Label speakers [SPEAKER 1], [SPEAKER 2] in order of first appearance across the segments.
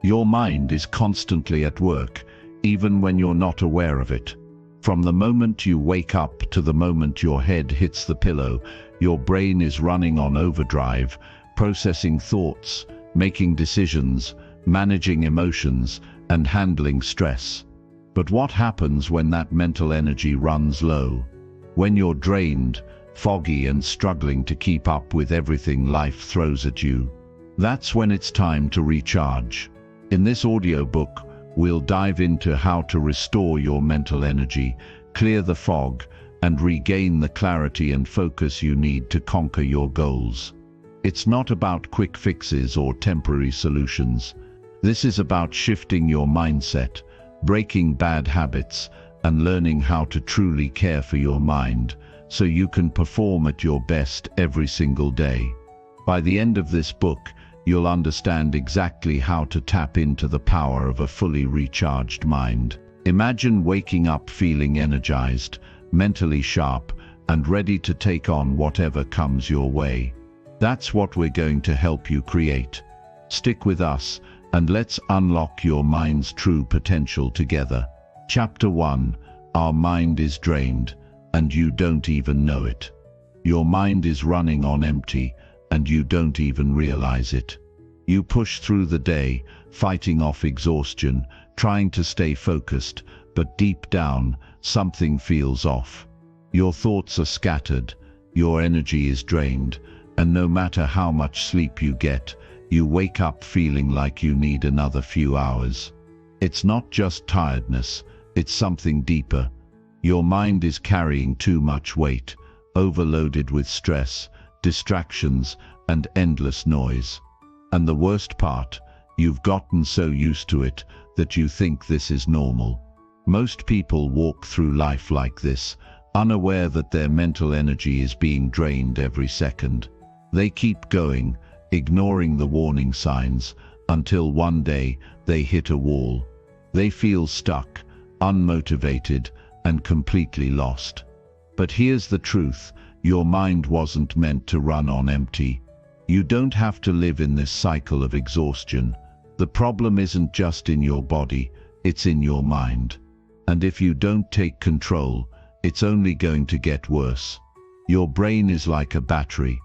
[SPEAKER 1] Your mind is constantly at work, even when you're not aware of it. From the moment you wake up to the moment your head hits the pillow, your brain is running on overdrive, processing thoughts, making decisions, managing emotions, and handling stress. But what happens when that mental energy runs low? When you're drained, foggy, and struggling to keep up with everything life throws at you? That's when it's time to recharge. In this audiobook, we'll dive into how to restore your mental energy, clear the fog, and regain the clarity and focus you need to conquer your goals. It's not about quick fixes or temporary solutions. This is about shifting your mindset, breaking bad habits, and learning how to truly care for your mind, so you can perform at your best every single day. By the end of this book, you'll understand exactly how to tap into the power of a fully recharged mind. Imagine waking up feeling energized, mentally sharp, and ready to take on whatever comes your way. That's what we're going to help you create. Stick with us, and let's unlock your mind's true potential together. Chapter 1. Our mind is drained, and you don't even know it. Your mind is running on empty, and you don't even realize it. You push through the day, fighting off exhaustion, trying to stay focused, but deep down, something feels off. Your thoughts are scattered, your energy is drained, and no matter how much sleep you get, you wake up feeling like you need another few hours. It's not just tiredness, it's something deeper. Your mind is carrying too much weight, overloaded with stress, distractions, and endless noise. And the worst part, you've gotten so used to it that you think this is normal. Most people walk through life like this, unaware that their mental energy is being drained every second. They keep going, ignoring the warning signs, until one day they hit a wall. They feel stuck, unmotivated, and completely lost. But here's the truth, your mind wasn't meant to run on empty. You don't have to live in this cycle of exhaustion. The problem isn't just in your body, it's in your mind. And if you don't take control, it's only going to get worse. Your brain is like a battery.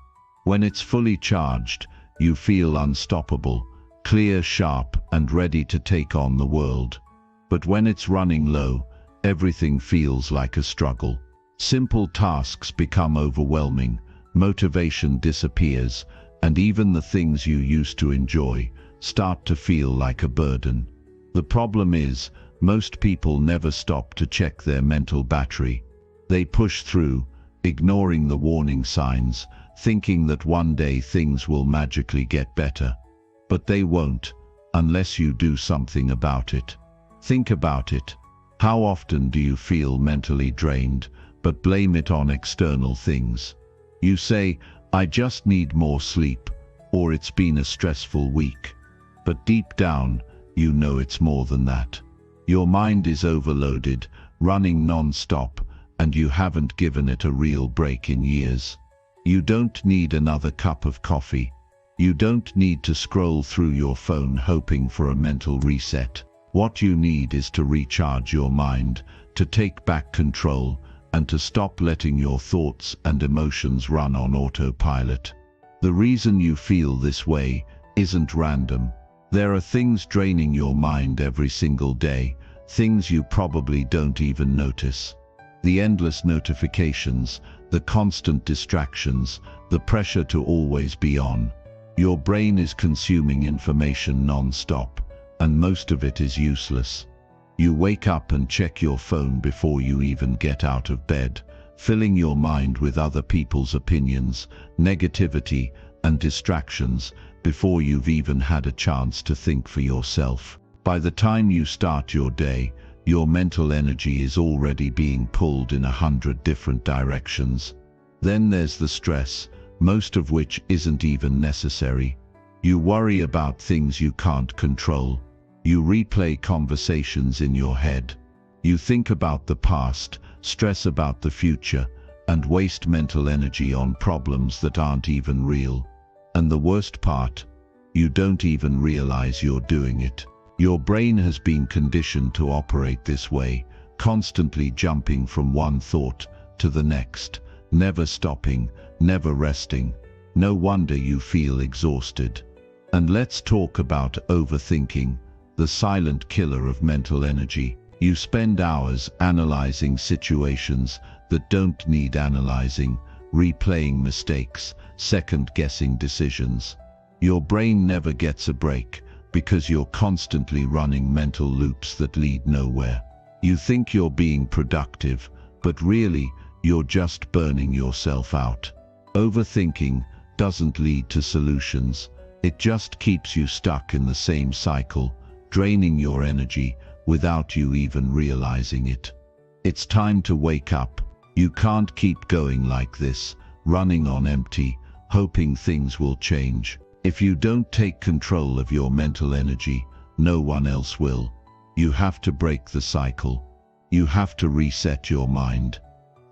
[SPEAKER 1] When it's fully charged, you feel unstoppable, clear, sharp, and ready to take on the world. But when it's running low, everything feels like a struggle. Simple tasks become overwhelming, motivation disappears, and even the things you used to enjoy start to feel like a burden. The problem is, most people never stop to check their mental battery. They push through, ignoring the warning signs, thinking that one day things will magically get better. But they won't, unless you do something about it. Think about it. How often do you feel mentally drained, but blame it on external things? You say, "I just need more sleep," or "It's been a stressful week." But deep down, you know it's more than that. Your mind is overloaded, running non-stop, and you haven't given it a real break in years. You don't need another cup of coffee. You don't need to scroll through your phone hoping for a mental reset. What you need is to recharge your mind, to take back control, and to stop letting your thoughts and emotions run on autopilot. The reason you feel this way isn't random. There are things draining your mind every single day, things you probably don't even notice. The endless notifications, the constant distractions, the pressure to always be on. Your brain is consuming information non-stop, and most of it is useless. You wake up and check your phone before you even get out of bed, filling your mind with other people's opinions, negativity, and distractions before you've even had a chance to think for yourself. By the time you start your day, your mental energy is already being pulled in 100 different directions. Then there's the stress, most of which isn't even necessary. You worry about things you can't control. You replay conversations in your head. You think about the past, stress about the future, and waste mental energy on problems that aren't even real. And the worst part, You don't even realize you're doing it. Your brain has been conditioned to operate this way, constantly jumping from one thought to the next, never stopping, never resting. No wonder you feel exhausted. And let's talk about overthinking, the silent killer of mental energy. You spend hours analyzing situations that don't need analyzing, replaying mistakes, second-guessing decisions. Your brain never gets a break because you're constantly running mental loops that lead nowhere. You think you're being productive, but really, you're just burning yourself out. Overthinking doesn't lead to solutions. It just keeps you stuck in the same cycle, draining your energy without you even realizing it. It's time to wake up. You can't keep going like this, running on empty, hoping things will change. If you don't take control of your mental energy, no one else will. You have to break the cycle. You have to reset your mind.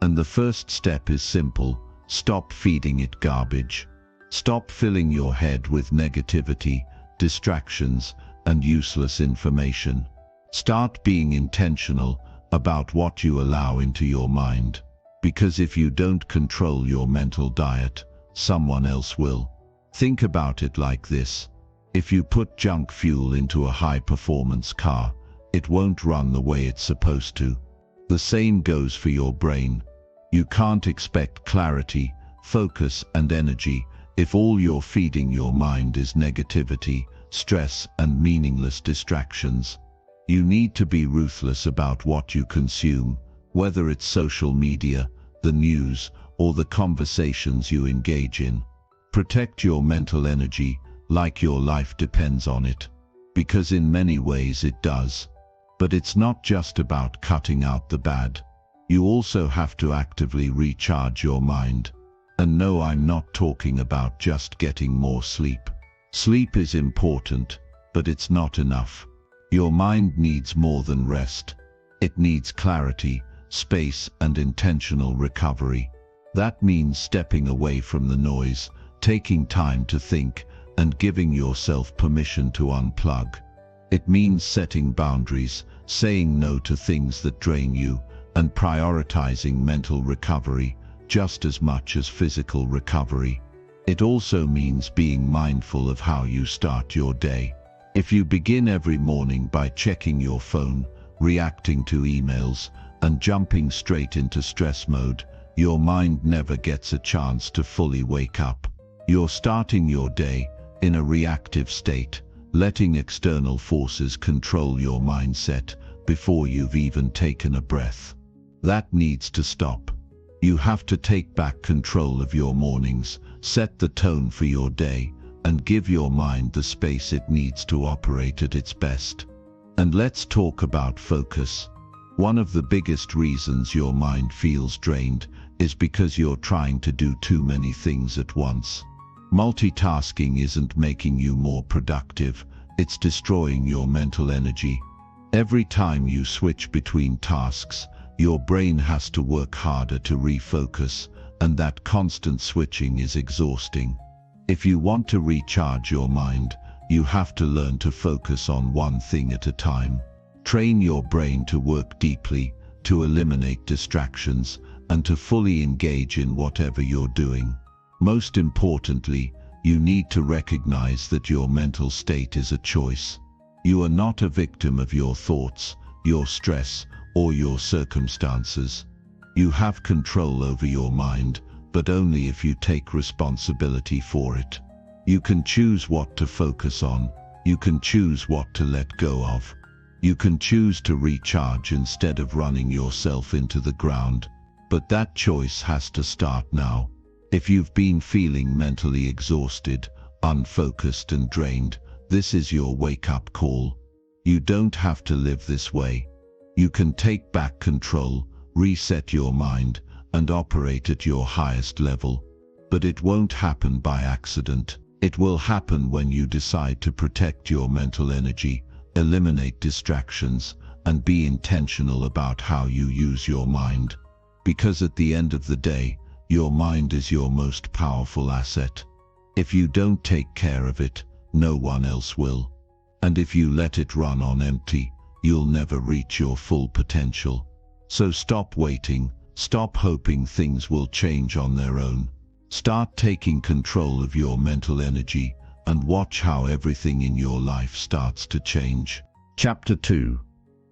[SPEAKER 1] And the first step is simple: stop feeding it garbage. Stop filling your head with negativity, distractions, and useless information. Start being intentional about what you allow into your mind. Because if you don't control your mental diet, someone else will. Think about it like this: if you put junk fuel into a high-performance car, it won't run the way it's supposed to. The same goes for your brain. You can't expect clarity, focus, and energy if all you're feeding your mind is negativity, stress, and meaningless distractions. You need to be ruthless about what you consume, whether it's social media, the news, or the conversations you engage in. Protect your mental energy like your life depends on it, because in many ways it does. But it's not just about cutting out the bad. You also have to actively recharge your mind. And no, I'm not talking about just getting more sleep. Sleep is important, but it's not enough. Your mind needs more than rest. It needs clarity, space, and intentional recovery. That means stepping away from the noise, taking time to think, and giving yourself permission to unplug. It means setting boundaries, saying no to things that drain you, and prioritizing mental recovery just as much as physical recovery. It also means being mindful of how you start your day. If you begin every morning by checking your phone, reacting to emails, and jumping straight into stress mode, your mind never gets a chance to fully wake up. You're starting your day in a reactive state, letting external forces control your mindset before you've even taken a breath. That needs to stop. You have to take back control of your mornings, set the tone for your day, and give your mind the space it needs to operate at its best. And let's talk about focus. One of the biggest reasons your mind feels drained is because you're trying to do too many things at once. Multitasking isn't making you more productive, it's destroying your mental energy. Every time you switch between tasks, your brain has to work harder to refocus, and that constant switching is exhausting. If you want to recharge your mind, you have to learn to focus on one thing at a time. Train your brain to work deeply, to eliminate distractions, and to fully engage in whatever you're doing. Most importantly, you need to recognize that your mental state is a choice. You are not a victim of your thoughts, your stress, or your circumstances. You have control over your mind, but only if you take responsibility for it. You can choose what to focus on. You can choose what to let go of. You can choose to recharge instead of running yourself into the ground. But that choice has to start now. If you've been feeling mentally exhausted, unfocused, and drained, this is your wake-up call. You don't have to live this way. You can take back control, reset your mind, and operate at your highest level. But it won't happen by accident. It will happen when you decide to protect your mental energy, eliminate distractions, and be intentional about how you use your mind. Because at the end of the day, your mind is your most powerful asset. If you don't take care of it, no one else will. And if you let it run on empty, you'll never reach your full potential. So stop waiting, stop hoping things will change on their own. Start taking control of your mental energy and watch how everything in your life starts to change. Chapter 2.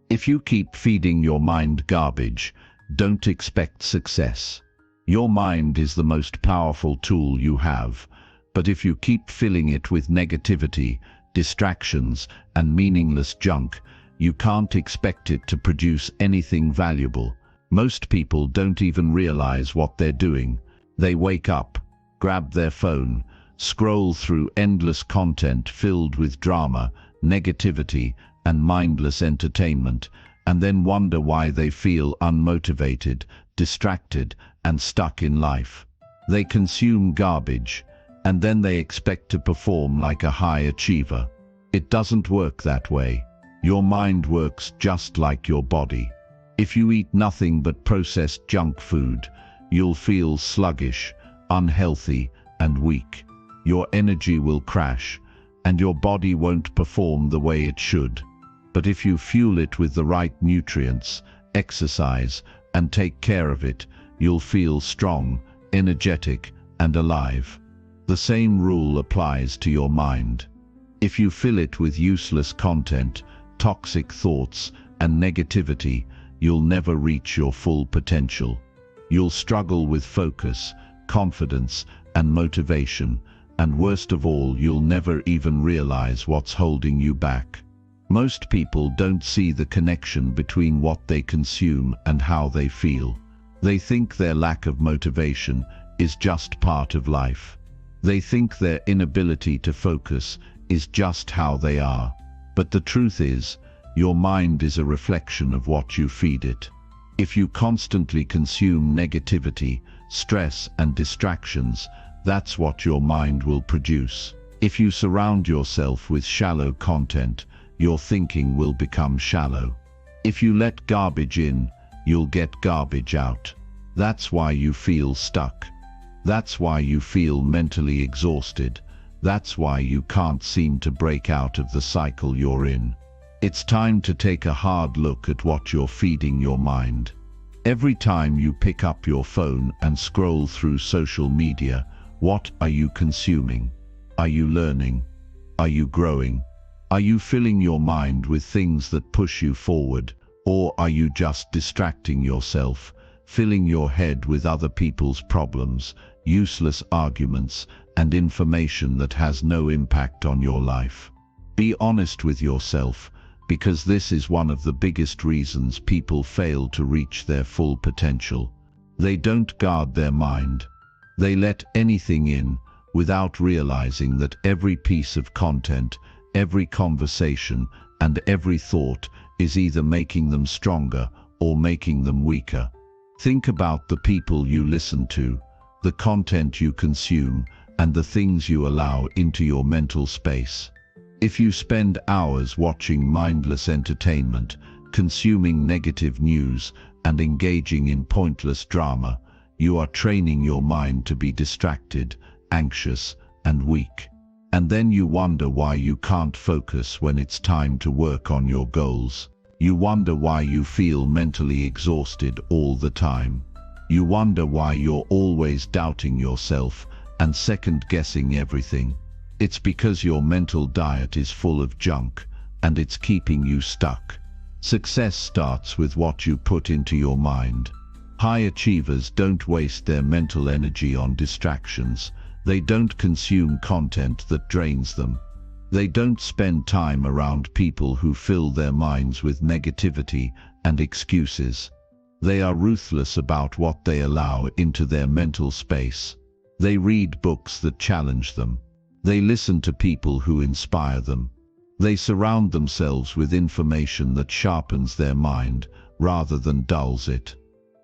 [SPEAKER 1] If you keep feeding your mind garbage, don't expect success. Your mind is the most powerful tool you have, but if you keep filling it with negativity, distractions, and meaningless junk, you can't expect it to produce anything valuable. Most people don't even realize what they're doing. They wake up, grab their phone, scroll through endless content filled with drama, negativity, and mindless entertainment, and then wonder why they feel unmotivated, distracted, and stuck in life. They consume garbage, and then they expect to perform like a high achiever. It doesn't work that way. Your mind works just like your body. If you eat nothing but processed junk food, you'll feel sluggish, unhealthy, and weak. Your energy will crash, and your body won't perform the way it should. But if you fuel it with the right nutrients, exercise, and take care of it, you'll feel strong, energetic, and alive. The same rule applies to your mind. If you fill it with useless content, toxic thoughts, and negativity, you'll never reach your full potential. You'll struggle with focus, confidence, and motivation, and worst of all, you'll never even realize what's holding you back. Most people don't see the connection between what they consume and how they feel. They think their lack of motivation is just part of life. They think their inability to focus is just how they are. But the truth is, your mind is a reflection of what you feed it. If you constantly consume negativity, stress, and distractions, that's what your mind will produce. If you surround yourself with shallow content, your thinking will become shallow. If you let garbage in, you'll get garbage out. That's why you feel stuck. That's why you feel mentally exhausted. That's why you can't seem to break out of the cycle you're in. It's time to take a hard look at what you're feeding your mind. Every time you pick up your phone and scroll through social media, what are you consuming? Are you learning? Are you growing? Are you filling your mind with things that push you forward? Or are you just distracting yourself, filling your head with other people's problems, useless arguments, and information that has no impact on your life? Be honest with yourself, because this is one of the biggest reasons people fail to reach their full potential. They don't guard their mind. They let anything in without realizing that every piece of content, every conversation, and every thought is either making them stronger or making them weaker. Think about the people you listen to, the content you consume, and the things you allow into your mental space. If you spend hours watching mindless entertainment, consuming negative news, and engaging in pointless drama, you are training your mind to be distracted, anxious, and weak. And then you wonder why you can't focus when it's time to work on your goals. You wonder why you feel mentally exhausted all the time. You wonder why you're always doubting yourself and second-guessing everything. It's because your mental diet is full of junk, and it's keeping you stuck. Success starts with what you put into your mind. High achievers don't waste their mental energy on distractions. They don't consume content that drains them. They don't spend time around people who fill their minds with negativity and excuses. They are ruthless about what they allow into their mental space. They read books that challenge them. They listen to people who inspire them. They surround themselves with information that sharpens their mind rather than dulls it.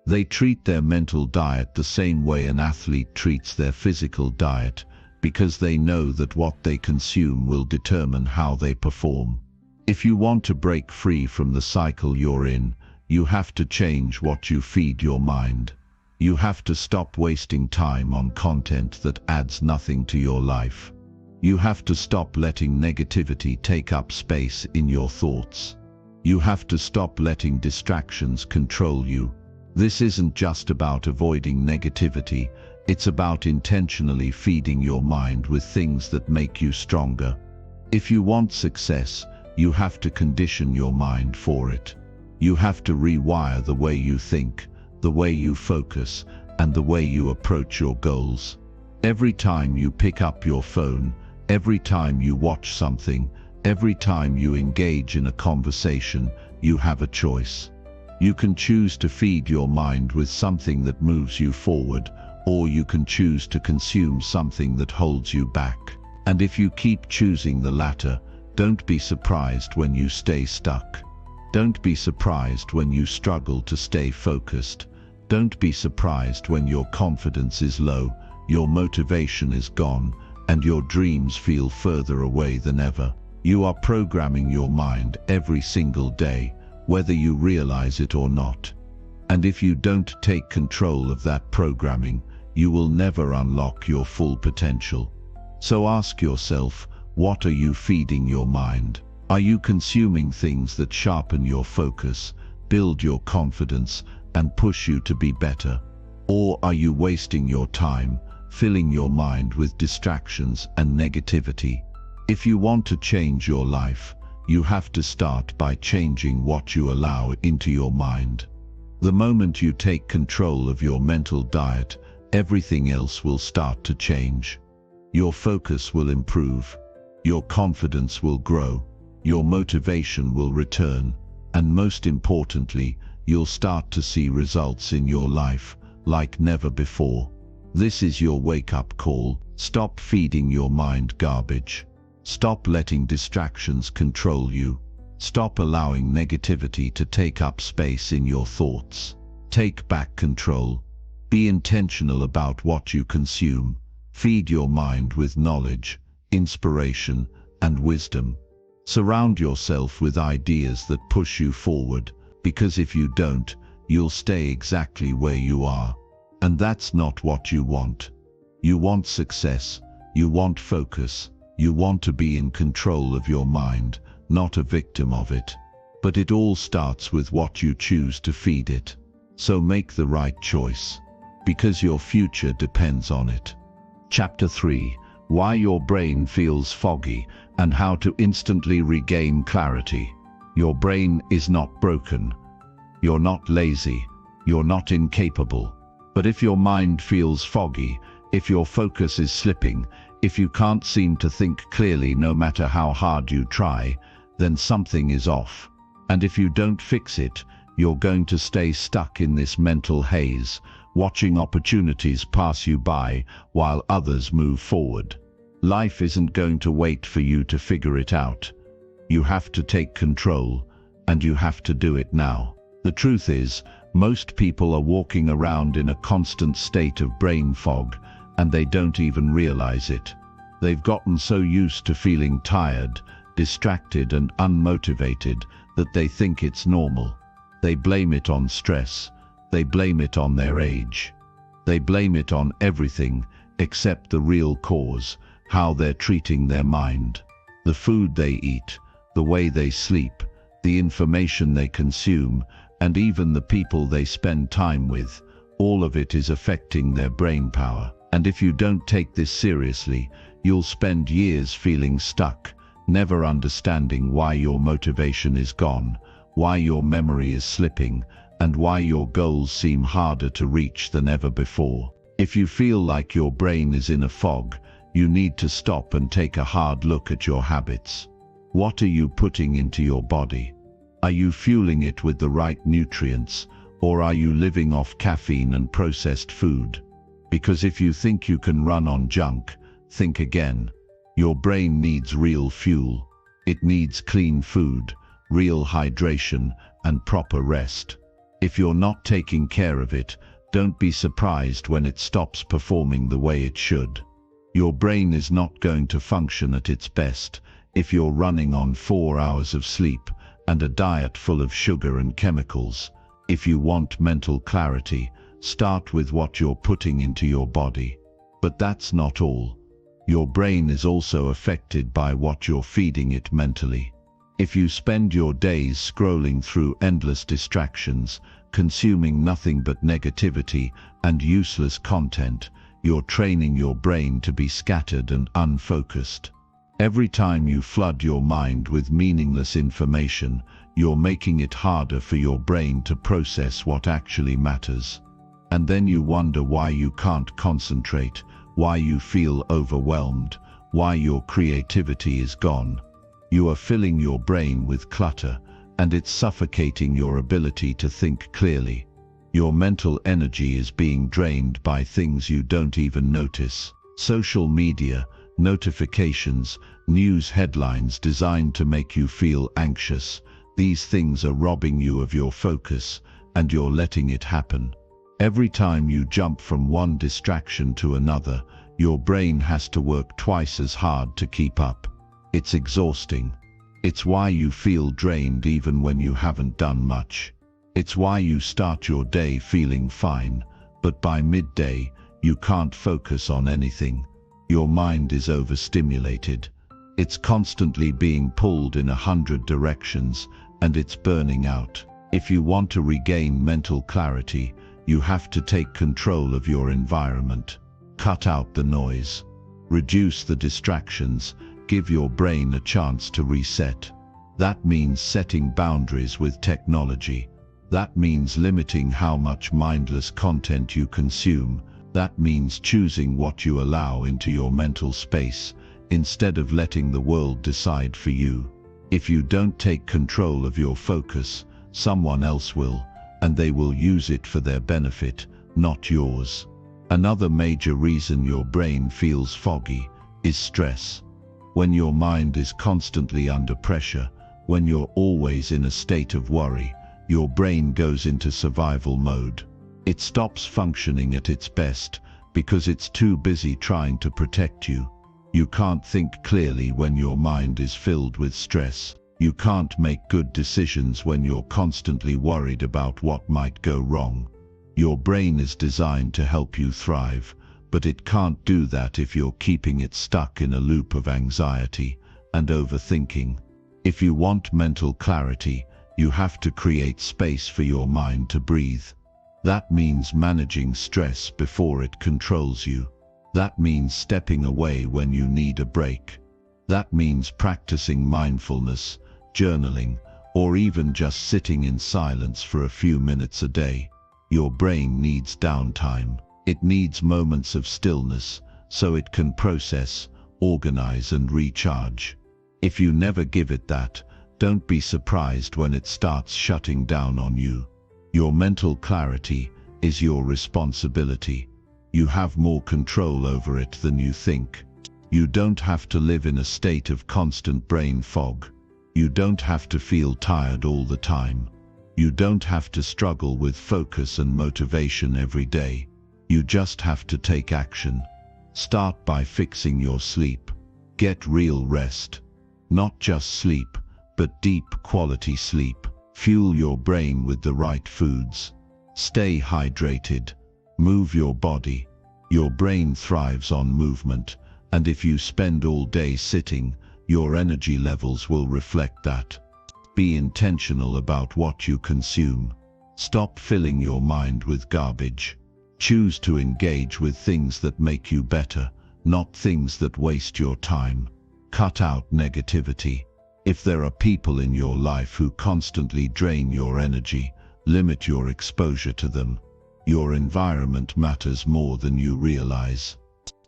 [SPEAKER 1] They treat their mental diet the same way an athlete treats their physical diet, because they know that what they consume will determine how they perform. If you want to break free from the cycle you're in, you have to change what you feed your mind. You have to stop wasting time on content that adds nothing to your life. You have to stop letting negativity take up space in your thoughts. You have to stop letting distractions control you. This isn't just about avoiding negativity, it's about intentionally feeding your mind with things that make you stronger. If you want success, you have to condition your mind for it. You have to rewire the way you think, the way you focus, and the way you approach your goals. Every time you pick up your phone, every time you watch something, every time you engage in a conversation, you have a choice. You can choose to feed your mind with something that moves you forward, or you can choose to consume something that holds you back. And if you keep choosing the latter, don't be surprised when you stay stuck. Don't be surprised when you struggle to stay focused. Don't be surprised when your confidence is low, your motivation is gone, and your dreams feel further away than ever. You are programming your mind every single day, whether you realize it or not. And if you don't take control of that programming, you will never unlock your full potential. So ask yourself, what are you feeding your mind? Are you consuming things that sharpen your focus, build your confidence, and push you to be better? Or are you wasting your time, filling your mind with distractions and negativity? If you want to change your life, you have to start by changing what you allow into your mind. The moment you take control of your mental diet, everything else will start to change. Your focus will improve, your confidence will grow, your motivation will return, and most importantly, you'll start to see results in your life like never before. This is your wake-up call. Stop feeding your mind garbage. Stop letting distractions control you. Stop allowing negativity to take up space in your thoughts. Take back control. Be intentional about what you consume. Feed your mind with knowledge, inspiration, and wisdom. Surround yourself with ideas that push you forward, because if you don't, you'll stay exactly where you are. And that's not what you want. You want success, you want focus, you want to be in control of your mind, not a victim of it. But it all starts with what you choose to feed it. So make the right choice, because your future depends on it. Chapter 3: Why your brain feels foggy and how to instantly regain clarity. Your brain is not broken. You're not lazy. You're not incapable. But if your mind feels foggy, if your focus is slipping, if you can't seem to think clearly no matter how hard you try, then something is off. And if you don't fix it, you're going to stay stuck in this mental haze, watching opportunities pass you by while others move forward. Life isn't going to wait for you to figure it out. You have to take control, and you have to do it now. The truth is, most people are walking around in a constant state of brain fog, and they don't even realize it. They've gotten so used to feeling tired, distracted, and unmotivated that they think it's normal. They blame it on stress. They blame it on their age. They blame it on everything except the real cause, how they're treating their mind. The food they eat, the way they sleep, the information they consume, and even the people they spend time with, all of it is affecting their brain power. And if you don't take this seriously, you'll spend years feeling stuck, never understanding why your motivation is gone, why your memory is slipping, and why your goals seem harder to reach than ever before. If you feel like your brain is in a fog, you need to stop and take a hard look at your habits. What are you putting into your body? Are you fueling it with the right nutrients, or are you living off caffeine and processed food? Because if you think you can run on junk, think again. Your brain needs real fuel. It needs clean food, real hydration, and proper rest. If you're not taking care of it, don't be surprised when it stops performing the way it should. Your brain is not going to function at its best if you're running on 4 hours of sleep and a diet full of sugar and chemicals. If you want mental clarity, start with what you're putting into your body. But that's not all. Your brain is also affected by what you're feeding it mentally. If you spend your days scrolling through endless distractions, consuming nothing but negativity and useless content, you're training your brain to be scattered and unfocused. Every time you flood your mind with meaningless information, you're making it harder for your brain to process what actually matters. And then you wonder why you can't concentrate, why you feel overwhelmed, why your creativity is gone. You are filling your brain with clutter, and it's suffocating your ability to think clearly. Your mental energy is being drained by things you don't even notice. Social media, notifications, news headlines designed to make you feel anxious. These things are robbing you of your focus, and you're letting it happen. Every time you jump from one distraction to another, your brain has to work twice as hard to keep up. It's exhausting. It's why you feel drained even when you haven't done much. It's why you start your day feeling fine, but by midday, you can't focus on anything. Your mind is overstimulated. It's constantly being pulled in 100 directions, and it's burning out. If you want to regain mental clarity, you have to take control of your environment. Cut out the noise. Reduce the distractions. Give your brain a chance to reset. That means setting boundaries with technology. That means limiting how much mindless content you consume. That means choosing what you allow into your mental space, instead of letting the world decide for you. If you don't take control of your focus, someone else will, and they will use it for their benefit, not yours. Another major reason your brain feels foggy is stress. When your mind is constantly under pressure, when you're always in a state of worry, your brain goes into survival mode. It stops functioning at its best because it's too busy trying to protect you. You can't think clearly when your mind is filled with stress. You can't make good decisions when you're constantly worried about what might go wrong. Your brain is designed to help you thrive, but it can't do that if you're keeping it stuck in a loop of anxiety and overthinking. If you want mental clarity, you have to create space for your mind to breathe. That means managing stress before it controls you. That means stepping away when you need a break. That means practicing mindfulness, journaling, or even just sitting in silence for a few minutes a day. Your brain needs downtime. It needs moments of stillness so it can process, organize, and recharge. If you never give it that, don't be surprised when it starts shutting down on you. Your mental clarity is your responsibility. You have more control over it than you think. You don't have to live in a state of constant brain fog. You don't have to feel tired all the time. You don't have to struggle with focus and motivation every day. You just have to take action. Start by fixing your sleep. Get real rest. Not just sleep, but deep quality sleep. Fuel your brain with the right foods. Stay hydrated. Move your body. Your brain thrives on movement, and if you spend all day sitting, your energy levels will reflect that. Be intentional about what you consume. Stop filling your mind with garbage. Choose to engage with things that make you better, not things that waste your time. Cut out negativity. If there are people in your life who constantly drain your energy, limit your exposure to them. Your environment matters more than you realize.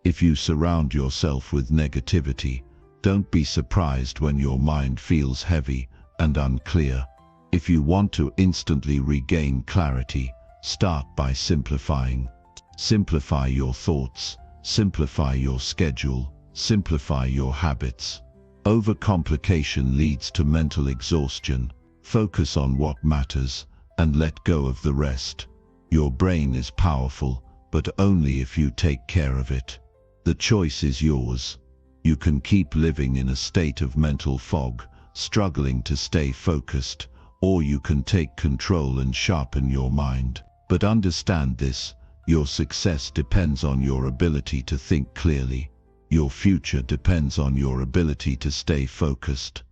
[SPEAKER 1] If you surround yourself with negativity, don't be surprised when your mind feels heavy and unclear. If you want to instantly regain clarity, start by simplifying. Simplify your thoughts, simplify your schedule, simplify your habits. Overcomplication leads to mental exhaustion. Focus on what matters and let go of the rest. Your brain is powerful, but only if you take care of it. The choice is yours. You can keep living in a state of mental fog, struggling to stay focused, or you can take control and sharpen your mind. But understand this, your success depends on your ability to think clearly. Your future depends on your ability to stay focused.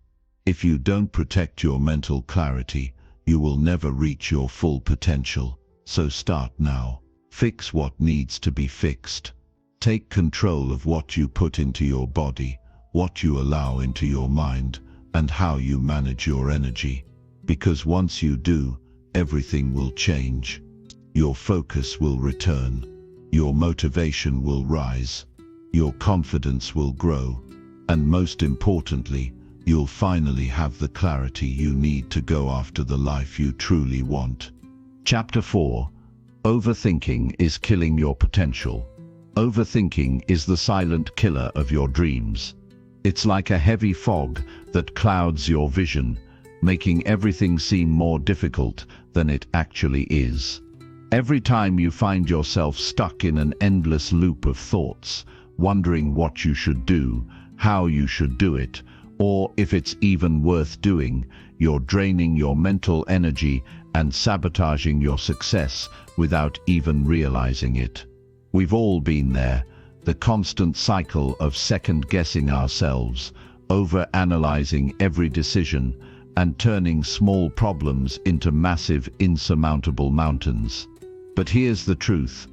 [SPEAKER 1] If you don't protect your mental clarity, you will never reach your full potential. So start now. Fix what needs to be fixed. Take control of what you put into your body, what you allow into your mind, and how you manage your energy. Because once you do, everything will change. Your focus will return. Your motivation will rise. Your confidence will grow. And most importantly, you'll finally have the clarity you need to go after the life you truly want. Chapter 4. Overthinking is killing your potential. Overthinking is the silent killer of your dreams. It's like a heavy fog that clouds your vision, making everything seem more difficult than it actually is. Every time you find yourself stuck in an endless loop of thoughts, wondering what you should do, how you should do it, or if it's even worth doing, you're draining your mental energy and sabotaging your success without even realizing it. We've all been there, the constant cycle of second-guessing ourselves, over-analyzing every decision, and turning small problems into massive, insurmountable mountains. But here's the truth.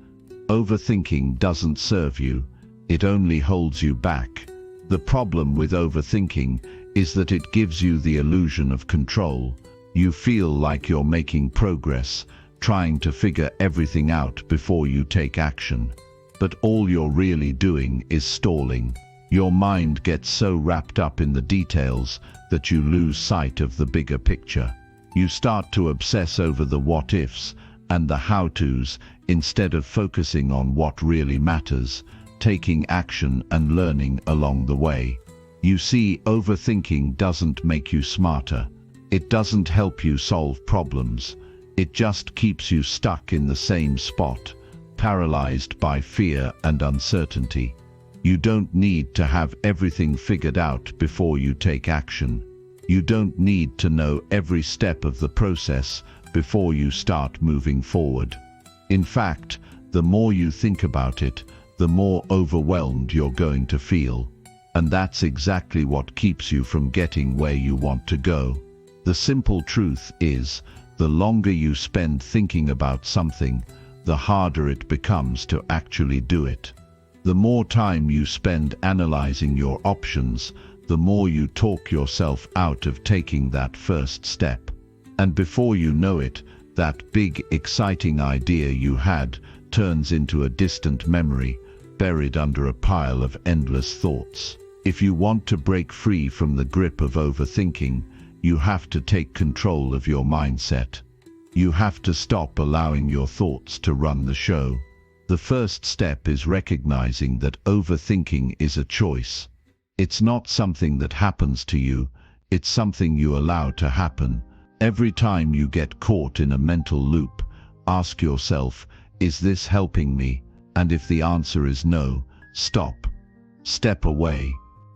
[SPEAKER 1] Overthinking doesn't serve you. It only holds you back. The problem with overthinking is that it gives you the illusion of control. You feel like you're making progress, trying to figure everything out before you take action. But all you're really doing is stalling. Your mind gets so wrapped up in the details that you lose sight of the bigger picture. You start to obsess over the what-ifs and the how-tos instead of focusing on what really matters, taking action and learning along the way. You see, overthinking doesn't make you smarter. It doesn't help you solve problems. It just keeps you stuck in the same spot, paralyzed by fear and uncertainty. You don't need to have everything figured out before you take action. You don't need to know every step of the process before you start moving forward. In fact, the more you think about it, the more overwhelmed you're going to feel. And that's exactly what keeps you from getting where you want to go. The simple truth is, the longer you spend thinking about something, the harder it becomes to actually do it. The more time you spend analyzing your options, the more you talk yourself out of taking that first step. And before you know it, that big, exciting idea you had turns into a distant memory, buried under a pile of endless thoughts. If you want to break free from the grip of overthinking, you have to take control of your mindset. You have to stop allowing your thoughts to run the show. The first step is recognizing that overthinking is a choice. It's not something that happens to you, it's something you allow to happen. Every time you get caught in a mental loop, ask yourself, is this helping me? And if the answer is no, stop. Step away.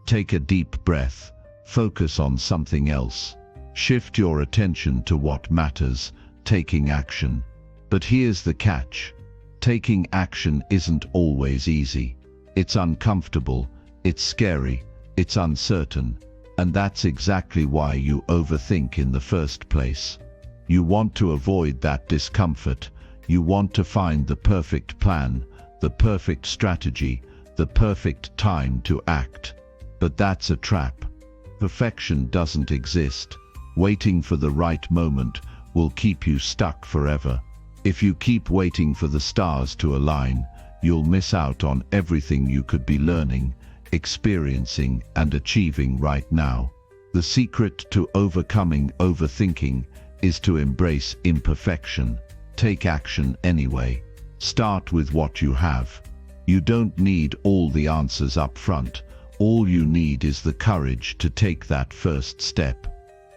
[SPEAKER 1] Take a deep breath. Focus on something else. Shift your attention to what matters, taking action. But here's the catch. Taking action isn't always easy. It's uncomfortable, it's scary, it's uncertain. And that's exactly why you overthink in the first place. You want to avoid that discomfort. You want to find the perfect plan, the perfect strategy, the perfect time to act. But that's a trap. Perfection doesn't exist. Waiting for the right moment will keep you stuck forever. If you keep waiting for the stars to align, you'll miss out on everything you could be learning, experiencing, and achieving right now. The secret to overcoming overthinking is to embrace imperfection. Take action anyway. Start with what you have. You don't need all the answers up front. All you need is the courage to take that first step.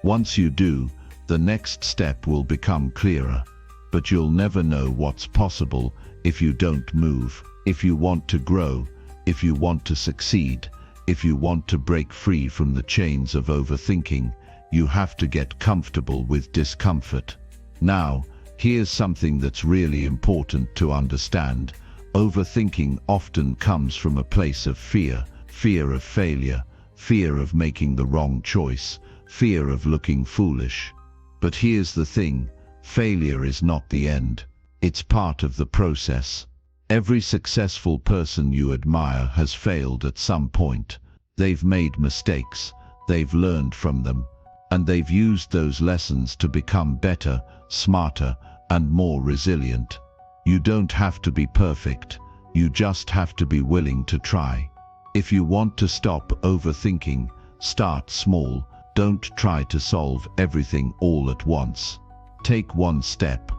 [SPEAKER 1] Once you do, the next step will become clearer. But you'll never know what's possible if you don't move. If you want to grow, if you want to succeed, if you want to break free from the chains of overthinking, you have to get comfortable with discomfort. Now, here's something that's really important to understand. Overthinking often comes from a place of fear. fear of failure, fear of making the wrong choice, fear of looking foolish. But here's the thing, failure is not the end. It's part of the process. Every successful person you admire has failed at some point. They've made mistakes, they've learned from them, and they've used those lessons to become better, smarter, and more resilient. You don't have to be perfect, you just have to be willing to try. If you want to stop overthinking, start small. Don't try to solve everything all at once. Take one step.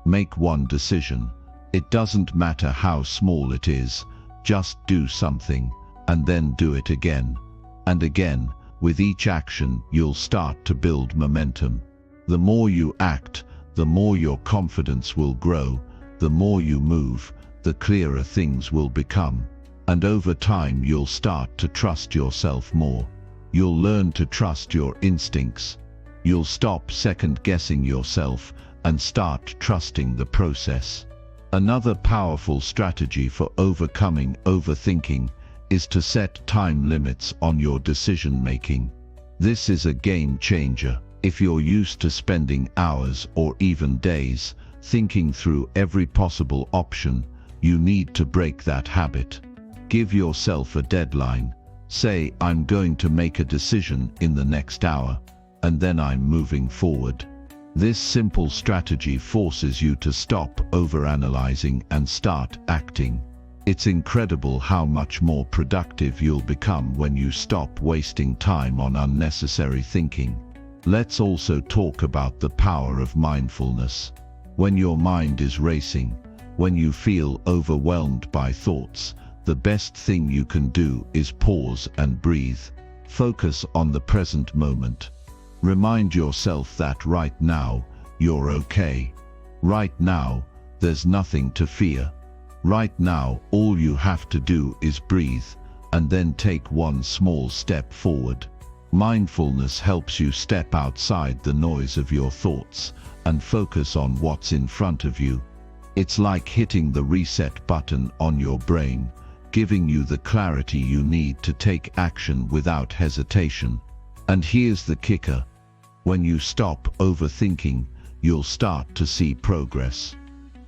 [SPEAKER 1] Make one decision. It doesn't matter how small it is, just do something, and then do it again. And again, with each action, you'll start to build momentum. The more you act, the more your confidence will grow. The more you move, the clearer things will become. And over time, you'll start to trust yourself more. You'll learn to trust your instincts. You'll stop second-guessing yourself and start trusting the process. Another powerful strategy for overcoming overthinking is to set time limits on your decision-making. This is a game changer. If you're used to spending hours or even days thinking through every possible option, you need to break that habit. Give yourself a deadline. Say, I'm going to make a decision in the next hour, and then I'm moving forward. This simple strategy forces you to stop overanalyzing and start acting. It's incredible how much more productive you'll become when you stop wasting time on unnecessary thinking. Let's also talk about the power of mindfulness. When your mind is racing, when you feel overwhelmed by thoughts, the best thing you can do is pause and breathe. Focus on the present moment. Remind yourself that right now, you're okay. Right now, there's nothing to fear. Right now, all you have to do is breathe, and then take one small step forward. Mindfulness helps you step outside the noise of your thoughts and focus on what's in front of you. It's like hitting the reset button on your brain, giving you the clarity you need to take action without hesitation. And here's the kicker. When you stop overthinking, you'll start to see progress.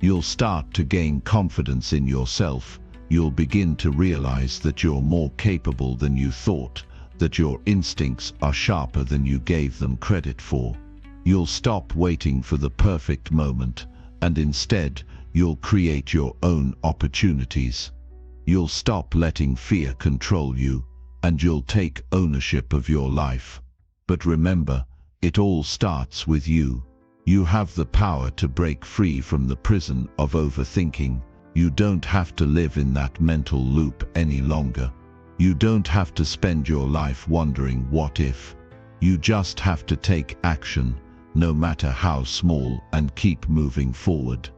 [SPEAKER 1] You'll start to gain confidence in yourself. You'll begin to realize that you're more capable than you thought, that your instincts are sharper than you gave them credit for. You'll stop waiting for the perfect moment, and instead, you'll create your own opportunities. You'll stop letting fear control you, and you'll take ownership of your life. But remember, it all starts with you. You have the power to break free from the prison of overthinking. You don't have to live in that mental loop any longer. You don't have to spend your life wondering what if. You just have to take action, no matter how small, and keep moving forward.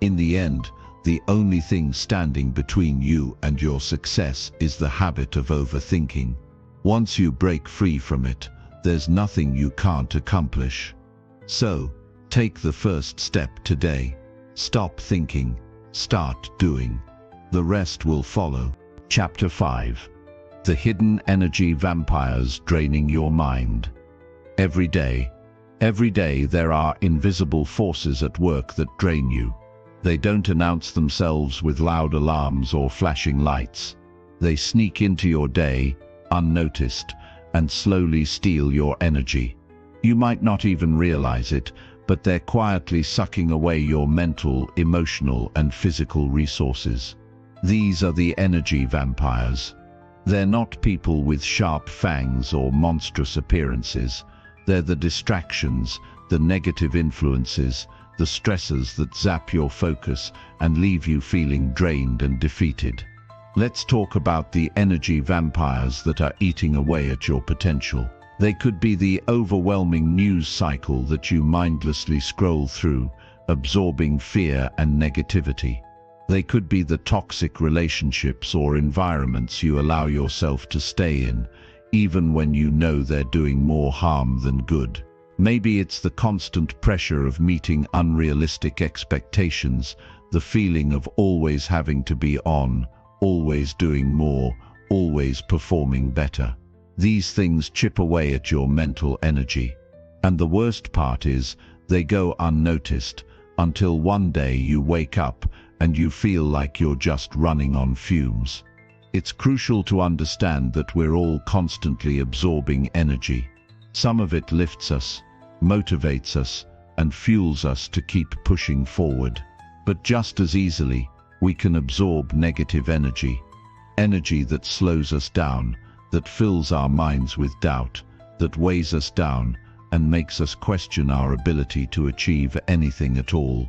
[SPEAKER 1] In the end, the only thing standing between you and your success is the habit of overthinking. Once you break free from it, there's nothing you can't accomplish. So, take the first step today. Stop thinking, start doing. The rest will follow. Chapter 5. The Hidden Energy Vampires Draining Your Mind. Every day there are invisible forces at work that drain you. They don't announce themselves with loud alarms or flashing lights. They sneak into your day, unnoticed, and slowly steal your energy. You might not even realize it, but they're quietly sucking away your mental, emotional, and physical resources. These are the energy vampires. They're not people with sharp fangs or monstrous appearances. They're the distractions, the negative influences, the stressors that zap your focus and leave you feeling drained and defeated. Let's talk about the energy vampires that are eating away at your potential. They could be the overwhelming news cycle that you mindlessly scroll through, absorbing fear and negativity. They could be the toxic relationships or environments you allow yourself to stay in, even when you know they're doing more harm than good. Maybe it's the constant pressure of meeting unrealistic expectations, the feeling of always having to be on, always doing more, always performing better. These things chip away at your mental energy. And the worst part is, they go unnoticed, until one day you wake up and you feel like you're just running on fumes. It's crucial to understand that we're all constantly absorbing energy. Some of it lifts us, motivates us, and fuels us to keep pushing forward. But just as easily, we can absorb negative energy. Energy that slows us down, that fills our minds with doubt, that weighs us down, and makes us question our ability to achieve anything at all.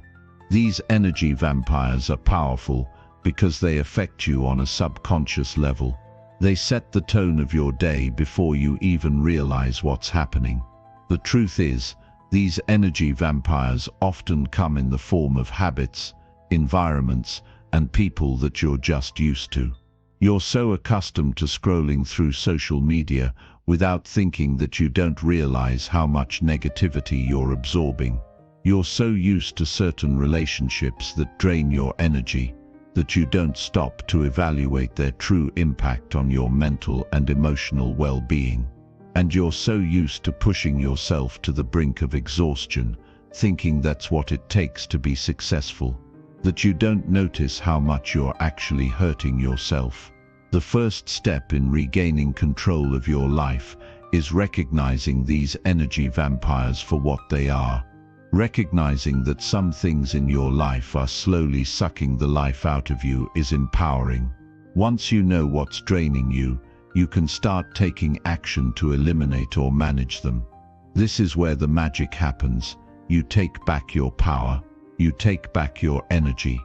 [SPEAKER 1] These energy vampires are powerful because they affect you on a subconscious level. They set the tone of your day before you even realize what's happening. The truth is, these energy vampires often come in the form of habits, environments, and people that you're just used to. You're so accustomed to scrolling through social media without thinking that you don't realize how much negativity you're absorbing. You're so used to certain relationships that drain your energy that you don't stop to evaluate their true impact on your mental and emotional well-being. And you're so used to pushing yourself to the brink of exhaustion, thinking that's what it takes to be successful, that you don't notice how much you're actually hurting yourself. The first step in regaining control of your life is recognizing these energy vampires for what they are. Recognizing that some things in your life are slowly sucking the life out of you is empowering. Once you know what's draining you, you can start taking action to eliminate or manage them. This is where the magic happens. You take back your power. You take back your energy.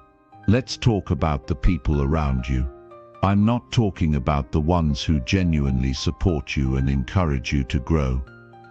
[SPEAKER 1] Let's talk about the people around you. I'm not talking about the ones who genuinely support you and encourage you to grow.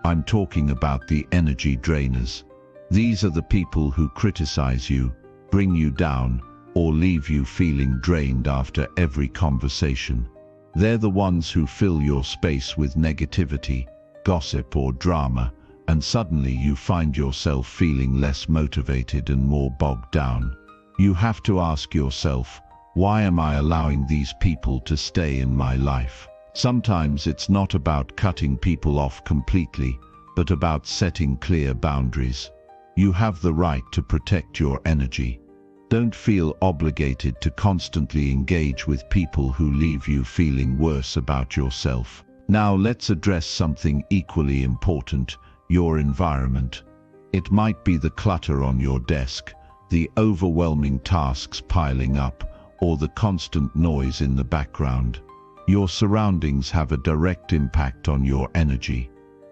[SPEAKER 1] I'm talking about the energy drainers. These are the people who criticize you, bring you down, or leave you feeling drained after every conversation. They're the ones who fill your space with negativity, gossip, or drama, and suddenly you find yourself feeling less motivated and more bogged down. You have to ask yourself, why am I allowing these people to stay in my life? Sometimes it's not about cutting people off completely, but about setting clear boundaries. You have the right to protect your energy. Don't feel obligated to constantly engage with people who leave you feeling worse about yourself. Now let's address something equally important, your environment. It might be the clutter on your desk, the overwhelming tasks piling up, or the constant noise in the background. Your surroundings have a direct impact on your energy.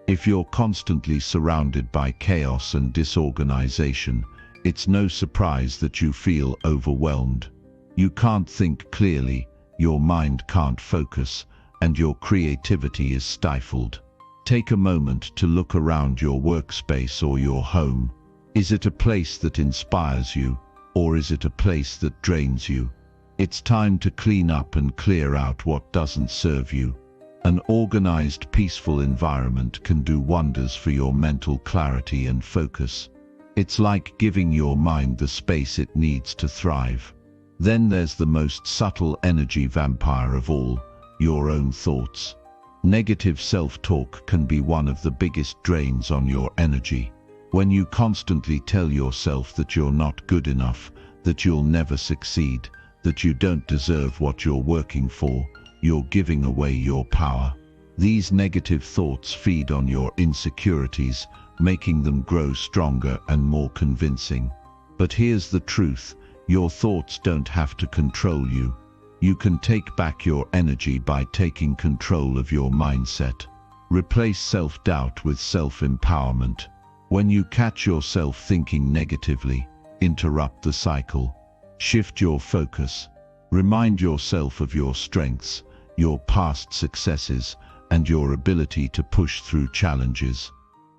[SPEAKER 1] If you're constantly surrounded by chaos and disorganization, it's no surprise that you feel overwhelmed. You can't think clearly, your mind can't focus, and your creativity is stifled. Take a moment to look around your workspace or your home. Is it a place that inspires you, or is it a place that drains you? It's time to clean up and clear out what doesn't serve you. An organized, peaceful environment can do wonders for your mental clarity and focus. It's like giving your mind the space it needs to thrive. Then there's the most subtle energy vampire of all, your own thoughts. Negative self-talk can be one of the biggest drains on your energy. When you constantly tell yourself that you're not good enough, that you'll never succeed, that you don't deserve what you're working for, you're giving away your power. These negative thoughts feed on your insecurities, making them grow stronger and more convincing. But here's the truth, your thoughts don't have to control you. You can take back your energy by taking control of your mindset. Replace self-doubt with self-empowerment. When you catch yourself thinking negatively, interrupt the cycle. Shift your focus. Remind yourself of your strengths, your past successes, and your ability to push through challenges.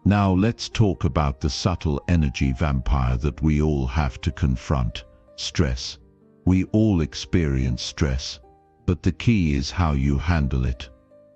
[SPEAKER 1] Now let's talk about the subtle energy vampire that we all have to confront, stress. We all experience stress, but the key is how you handle it.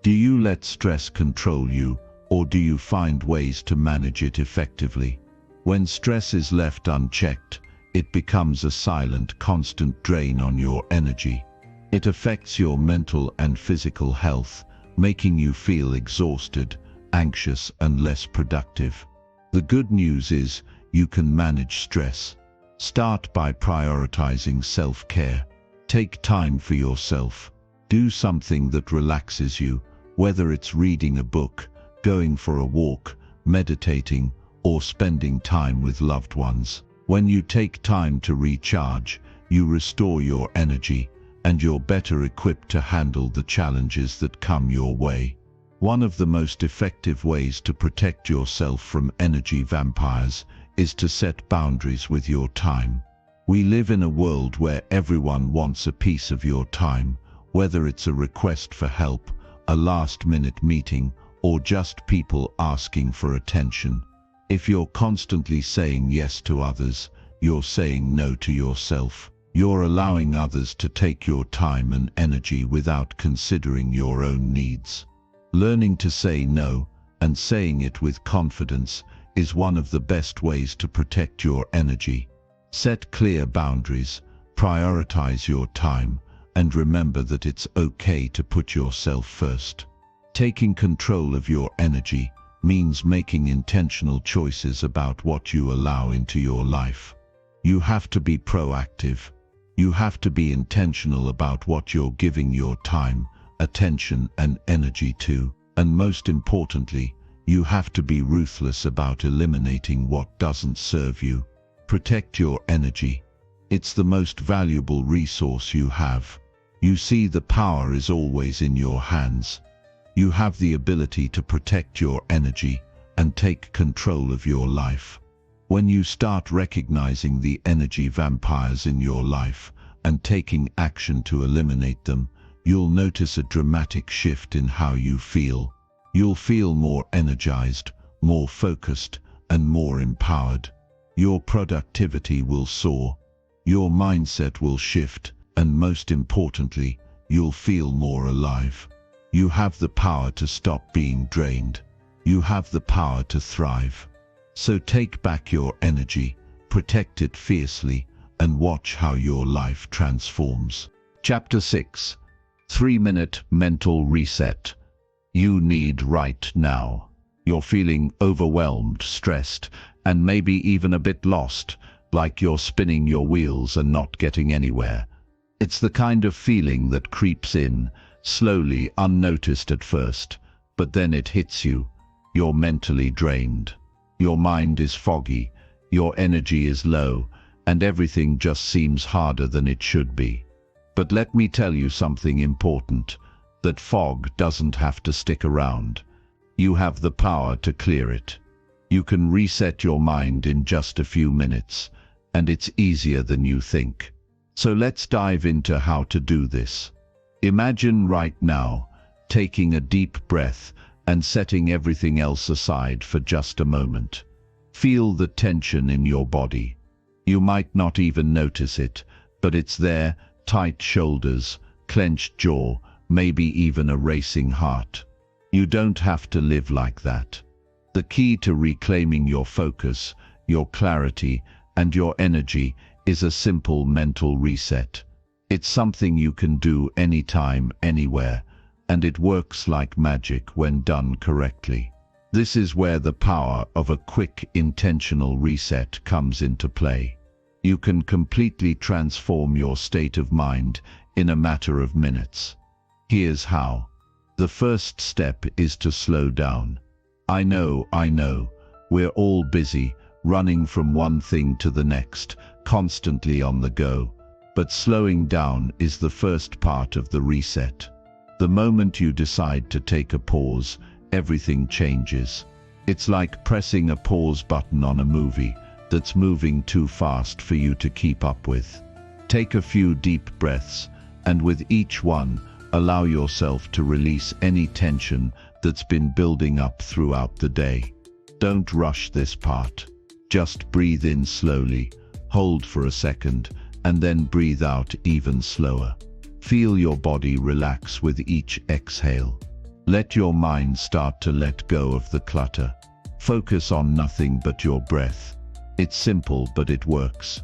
[SPEAKER 1] Do you let stress control you, or do you find ways to manage it effectively? When stress is left unchecked, it becomes a silent, constant drain on your energy. It affects your mental and physical health, making you feel exhausted, anxious, and less productive. The good news is you can manage stress. Start by prioritizing self-care. Take time for yourself. Do something that relaxes you, whether it's reading a book, going for a walk, meditating, or spending time with loved ones. When you take time to recharge, you restore your energy, and you're better equipped to handle the challenges that come your way. One of the most effective ways to protect yourself from energy vampires is to set boundaries with your time. We live in a world where everyone wants a piece of your time, whether it's a request for help, a last-minute meeting, or just people asking for attention. If you're constantly saying yes to others, you're saying no to yourself. You're allowing others to take your time and energy without considering your own needs. Learning to say no, and saying it with confidence, is one of the best ways to protect your energy. Set clear boundaries, prioritize your time, and remember that it's okay to put yourself first. Taking control of your energy means making intentional choices about what you allow into your life. You have to be proactive. You have to be intentional about what you're giving your time, attention, and energy to. And most importantly, you have to be ruthless about eliminating what doesn't serve you. Protect your energy. It's the most valuable resource you have. You see, the power is always in your hands. You have the ability to protect your energy and take control of your life. When you start recognizing the energy vampires in your life and taking action to eliminate them, you'll notice a dramatic shift in how you feel. You'll feel more energized, more focused, and more empowered. Your productivity will soar. Your mindset will shift, and most importantly, you'll feel more alive. You have the power to stop being drained. You have the power to thrive. So take back your energy, protect it fiercely, and watch how your life transforms. Chapter 6. 3-Minute Mental Reset. You need right now. You're feeling overwhelmed, stressed, and maybe even a bit lost, like you're spinning your wheels and not getting anywhere. It's the kind of feeling that creeps in, slowly, unnoticed at first, but then it hits you. You're mentally drained. Your mind is foggy, your energy is low, and everything just seems harder than it should be. But let me tell you something important, that fog doesn't have to stick around. You have the power to clear it. You can reset your mind in just a few minutes, and it's easier than you think. So let's dive into how to do this. Imagine right now, taking a deep breath and setting everything else aside for just a moment. Feel the tension in your body. You might not even notice it, but it's there, tight shoulders, clenched jaw, maybe even a racing heart. You don't have to live like that. The key to reclaiming your focus, your clarity, and your energy is a simple mental reset. It's something you can do anytime, anywhere, and it works like magic when done correctly. This is where the power of a quick, intentional reset comes into play. You can completely transform your state of mind in a matter of minutes. Here's how. The first step is to slow down. I know, we're all busy, running from one thing to the next, constantly on the go. But slowing down is the first part of the reset. The moment you decide to take a pause, everything changes. It's like pressing a pause button on a movie that's moving too fast for you to keep up with. Take a few deep breaths, and with each one, allow yourself to release any tension that's been building up throughout the day. Don't rush this part. Just breathe in slowly, hold for a second, and then breathe out even slower. Feel your body relax with each exhale. Let your mind start to let go of the clutter. Focus on nothing but your breath. It's simple, but it works.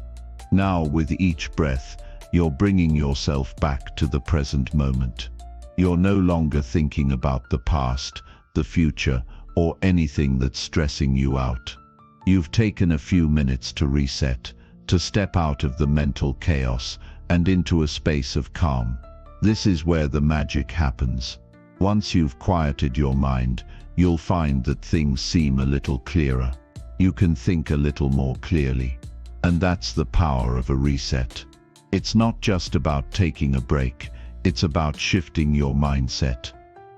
[SPEAKER 1] Now, with each breath, You're bringing yourself back to the present moment. You're no longer thinking about the past, the future, or anything that's stressing you out. You've taken a few minutes to reset, to step out of the mental chaos and into a space of calm. This is where the magic happens. Once you've quieted your mind, you'll find that things seem a little clearer. You can think a little more clearly. And that's the power of a reset. It's not just about taking a break, it's about shifting your mindset.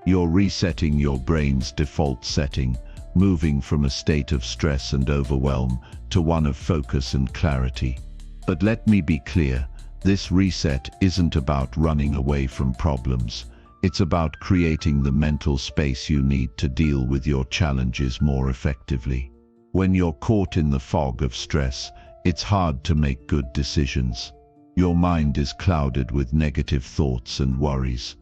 [SPEAKER 1] You're resetting your brain's default setting, moving from a state of stress and overwhelm to one of focus and clarity. But let me be clear, this reset isn't about running away from problems. It's about creating the mental space you need to deal with your challenges more effectively. When you're caught in the fog of stress, it's hard to make good decisions. Your mind is clouded with negative thoughts and worries.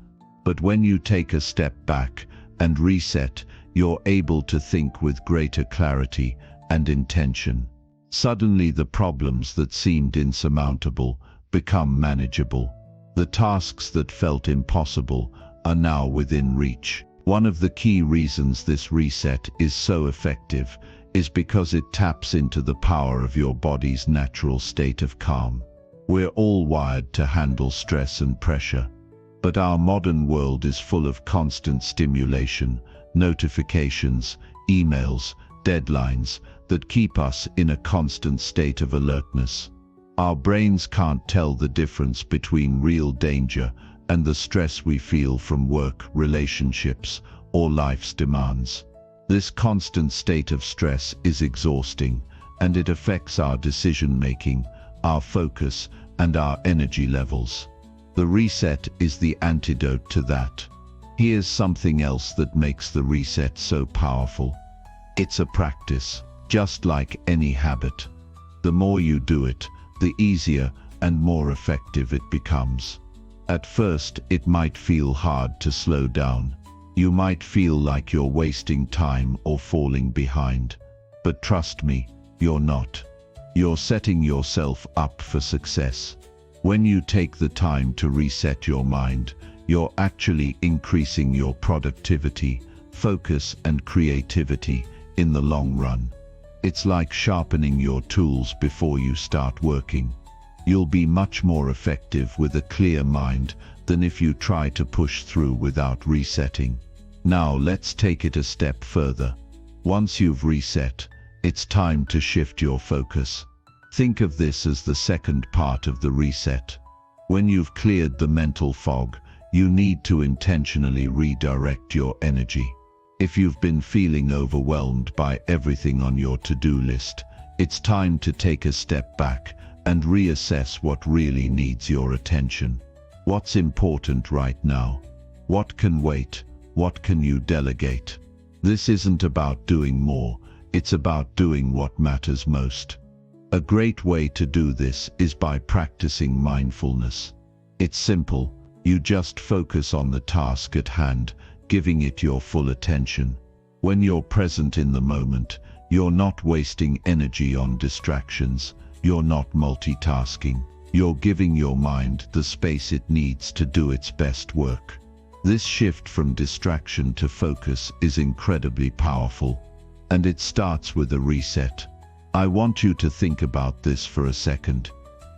[SPEAKER 1] But when you take a step back and reset, you're able to think with greater clarity and intention. Suddenly the problems that seemed insurmountable become manageable. The tasks that felt impossible are now within reach. One of the key reasons this reset is so effective is because it taps into the power of your body's natural state of calm. We're all wired to handle stress and pressure, but our modern world is full of constant stimulation, notifications, emails, deadlines that keep us in a constant state of alertness. Our brains can't tell the difference between real danger and the stress we feel from work, relationships, or life's demands. This constant state of stress is exhausting, and it affects our decision-making, our focus, and our energy levels. The reset is the antidote to that. Here's something else that makes the reset so powerful. It's a practice, just like any habit. The more you do it, the easier and more effective it becomes. At first, it might feel hard to slow down. You might feel like you're wasting time or falling behind. But trust me, you're not. You're setting yourself up for success. When you take the time to reset your mind, you're actually increasing your productivity, focus, and creativity in the long run. It's like sharpening your tools before you start working. You'll be much more effective with a clear mind than if you try to push through without resetting. Now let's take it a step further. Once you've reset, it's time to shift your focus. Think of this as the second part of the reset. When you've cleared the mental fog, you need to intentionally redirect your energy. If you've been feeling overwhelmed by everything on your to-do list, it's time to take a step back and reassess what really needs your attention. What's important right now? What can wait? What can you delegate? This isn't about doing more, it's about doing what matters most. A great way to do this is by practicing mindfulness. It's simple, you just focus on the task at hand, giving it your full attention. When you're present in the moment, you're not wasting energy on distractions, you're not multitasking, you're giving your mind the space it needs to do its best work. This shift from distraction to focus is incredibly powerful, and it starts with a reset. I want you to think about this for a second.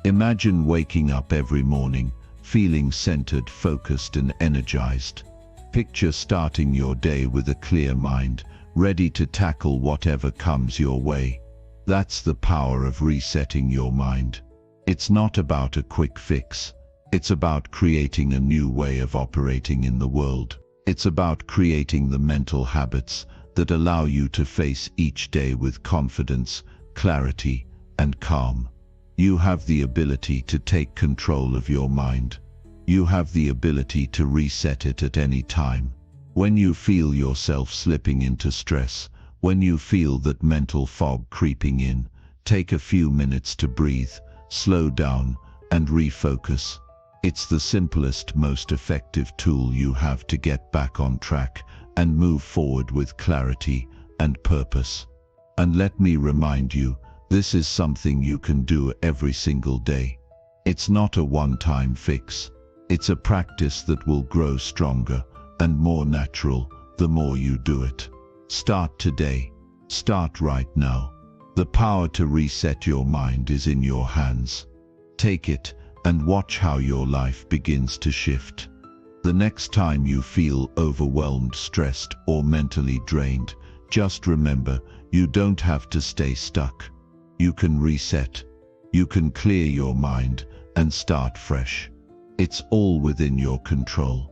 [SPEAKER 1] Imagine waking up every morning, feeling centered, focused, and energized. Picture starting your day with a clear mind, ready to tackle whatever comes your way. That's the power of resetting your mind. It's not about a quick fix. It's about creating a new way of operating in the world. It's about creating the mental habits that allow you to face each day with confidence, clarity, and calm. You have the ability to take control of your mind. You have the ability to reset it at any time. When you feel yourself slipping into stress, when you feel that mental fog creeping in, take a few minutes to breathe, slow down, and refocus. It's the simplest, most effective tool you have to get back on track and move forward with clarity and purpose. And let me remind you, this is something you can do every single day. It's not a one-time fix. It's a practice that will grow stronger and more natural the more you do it. Start today. Start right now. The power to reset your mind is in your hands. Take it and watch how your life begins to shift. The next time you feel overwhelmed, stressed, or mentally drained, just remember, you don't have to stay stuck. You can reset. You can clear your mind and start fresh. It's all within your control.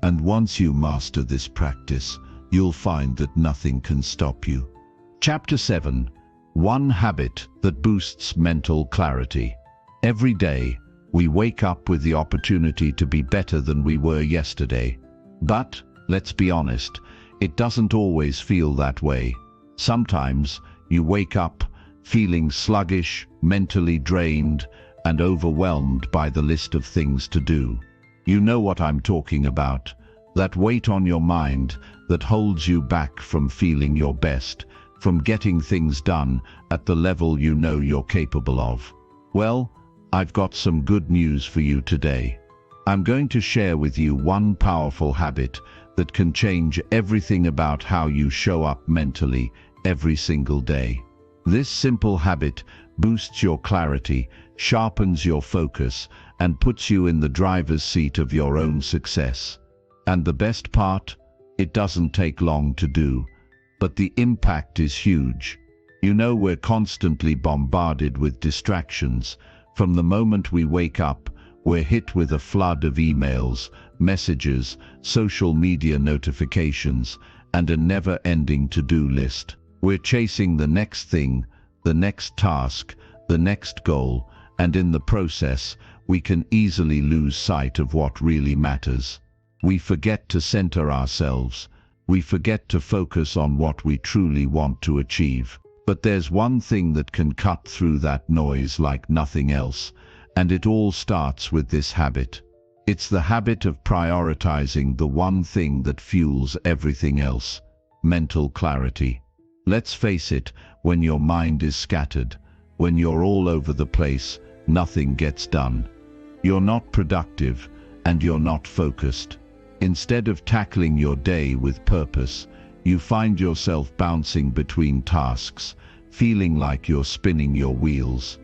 [SPEAKER 1] And once you master this practice, you'll find that nothing can stop you. Chapter 7. One habit that boosts mental clarity. Every day, we wake up with the opportunity to be better than we were yesterday. But, let's be honest, it doesn't always feel that way. Sometimes, you wake up feeling sluggish, mentally drained, and overwhelmed by the list of things to do. You know what I'm talking about. That weight on your mind that holds you back from feeling your best, from getting things done at the level you know you're capable of. Well, I've got some good news for you today. I'm going to share with you one powerful habit that can change everything about how you show up mentally every single day. This simple habit boosts your clarity, sharpens your focus, and puts you in the driver's seat of your own success. And the best part? It doesn't take long to do, but the impact is huge. You know, we're constantly bombarded with distractions. From the moment we wake up, we're hit with a flood of emails, messages, social media notifications, and a never-ending to-do list. We're chasing the next thing, the next task, the next goal, and in the process, we can easily lose sight of what really matters. We forget to center ourselves. We forget to focus on what we truly want to achieve. But there's one thing that can cut through that noise like nothing else, and it all starts with this habit. It's the habit of prioritizing the one thing that fuels everything else: mental clarity. Let's face it, when your mind is scattered, when you're all over the place, nothing gets done. You're not productive, and you're not focused. Instead of tackling your day with purpose, you find yourself bouncing between tasks, feeling like you're spinning your wheels.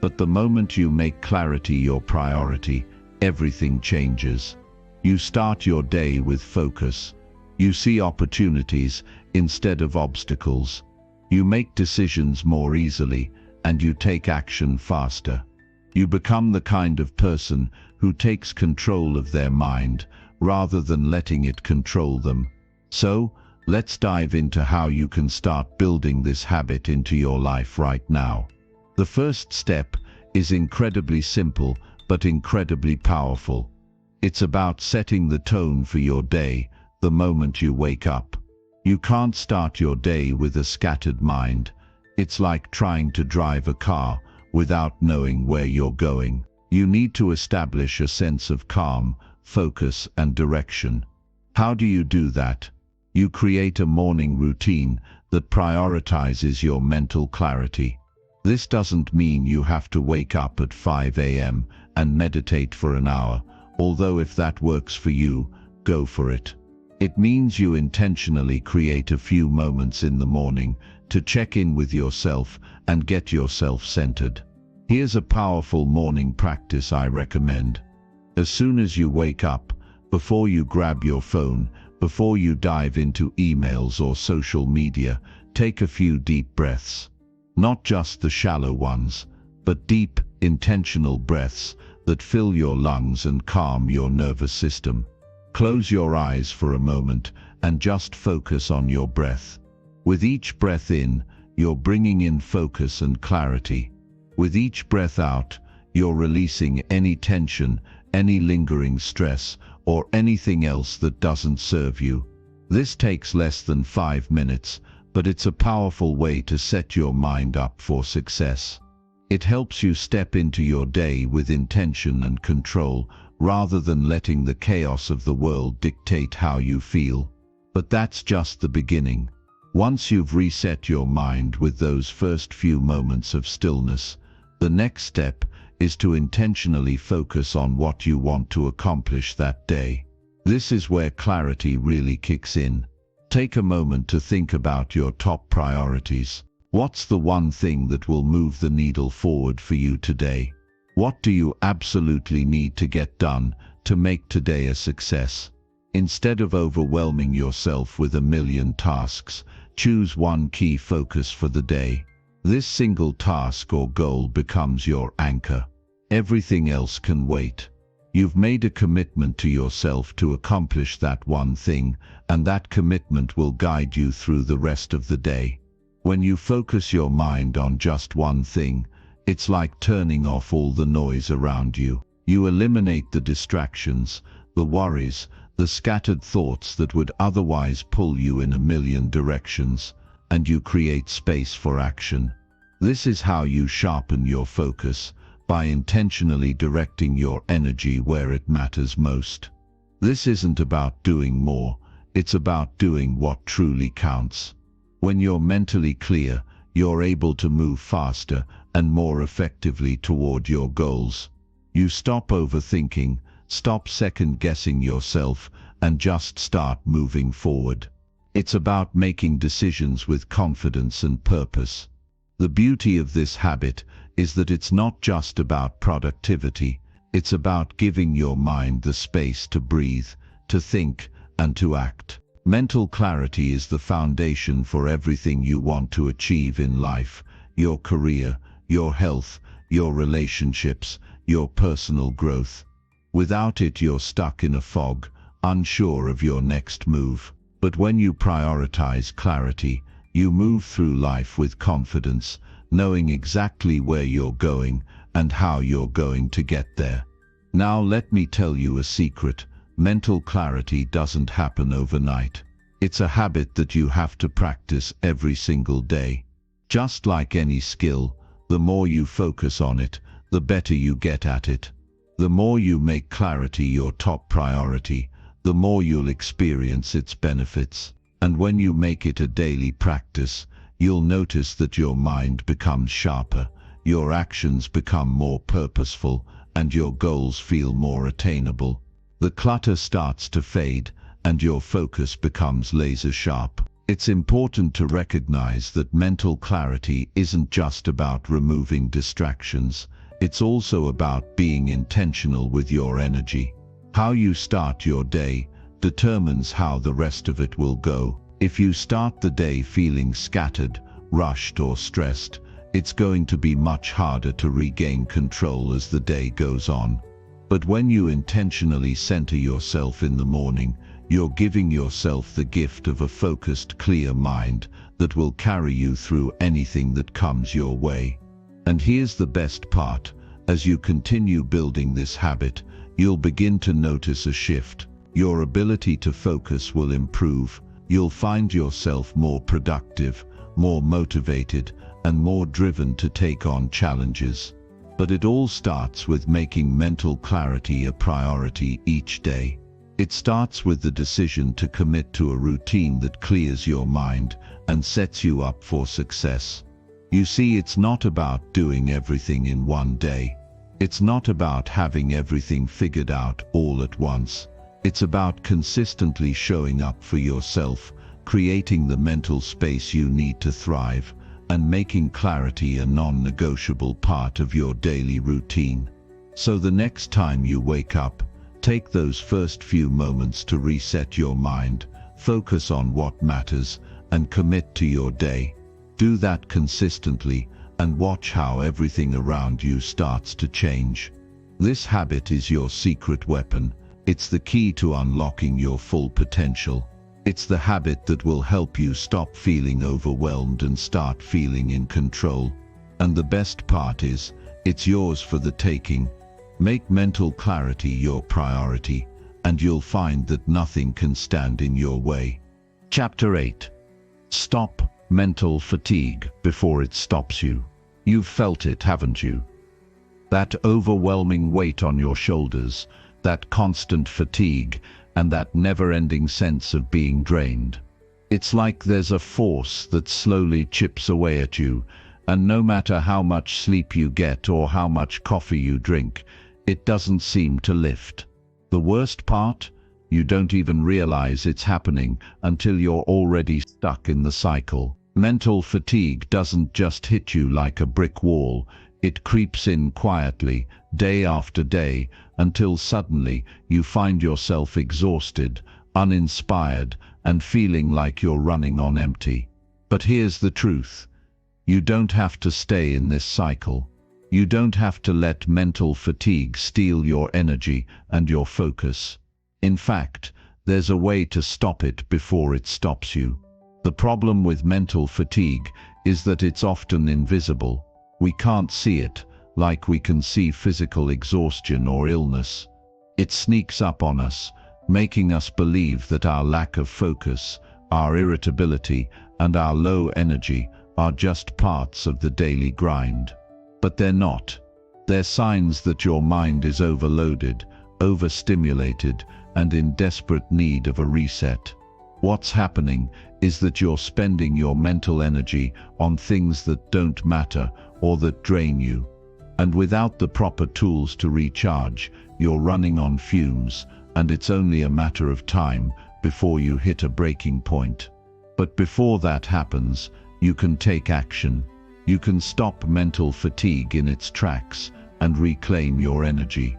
[SPEAKER 1] But the moment you make clarity your priority, everything changes. You start your day with focus. You see opportunities instead of obstacles. You make decisions more easily, and you take action faster. You become the kind of person who takes control of their mind, rather than letting it control them. So, let's dive into how you can start building this habit into your life right now. The first step is incredibly simple, but incredibly powerful. It's about setting the tone for your day the moment you wake up. You can't start your day with a scattered mind. It's like trying to drive a car without knowing where you're going. You need to establish a sense of calm, focus, and direction. How do you do that? You create a morning routine that prioritizes your mental clarity. This doesn't mean you have to wake up at 5 a.m. and meditate for an hour, although if that works for you, go for it. It means you intentionally create a few moments in the morning to check in with yourself and get yourself centered. Here's a powerful morning practice I recommend. As soon as you wake up, before you grab your phone, before you dive into emails or social media, take a few deep breaths. Not just the shallow ones, but deep, intentional breaths that fill your lungs and calm your nervous system. Close your eyes for a moment and just focus on your breath. With each breath in, you're bringing in focus and clarity. With each breath out, you're releasing any tension, any lingering stress, or anything else that doesn't serve you. This takes less than 5 minutes, but it's a powerful way to set your mind up for success. It helps you step into your day with intention and control, rather than letting the chaos of the world dictate how you feel. But that's just the beginning. Once you've reset your mind with those first few moments of stillness, the next step is to intentionally focus on what you want to accomplish that day. This is where clarity really kicks in. Take a moment to think about your top priorities. What's the one thing that will move the needle forward for you today? What do you absolutely need to get done to make today a success? Instead of overwhelming yourself with a million tasks, choose one key focus for the day. This single task or goal becomes your anchor. Everything else can wait. You've made a commitment to yourself to accomplish that one thing, and that commitment will guide you through the rest of the day. When you focus your mind on just one thing, it's like turning off all the noise around you. You eliminate the distractions, the worries, the scattered thoughts that would otherwise pull you in a million directions, and you create space for action. This is how you sharpen your focus, by intentionally directing your energy where it matters most. This isn't about doing more, it's about doing what truly counts. When you're mentally clear, you're able to move faster and more effectively toward your goals. You stop overthinking, stop second-guessing yourself, and just start moving forward. It's about making decisions with confidence and purpose. The beauty of this habit is that it's not just about productivity, it's about giving your mind the space to breathe, to think, and to act. Mental clarity is the foundation for everything you want to achieve in life: your career, your health, your relationships, your personal growth. Without it, you're stuck in a fog, unsure of your next move. But when you prioritize clarity, you move through life with confidence, knowing exactly where you're going and how you're going to get there. Now let me tell you a secret. Mental clarity doesn't happen overnight. It's a habit that you have to practice every single day. Just like any skill, the more you focus on it, the better you get at it. The more you make clarity your top priority, the more you'll experience its benefits. And when you make it a daily practice, you'll notice that your mind becomes sharper, your actions become more purposeful, and your goals feel more attainable. The clutter starts to fade, and your focus becomes laser sharp. It's important to recognize that mental clarity isn't just about removing distractions, it's also about being intentional with your energy. How you start your day determines how the rest of it will go. If you start the day feeling scattered, rushed, or stressed, it's going to be much harder to regain control as the day goes on. But when you intentionally center yourself in the morning, you're giving yourself the gift of a focused, clear mind that will carry you through anything that comes your way. And here's the best part: as you continue building this habit, you'll begin to notice a shift. Your ability to focus will improve. You'll find yourself more productive, more motivated, and more driven to take on challenges. But it all starts with making mental clarity a priority each day. It starts with the decision to commit to a routine that clears your mind and sets you up for success. You see, it's not about doing everything in one day. It's not about having everything figured out all at once. It's about consistently showing up for yourself, creating the mental space you need to thrive, and making clarity a non-negotiable part of your daily routine. So the next time you wake up, take those first few moments to reset your mind, focus on what matters, and commit to your day. Do that consistently, and watch how everything around you starts to change. This habit is your secret weapon. It's the key to unlocking your full potential. It's the habit that will help you stop feeling overwhelmed and start feeling in control. And the best part is, it's yours for the taking. Make mental clarity your priority, and you'll find that nothing can stand in your way. Chapter 8. Stop mental fatigue before it stops you. You've felt it, haven't you? That overwhelming weight on your shoulders, that constant fatigue, and that never-ending sense of being drained. It's like there's a force that slowly chips away at you, And no matter how much sleep you get or how much coffee you drink, it doesn't seem to lift. The worst part? You don't even realize it's happening until you're already stuck in the cycle. Mental fatigue doesn't just hit you like a brick wall. It creeps in quietly, day after day, until suddenly you find yourself exhausted, uninspired, and feeling like you're running on empty. But here's the truth. You don't have to stay in this cycle. You don't have to let mental fatigue steal your energy and your focus. In fact, there's a way to stop it before it stops you. The problem with mental fatigue is that it's often invisible. We can't see it, like we can see physical exhaustion or illness. It sneaks up on us, making us believe that our lack of focus, our irritability, and our low energy are just parts of the daily grind. But they're not. They're signs that your mind is overloaded, overstimulated, and in desperate need of a reset. What's happening is that you're spending your mental energy on things that don't matter or that drain you. And without the proper tools to recharge, you're running on fumes, and it's only a matter of time before you hit a breaking point. But before that happens, you can take action. You can stop mental fatigue in its tracks and reclaim your energy.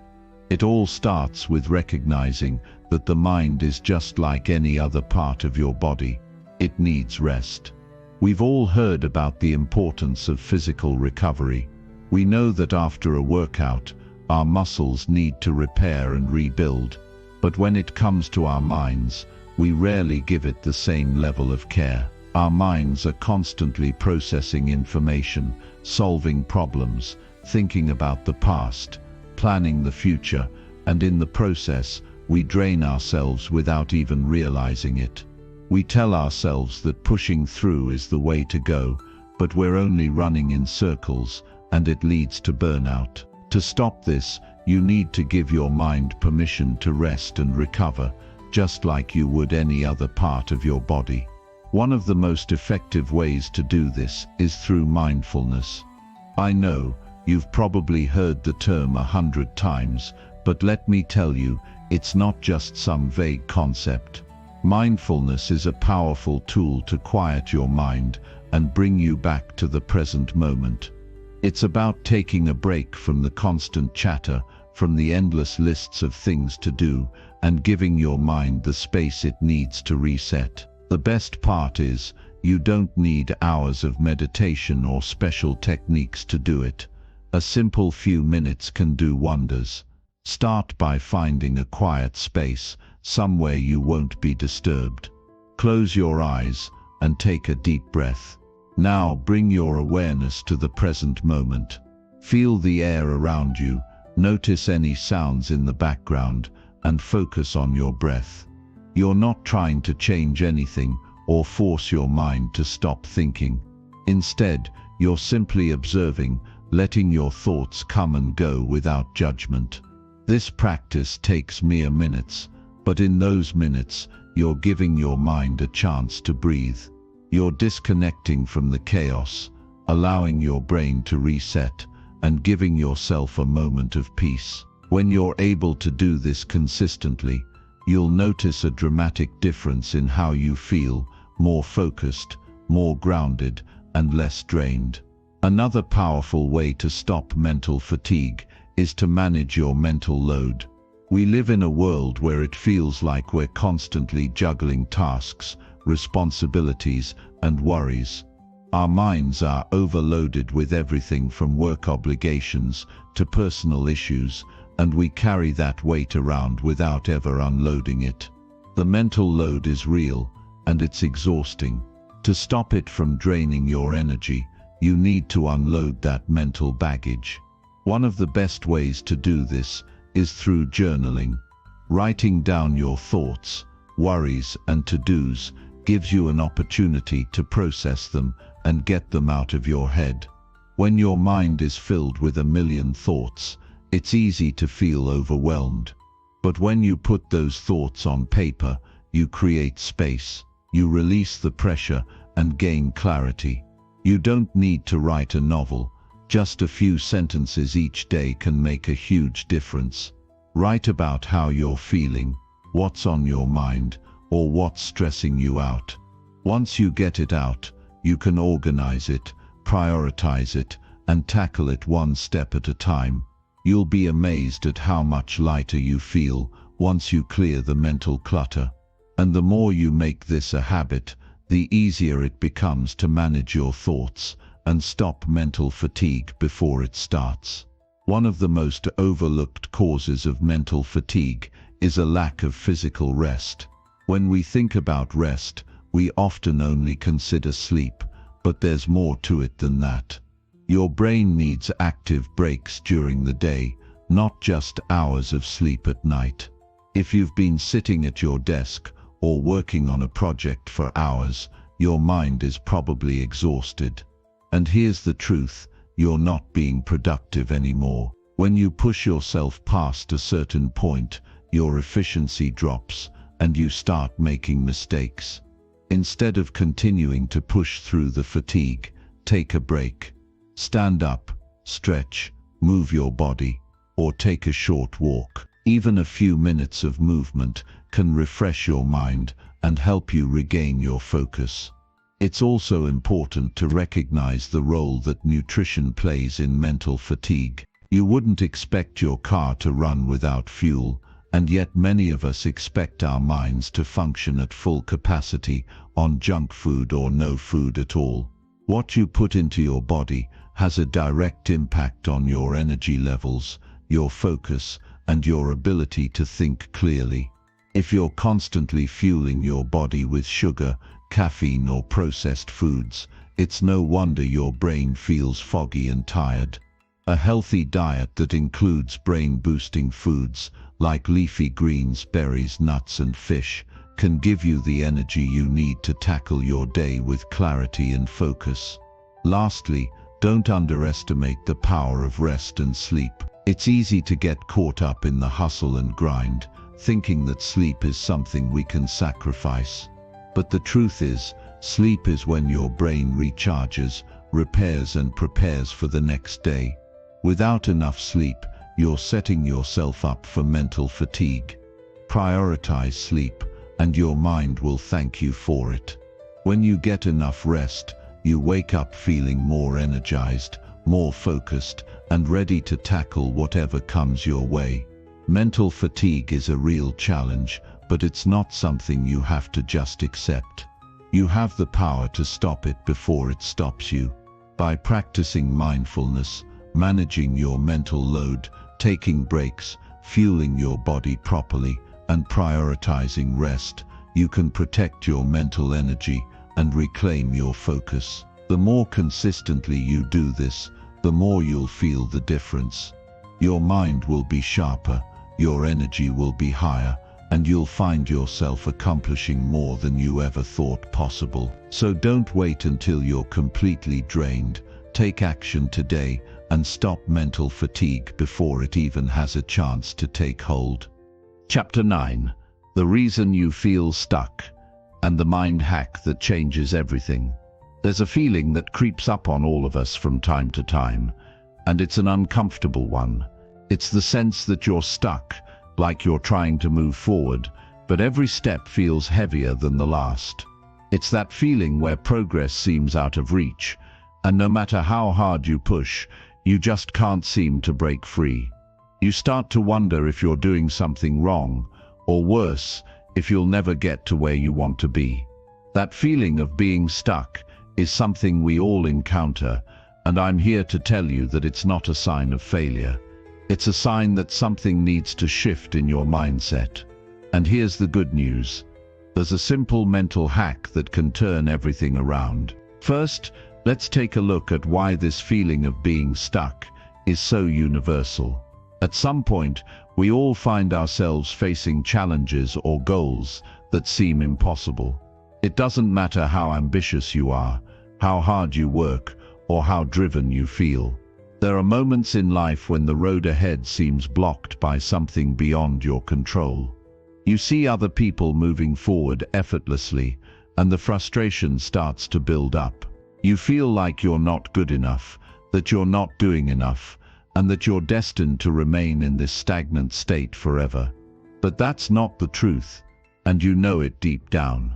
[SPEAKER 1] It all starts with recognizing that the mind is just like any other part of your body. It needs rest. We've all heard about the importance of physical recovery. We know that after a workout, our muscles need to repair and rebuild. But when it comes to our minds, we rarely give it the same level of care. Our minds are constantly processing information, solving problems, thinking about the past, planning the future, and in the process, we drain ourselves without even realizing it. We tell ourselves that pushing through is the way to go, but we're only running in circles, and it leads to burnout. To stop this, you need to give your mind permission to rest and recover, just like you would any other part of your body. One of the most effective ways to do this is through mindfulness. I know, you've probably heard the term 100 times, but let me tell you, it's not just some vague concept. Mindfulness is a powerful tool to quiet your mind and bring you back to the present moment. It's about taking a break from the constant chatter, from the endless lists of things to do, and giving your mind the space it needs to reset. The best part is, you don't need hours of meditation or special techniques to do it. A simple few minutes can do wonders. Start by finding a quiet space, somewhere you won't be disturbed. Close your eyes and take a deep breath. Now bring your awareness to the present moment. Feel the air around you, notice any sounds in the background, and focus on your breath. You're not trying to change anything or force your mind to stop thinking. Instead, you're simply observing, letting your thoughts come and go without judgment. This practice takes mere minutes, but in those minutes, you're giving your mind a chance to breathe. You're disconnecting from the chaos, allowing your brain to reset, and giving yourself a moment of peace. When you're able to do this consistently, you'll notice a dramatic difference in how you feel, more focused, more grounded, and less drained. Another powerful way to stop mental fatigue is to manage your mental load. We live in a world where it feels like we're constantly juggling tasks, responsibilities, and worries. Our minds are overloaded with everything from work obligations to personal issues, and we carry that weight around without ever unloading it. The mental load is real, and it's exhausting. To stop it from draining your energy, you need to unload that mental baggage. One of the best ways to do this is through journaling. Writing down your thoughts, worries, and to-dos gives you an opportunity to process them and get them out of your head. When your mind is filled with a million thoughts, it's easy to feel overwhelmed. But when you put those thoughts on paper, you create space, you release the pressure and gain clarity. You don't need to write a novel. Just a few sentences each day can make a huge difference. Write about how you're feeling, what's on your mind, or what's stressing you out. Once you get it out, you can organize it, prioritize it, and tackle it one step at a time. You'll be amazed at how much lighter you feel once you clear the mental clutter. And the more you make this a habit, the easier it becomes to manage your thoughts and stop mental fatigue before it starts. One of the most overlooked causes of mental fatigue is a lack of physical rest. When we think about rest, we often only consider sleep, but there's more to it than that. Your brain needs active breaks during the day, not just hours of sleep at night. If you've been sitting at your desk or working on a project for hours, your mind is probably exhausted. And here's the truth, you're not being productive anymore. When you push yourself past a certain point, your efficiency drops and you start making mistakes. Instead of continuing to push through the fatigue, take a break. Stand up, stretch, move your body, or take a short walk. Even a few minutes of movement can refresh your mind and help you regain your focus. It's also important to recognize the role that nutrition plays in mental fatigue. You wouldn't expect your car to run without fuel, and yet many of us expect our minds to function at full capacity on junk food or no food at all. What you put into your body has a direct impact on your energy levels, your focus, and your ability to think clearly. If you're constantly fueling your body with sugar, caffeine, or processed foods, it's no wonder your brain feels foggy and tired. A healthy diet that includes brain-boosting foods like leafy greens, berries, nuts, and fish can give you the energy you need to tackle your day with clarity and focus. Lastly, don't underestimate the power of rest and sleep. It's easy to get caught up in the hustle and grind, thinking that sleep is something we can sacrifice. But the truth is, sleep is when your brain recharges, repairs, and prepares for the next day. Without enough sleep, you're setting yourself up for mental fatigue. Prioritize sleep, and your mind will thank you for it. When you get enough rest, you wake up feeling more energized, more focused, and ready to tackle whatever comes your way. Mental fatigue is a real challenge, but it's not something you have to just accept. You have the power to stop it before it stops you. By practicing mindfulness, managing your mental load, taking breaks, fueling your body properly, and prioritizing rest, you can protect your mental energy and reclaim your focus. The more consistently you do this, the more you'll feel the difference. Your mind will be sharper, your energy will be higher, and you'll find yourself accomplishing more than you ever thought possible. So don't wait until you're completely drained. Take action today and stop mental fatigue before it even has a chance to take hold. Chapter 9. The reason you feel stuck, and the mind hack that changes everything. There's a feeling that creeps up on all of us from time to time, and it's an uncomfortable one. It's the sense that you're stuck, like you're trying to move forward, but every step feels heavier than the last. It's that feeling where progress seems out of reach, and no matter how hard you push, you just can't seem to break free. You start to wonder if you're doing something wrong, or worse, if you'll never get to where you want to be. That feeling of being stuck is something we all encounter, and I'm here to tell you that it's not a sign of failure. It's a sign that something needs to shift in your mindset. And here's the good news. There's a simple mental hack that can turn everything around. First, let's take a look at why this feeling of being stuck is so universal. At some point, we all find ourselves facing challenges or goals that seem impossible. It doesn't matter how ambitious you are, how hard you work, or how driven you feel. There are moments in life when the road ahead seems blocked by something beyond your control. You see other people moving forward effortlessly, and the frustration starts to build up. You feel like you're not good enough, that you're not doing enough, and that you're destined to remain in this stagnant state forever. But that's not the truth, and you know it deep down.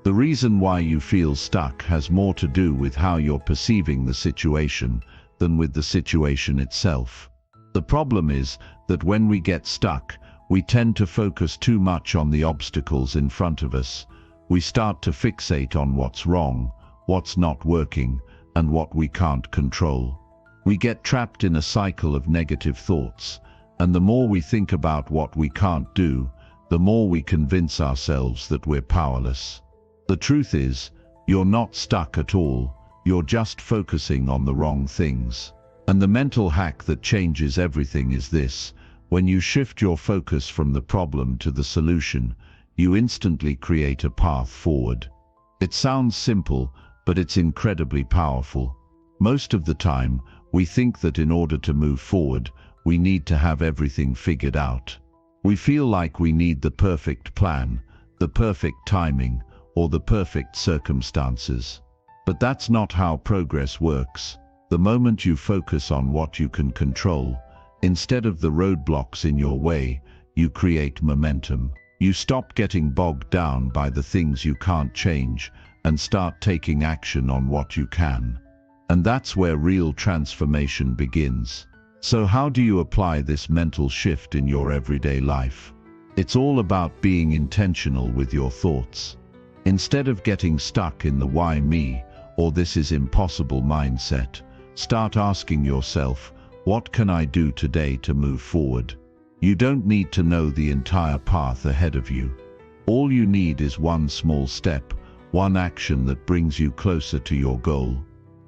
[SPEAKER 1] The reason why you feel stuck has more to do with how you're perceiving the situation than with the situation itself. The problem is that when we get stuck, we tend to focus too much on the obstacles in front of us. We start to fixate on what's wrong, what's not working, and what we can't control. We get trapped in a cycle of negative thoughts, and the more we think about what we can't do, the more we convince ourselves that we're powerless. The truth is, you're not stuck at all, you're just focusing on the wrong things. And the mental hack that changes everything is this: when you shift your focus from the problem to the solution, you instantly create a path forward. It sounds simple, but it's incredibly powerful. Most of the time, we think that in order to move forward, we need to have everything figured out. We feel like we need the perfect plan, the perfect timing, or the perfect circumstances. But that's not how progress works. The moment you focus on what you can control, instead of the roadblocks in your way, you create momentum. You stop getting bogged down by the things you can't change and start taking action on what you can. And that's where real transformation begins. So how do you apply this mental shift in your everyday life? It's all about being intentional with your thoughts. Instead of getting stuck in the why me or this is impossible mindset, start asking yourself, what can I do today to move forward? You don't need to know the entire path ahead of you. All you need is one small step, one action that brings you closer to your goal.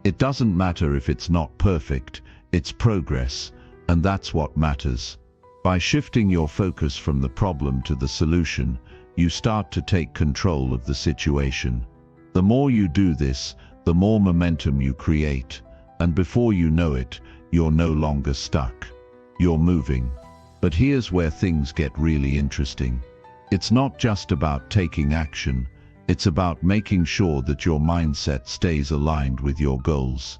[SPEAKER 1] It doesn't matter if it's not perfect, it's progress, and that's what matters. By shifting your focus from the problem to the solution, you start to take control of the situation. The more you do this, the more momentum you create, and before you know it, you're no longer stuck. You're moving. But here's where things get really interesting. It's not just about taking action, it's about making sure that your mindset stays aligned with your goals.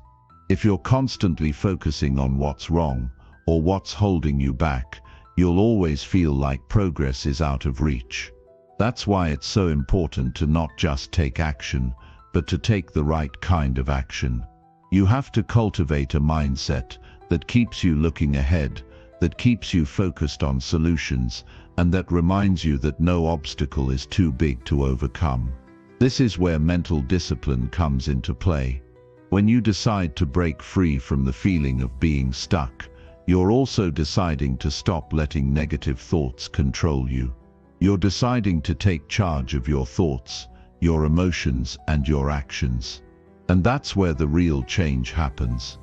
[SPEAKER 1] If you're constantly focusing on what's wrong, or what's holding you back, you'll always feel like progress is out of reach. That's why it's so important to not just take action, but to take the right kind of action. You have to cultivate a mindset that keeps you looking ahead, that keeps you focused on solutions, and that reminds you that no obstacle is too big to overcome. This is where mental discipline comes into play. When you decide to break free from the feeling of being stuck, you're also deciding to stop letting negative thoughts control you. You're deciding to take charge of your thoughts, your emotions, and your actions. And that's where the real change happens.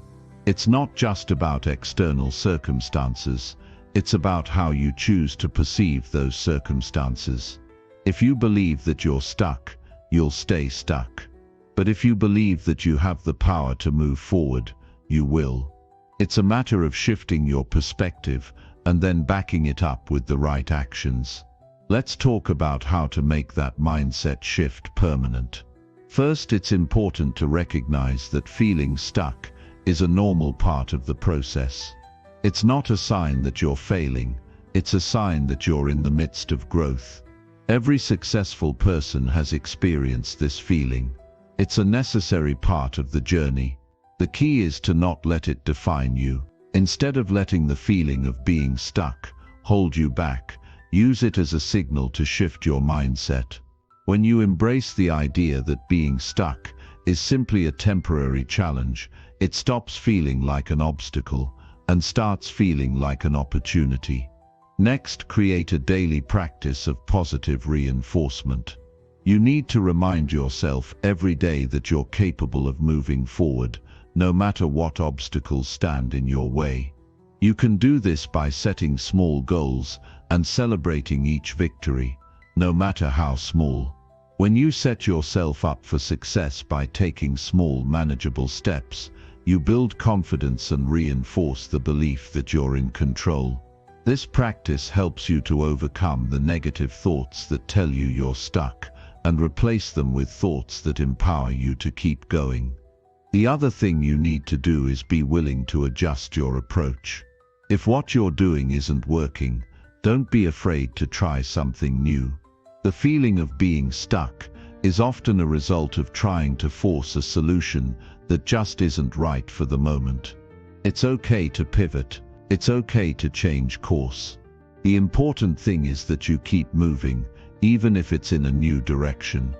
[SPEAKER 1] It's not just about external circumstances, it's about how you choose to perceive those circumstances. If you believe that you're stuck, you'll stay stuck. But if you believe that you have the power to move forward, you will. It's a matter of shifting your perspective and then backing it up with the right actions. Let's talk about how to make that mindset shift permanent. First, it's important to recognize that feeling stuck is a normal part of the process. It's not a sign that you're failing, it's a sign that you're in the midst of growth. Every successful person has experienced this feeling. It's a necessary part of the journey. The key is to not let it define you. Instead of letting the feeling of being stuck hold you back, use it as a signal to shift your mindset. When you embrace the idea that being stuck is simply a temporary challenge, it stops feeling like an obstacle and starts feeling like an opportunity. Next, create a daily practice of positive reinforcement. You need to remind yourself every day that you're capable of moving forward, no matter what obstacles stand in your way. You can do this by setting small goals and celebrating each victory, no matter how small. When you set yourself up for success by taking small, manageable steps, you build confidence and reinforce the belief that you're in control. This practice helps you to overcome the negative thoughts that tell you you're stuck and replace them with thoughts that empower you to keep going. The other thing you need to do is be willing to adjust your approach. If what you're doing isn't working, don't be afraid to try something new. The feeling of being stuck is often a result of trying to force a solution that just isn't right for the moment. It's okay to pivot. It's okay to change course. The important thing is that you keep moving, even if it's in a new direction.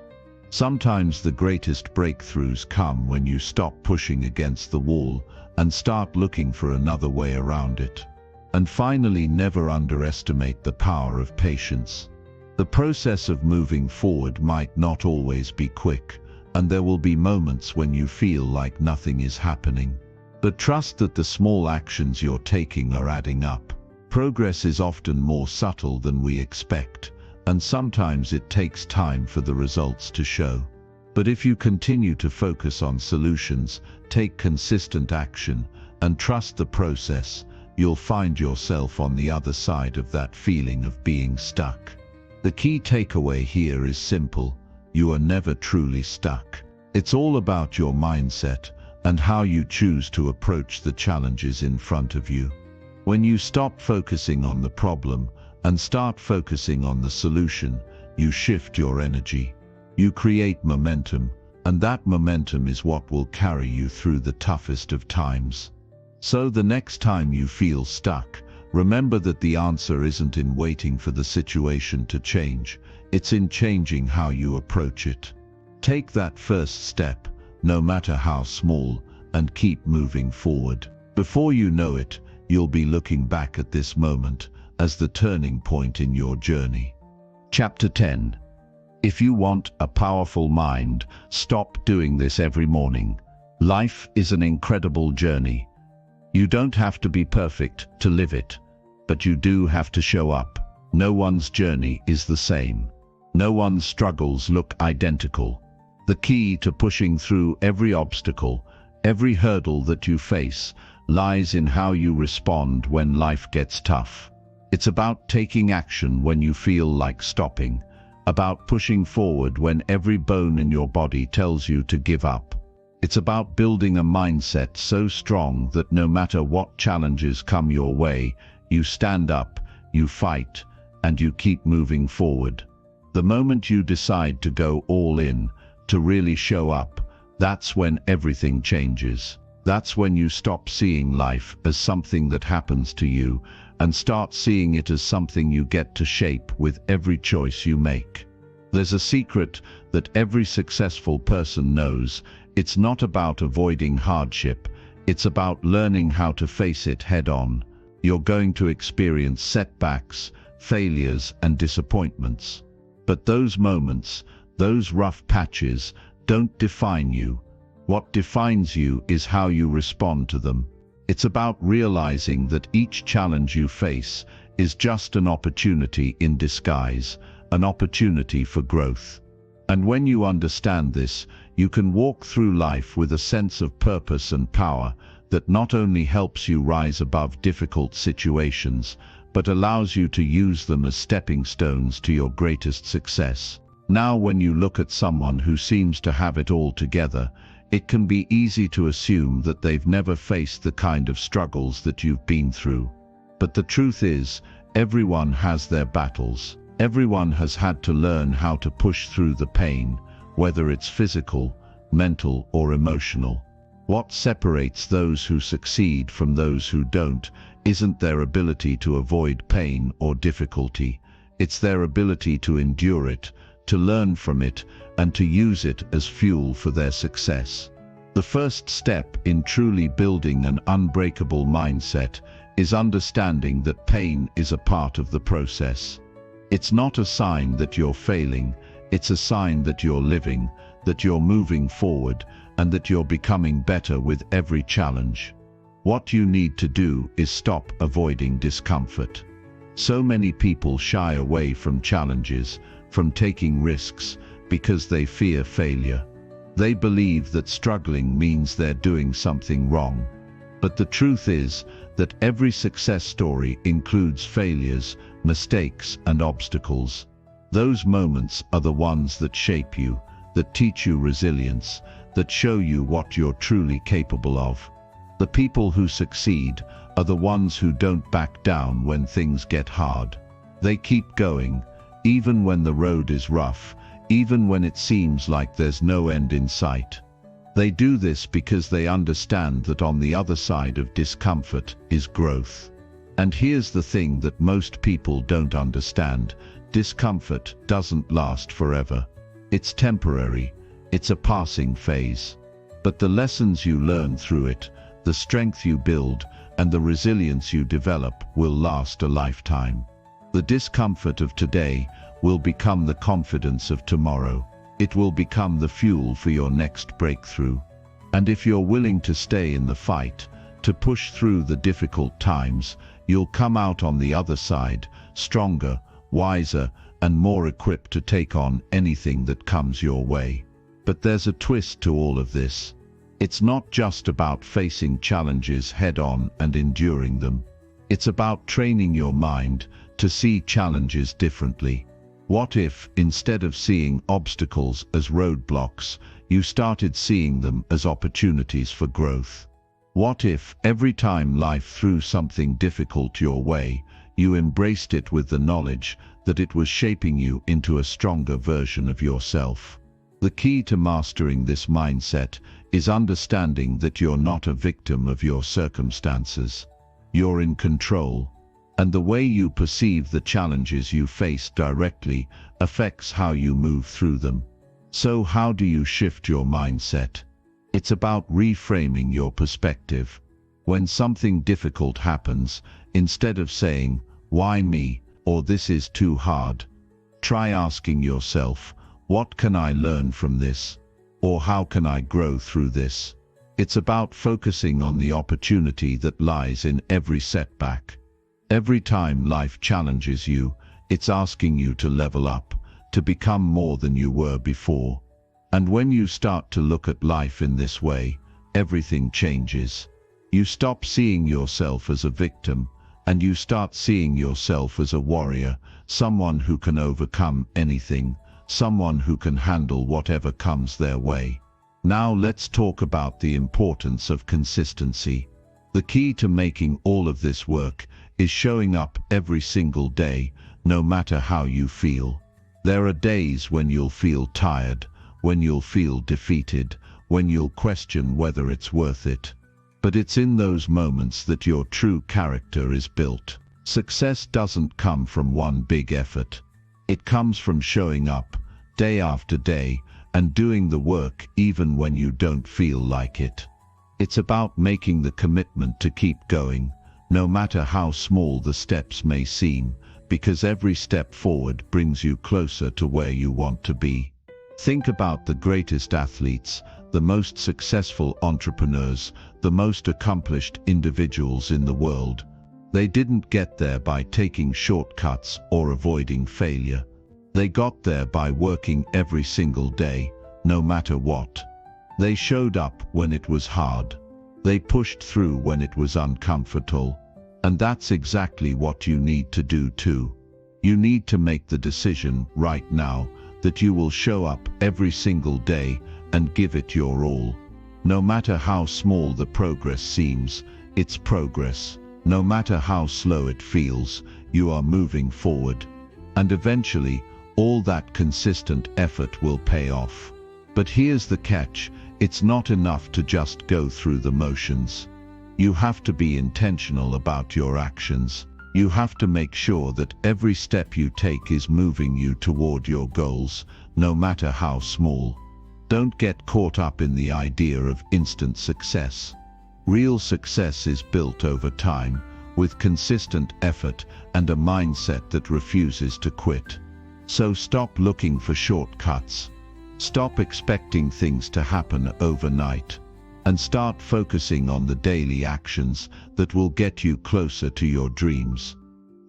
[SPEAKER 1] Sometimes the greatest breakthroughs come when you stop pushing against the wall and start looking for another way around it. And finally, never underestimate the power of patience. The process of moving forward might not always be quick, and there will be moments when you feel like nothing is happening. But trust that the small actions you're taking are adding up. Progress is often more subtle than we expect, and sometimes it takes time for the results to show. But if you continue to focus on solutions, take consistent action, and trust the process, you'll find yourself on the other side of that feeling of being stuck. The key takeaway here is simple: you are never truly stuck. It's all about your mindset and how you choose to approach the challenges in front of you. When you stop focusing on the problem and start focusing on the solution, you shift your energy. You create momentum, and that momentum is what will carry you through the toughest of times. So the next time you feel stuck, remember that the answer isn't in waiting for the situation to change, it's in changing how you approach it. Take that first step, no matter how small, and keep moving forward. Before you know it, you'll be looking back at this moment as the turning point in your journey. Chapter 10. If you want a powerful mind, stop doing this every morning. Life is an incredible journey. You don't have to be perfect to live it, but you do have to show up. No one's journey is the same. No one's struggles look identical. The key to pushing through every obstacle, every hurdle that you face, lies in how you respond when life gets tough. It's about taking action when you feel like stopping, about pushing forward when every bone in your body tells you to give up. It's about building a mindset so strong that no matter what challenges come your way, you stand up, you fight, and you keep moving forward. The moment you decide to go all in, to really show up, that's when everything changes. That's when you stop seeing life as something that happens to you and start seeing it as something you get to shape with every choice you make. There's a secret that every successful person knows. It's not about avoiding hardship, it's about learning how to face it head-on. You're going to experience setbacks, failures, and disappointments. But those moments, those rough patches, don't define you. What defines you is how you respond to them. It's about realizing that each challenge you face is just an opportunity in disguise, an opportunity for growth. And when you understand this, you can walk through life with a sense of purpose and power that not only helps you rise above difficult situations, but allows you to use them as stepping stones to your greatest success. Now, when you look at someone who seems to have it all together, it can be easy to assume that they've never faced the kind of struggles that you've been through. But the truth is, everyone has their battles. Everyone has had to learn how to push through the pain, whether it's physical, mental, or emotional. What separates those who succeed from those who don't isn't their ability to avoid pain or difficulty. It's their ability to endure it, to learn from it, and to use it as fuel for their success. The first step in truly building an unbreakable mindset is understanding that pain is a part of the process. It's not a sign that you're failing, it's a sign that you're living, that you're moving forward, and that you're becoming better with every challenge. What you need to do is stop avoiding discomfort. So many people shy away from challenges, from taking risks, because they fear failure. They believe that struggling means they're doing something wrong. But the truth is that every success story includes failures, mistakes, and obstacles. Those moments are the ones that shape you, that teach you resilience, that show you what you're truly capable of. The people who succeed are the ones who don't back down when things get hard. They keep going, even when the road is rough, even when it seems like there's no end in sight. They do this because they understand that on the other side of discomfort is growth. And here's the thing that most people don't understand: discomfort doesn't last forever. It's temporary, it's a passing phase. But the lessons you learn through it, the strength you build, and the resilience you develop will last a lifetime. The discomfort of today will become the confidence of tomorrow. It will become the fuel for your next breakthrough. And if you're willing to stay in the fight, to push through the difficult times, you'll come out on the other side, stronger, wiser, and more equipped to take on anything that comes your way. But there's a twist to all of this. It's not just about facing challenges head-on and enduring them. It's about training your mind to see challenges differently. What if, instead of seeing obstacles as roadblocks, you started seeing them as opportunities for growth? What if, every time life threw something difficult your way, you embraced it with the knowledge that it was shaping you into a stronger version of yourself? The key to mastering this mindset is understanding that you're not a victim of your circumstances. You're in control, and the way you perceive the challenges you face directly affects how you move through them. So how do you shift your mindset? It's about reframing your perspective. When something difficult happens, instead of saying, "Why me?" or "This is too hard," try asking yourself, "What can I learn from this?" or "How can I grow through this?" It's about focusing on the opportunity that lies in every setback. Every time life challenges you, it's asking you to level up, to become more than you were before. And when you start to look at life in this way, everything changes. You stop seeing yourself as a victim, and you start seeing yourself as a warrior, someone who can overcome anything, someone who can handle whatever comes their way. Now let's talk about the importance of consistency. The key to making all of this work is showing up every single day, no matter how you feel. There are days when you'll feel tired, when you'll feel defeated, when you'll question whether it's worth it. But it's in those moments that your true character is built. Success doesn't come from one big effort. It comes from showing up, day after day, and doing the work even when you don't feel like it. It's about making the commitment to keep going, no matter how small the steps may seem, because every step forward brings you closer to where you want to be. Think about the greatest athletes, the most successful entrepreneurs, the most accomplished individuals in the world. They didn't get there by taking shortcuts or avoiding failure. They got there by working every single day, no matter what. They showed up when it was hard. They pushed through when it was uncomfortable. And that's exactly what you need to do too. You need to make the decision right now that you will show up every single day and give it your all. No matter how small the progress seems, it's progress. No matter how slow it feels, you are moving forward. And eventually, all that consistent effort will pay off. But here's the catch: it's not enough to just go through the motions. You have to be intentional about your actions. You have to make sure that every step you take is moving you toward your goals, no matter how small. Don't get caught up in the idea of instant success. Real success is built over time, with consistent effort and a mindset that refuses to quit. So stop looking for shortcuts. Stop expecting things to happen overnight, and start focusing on the daily actions that will get you closer to your dreams.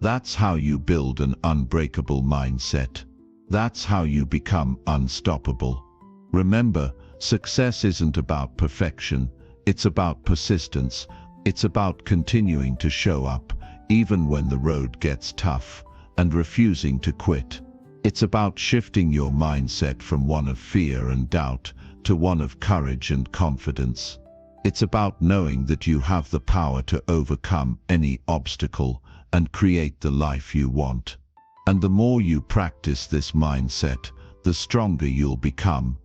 [SPEAKER 1] That's how you build an unbreakable mindset. That's how you become unstoppable. Remember, success isn't about perfection, it's about persistence. It's about continuing to show up, even when the road gets tough, and refusing to quit. It's about shifting your mindset from one of fear and doubt to one of courage and confidence. It's about knowing that you have the power to overcome any obstacle and create the life you want. And the more you practice this mindset, the stronger you'll become.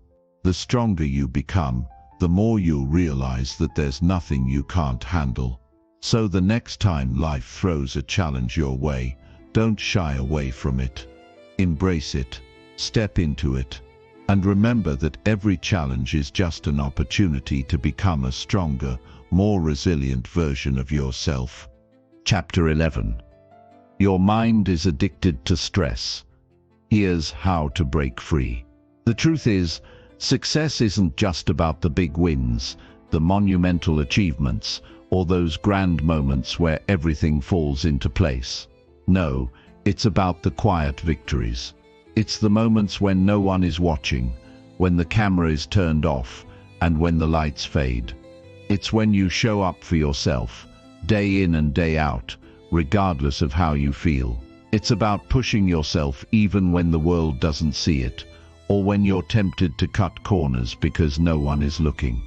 [SPEAKER 1] The stronger you become, the more you'll realize that there's nothing you can't handle. So the next time life throws a challenge your way, don't shy away from it. Embrace it, step into it, and remember that every challenge is just an opportunity to become a stronger, more resilient version of yourself. Chapter 11. Your mind is addicted to stress. Here's how to break free. The truth is, success isn't just about the big wins, the monumental achievements, or those grand moments where everything falls into place. No, it's about the quiet victories. It's the moments when no one is watching, when the camera is turned off, and when the lights fade. It's when you show up for yourself, day in and day out, regardless of how you feel. It's about pushing yourself even when the world doesn't see it, or when you're tempted to cut corners because no one is looking.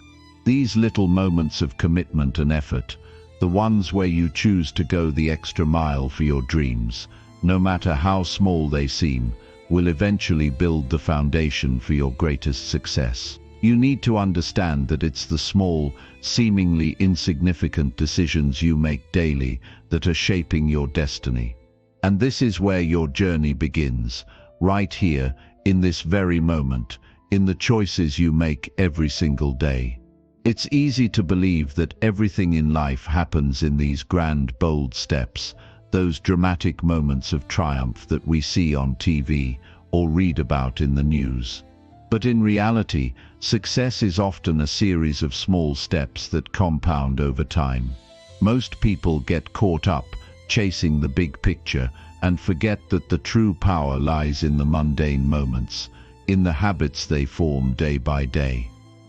[SPEAKER 1] These little moments of commitment and effort, the ones where you choose to go the extra mile for your dreams, no matter how small they seem, will eventually build the foundation for your greatest success. You need to understand that it's the small, seemingly insignificant decisions you make daily that are shaping your destiny. And this is where your journey begins, right here, in this very moment, in the choices you make every single day. It's easy to believe that everything in life happens in these grand, bold steps, those dramatic moments of triumph that we see on TV or read about in the news. But in reality, success is often a series of small steps that compound over time. Most people get caught up chasing the big picture and forget that the true power lies in the mundane moments, in the habits they form day by day.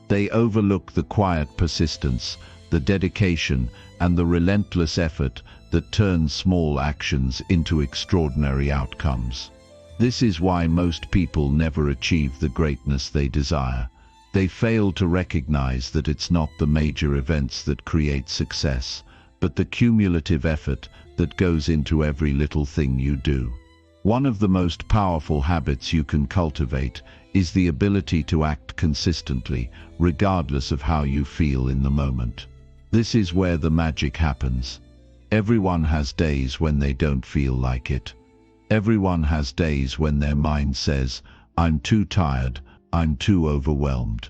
[SPEAKER 1] They overlook the quiet persistence, the dedication, and the relentless effort that turns small actions into extraordinary outcomes. This is why most people never achieve the greatness they desire. They fail to recognize that it's not the major events that create success, but the cumulative effort that goes into every little thing you do. One of the most powerful habits you can cultivate is the ability to act consistently, regardless of how you feel in the moment. This is where the magic happens. Everyone has days when they don't feel like it. Everyone has days when their mind says, "I'm too tired, I'm too overwhelmed.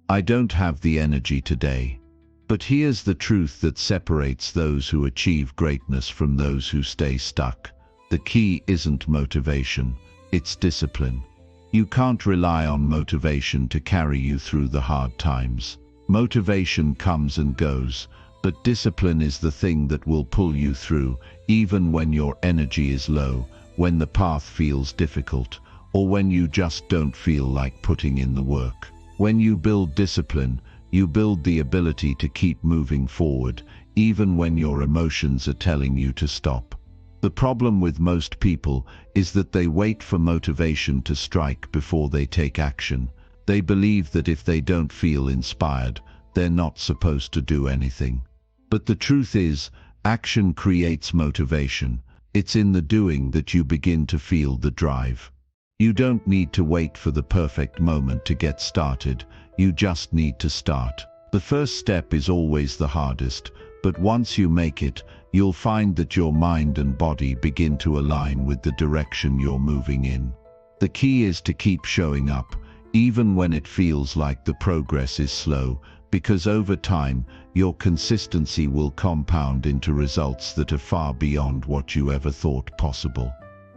[SPEAKER 1] I don't have the energy today." But here's the truth that separates those who achieve greatness from those who stay stuck. The key isn't motivation, it's discipline. You can't rely on motivation to carry you through the hard times. Motivation comes and goes, but discipline is the thing that will pull you through, even when your energy is low, when the path feels difficult, or when you just don't feel like putting in the work. When you build discipline, you build the ability to keep moving forward, even when your emotions are telling you to stop. The problem with most people is that they wait for motivation to strike before they take action. They believe that if they don't feel inspired, they're not supposed to do anything. But the truth is, action creates motivation. It's in the doing that you begin to feel the drive. You don't need to wait for the perfect moment to get started. You just need to start. The first step is always the hardest, but once you make it, you'll find that your mind and body begin to align with the direction you're moving in. The key is to keep showing up, even when it feels like the progress is slow, because over time, your consistency will compound into results that are far beyond what you ever thought possible.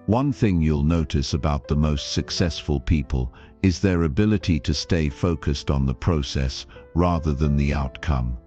[SPEAKER 1] One thing you'll notice about the most successful people is their ability to stay focused on the process rather than the outcome.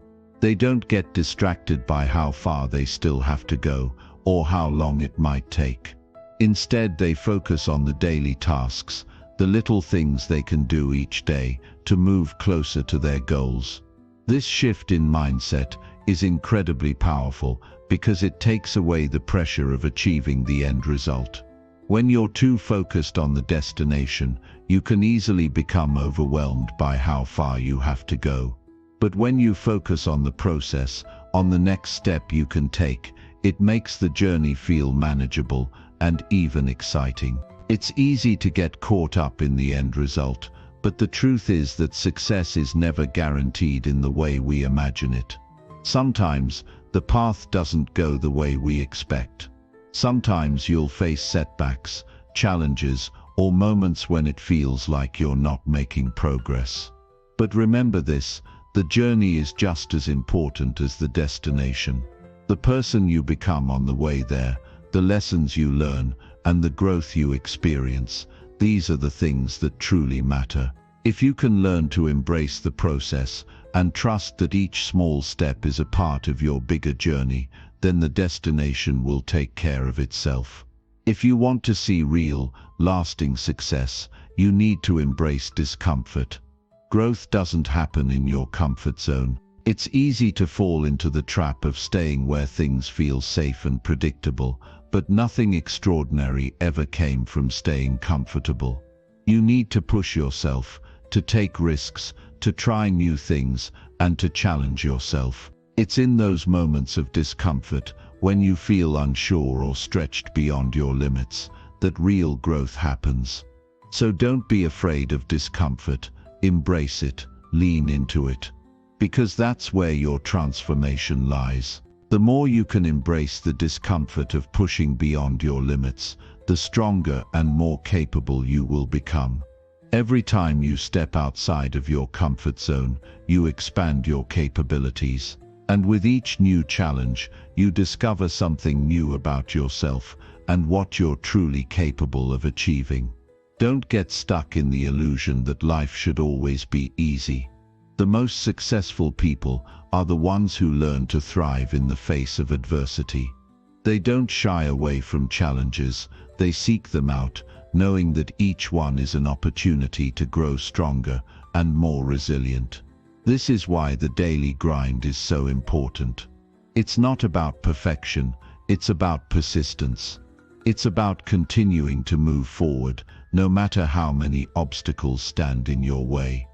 [SPEAKER 1] They don't get distracted by how far they still have to go or how long it might take. Instead, they focus on the daily tasks, the little things they can do each day to move closer to their goals. This shift in mindset is incredibly powerful because it takes away the pressure of achieving the end result. When you're too focused on the destination, you can easily become overwhelmed by how far you have to go. But when you focus on the process, on the next step you can take, it makes the journey feel manageable and even exciting. It's easy to get caught up in the end result, but the truth is that success is never guaranteed in the way we imagine it. Sometimes, the path doesn't go the way we expect. Sometimes you'll face setbacks, challenges, or moments when it feels like you're not making progress. But remember this, the journey is just as important as the destination. The person you become on the way there, the lessons you learn, and the growth you experience, these are the things that truly matter. If you can learn to embrace the process and trust that each small step is a part of your bigger journey, then the destination will take care of itself. If you want to see real, lasting success, you need to embrace discomfort. Growth doesn't happen in your comfort zone. It's easy to fall into the trap of staying where things feel safe and predictable, but nothing extraordinary ever came from staying comfortable. You need to push yourself, to take risks, to try new things, and to challenge yourself. It's in those moments of discomfort, when you feel unsure or stretched beyond your limits, that real growth happens. So don't be afraid of discomfort, embrace it, lean into it. Because that's where your transformation lies. The more you can embrace the discomfort of pushing beyond your limits, the stronger and more capable you will become. Every time you step outside of your comfort zone, you expand your capabilities. And with each new challenge, you discover something new about yourself and what you're truly capable of achieving. Don't get stuck in the illusion that life should always be easy. The most successful people are the ones who learn to thrive in the face of adversity. They don't shy away from challenges, they seek them out, knowing that each one is an opportunity to grow stronger and more resilient. This is why the daily grind is so important. It's not about perfection, it's about persistence. It's about continuing to move forward, no matter how many obstacles stand in your way.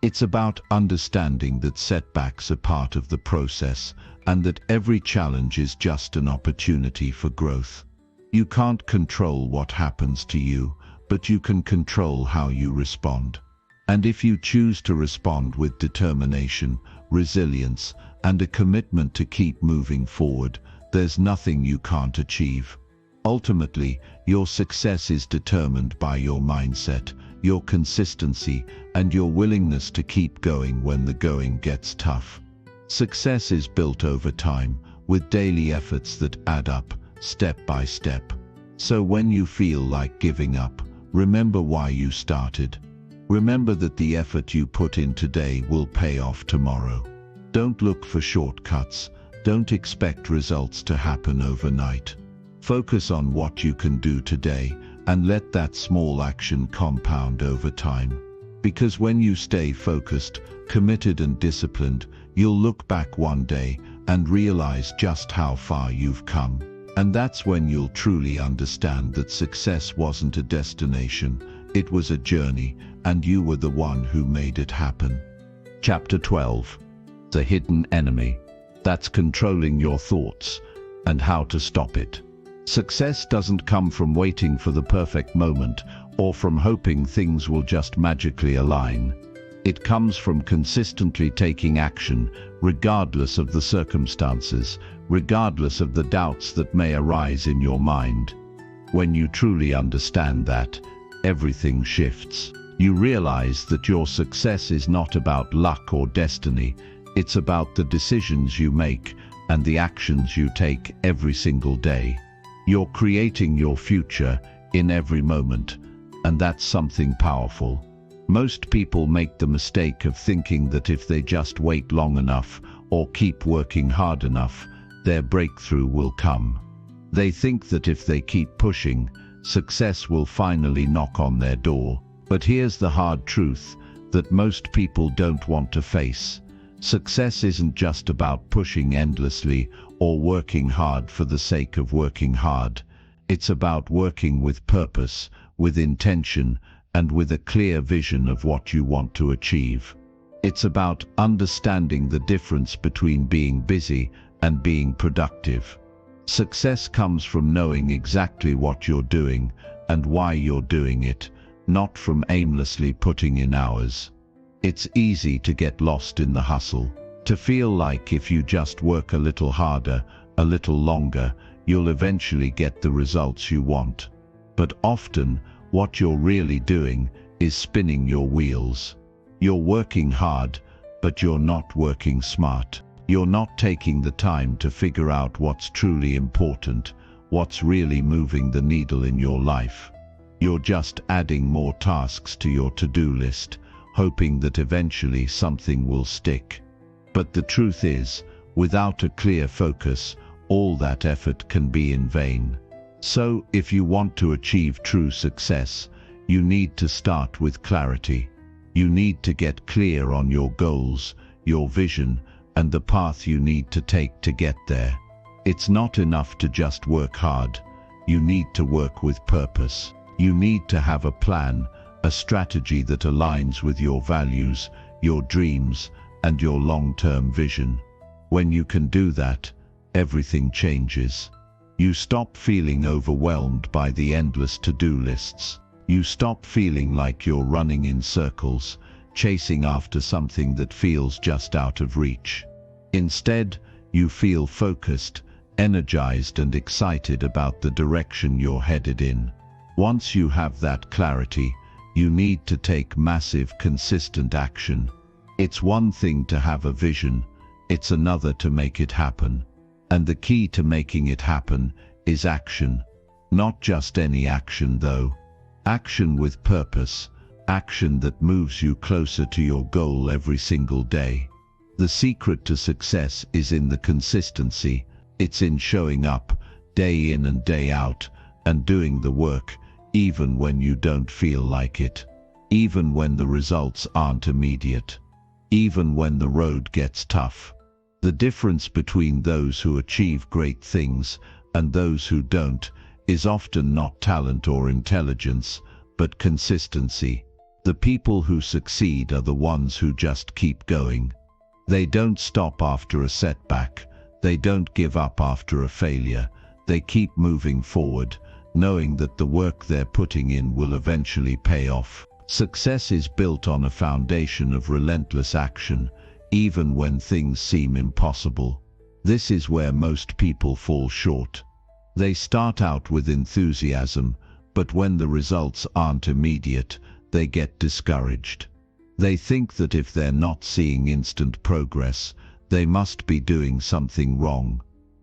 [SPEAKER 1] It's about understanding that setbacks are part of the process and that every challenge is just an opportunity for growth. You can't control what happens to you, but you can control how you respond. And if you choose to respond with determination, resilience, and a commitment to keep moving forward, there's nothing you can't achieve. Ultimately, your success is determined by your mindset, your consistency, and your willingness to keep going when the going gets tough. Success is built over time, with daily efforts that add up, step by step. So when you feel like giving up, remember why you started. Remember that the effort you put in today will pay off tomorrow. Don't look for shortcuts. Don't expect results to happen overnight. Focus on what you can do today and let that small action compound over time. Because when you stay focused, committed and disciplined, you'll look back one day and realize just how far you've come. And that's when you'll truly understand that success wasn't a destination, it was a journey, and you were the one who made it happen. Chapter 12. The Hidden Enemy. That's controlling your thoughts, and how to stop it. Success doesn't come from waiting for the perfect moment or from hoping things will just magically align. It comes from consistently taking action, regardless of the circumstances, regardless of the doubts that may arise in your mind. When you truly understand that, everything shifts. You realize that your success is not about luck or destiny, it's about the decisions you make and the actions you take every single day. You're creating your future in every moment, and that's something powerful. Most people make the mistake of thinking that if they just wait long enough or keep working hard enough, their breakthrough will come. They think that if they keep pushing, success will finally knock on their door. But here's the hard truth that most people don't want to face. Success isn't just about pushing endlessly or working hard for the sake of working hard. It's about working with purpose, with intention, and with a clear vision of what you want to achieve. It's about understanding the difference between being busy and being productive. Success comes from knowing exactly what you're doing and why you're doing it, not from aimlessly putting in hours. It's easy to get lost in the hustle, to feel like if you just work a little harder, a little longer, you'll eventually get the results you want. But often, what you're really doing is spinning your wheels. You're working hard, but you're not working smart. You're not taking the time to figure out what's truly important, what's really moving the needle in your life. You're just adding more tasks to your to-do list, hoping that eventually something will stick. But the truth is, without a clear focus, all that effort can be in vain. So, if you want to achieve true success, you need to start with clarity. You need to get clear on your goals, your vision, and the path you need to take to get there. It's not enough to just work hard. You need to work with purpose. You need to have a plan, a strategy that aligns with your values, your dreams, and your long-term vision. When you can do that, everything changes. You stop feeling overwhelmed by the endless to-do lists. You stop feeling like you're running in circles, chasing after something that feels just out of reach. Instead, you feel focused, energized, and excited about the direction you're headed in. Once you have that clarity, you need to take massive, consistent action. It's one thing to have a vision, it's another to make it happen. And the key to making it happen is action. Not just any action though. Action with purpose, action that moves you closer to your goal every single day. The secret to success is in the consistency. It's in showing up, day in and day out, and doing the work, even when you don't feel like it. Even when the results aren't immediate. Even when the road gets tough. The difference between those who achieve great things and those who don't is often not talent or intelligence, but consistency. The people who succeed are the ones who just keep going. They don't stop after a setback. They don't give up after a failure. They keep moving forward, knowing that the work they're putting in will eventually pay off. Success is built on a foundation of relentless action, even when things seem impossible. This is where most people fall short. They start out with enthusiasm, but when the results aren't immediate, they get discouraged. They think that if they're not seeing instant progress, they must be doing something wrong.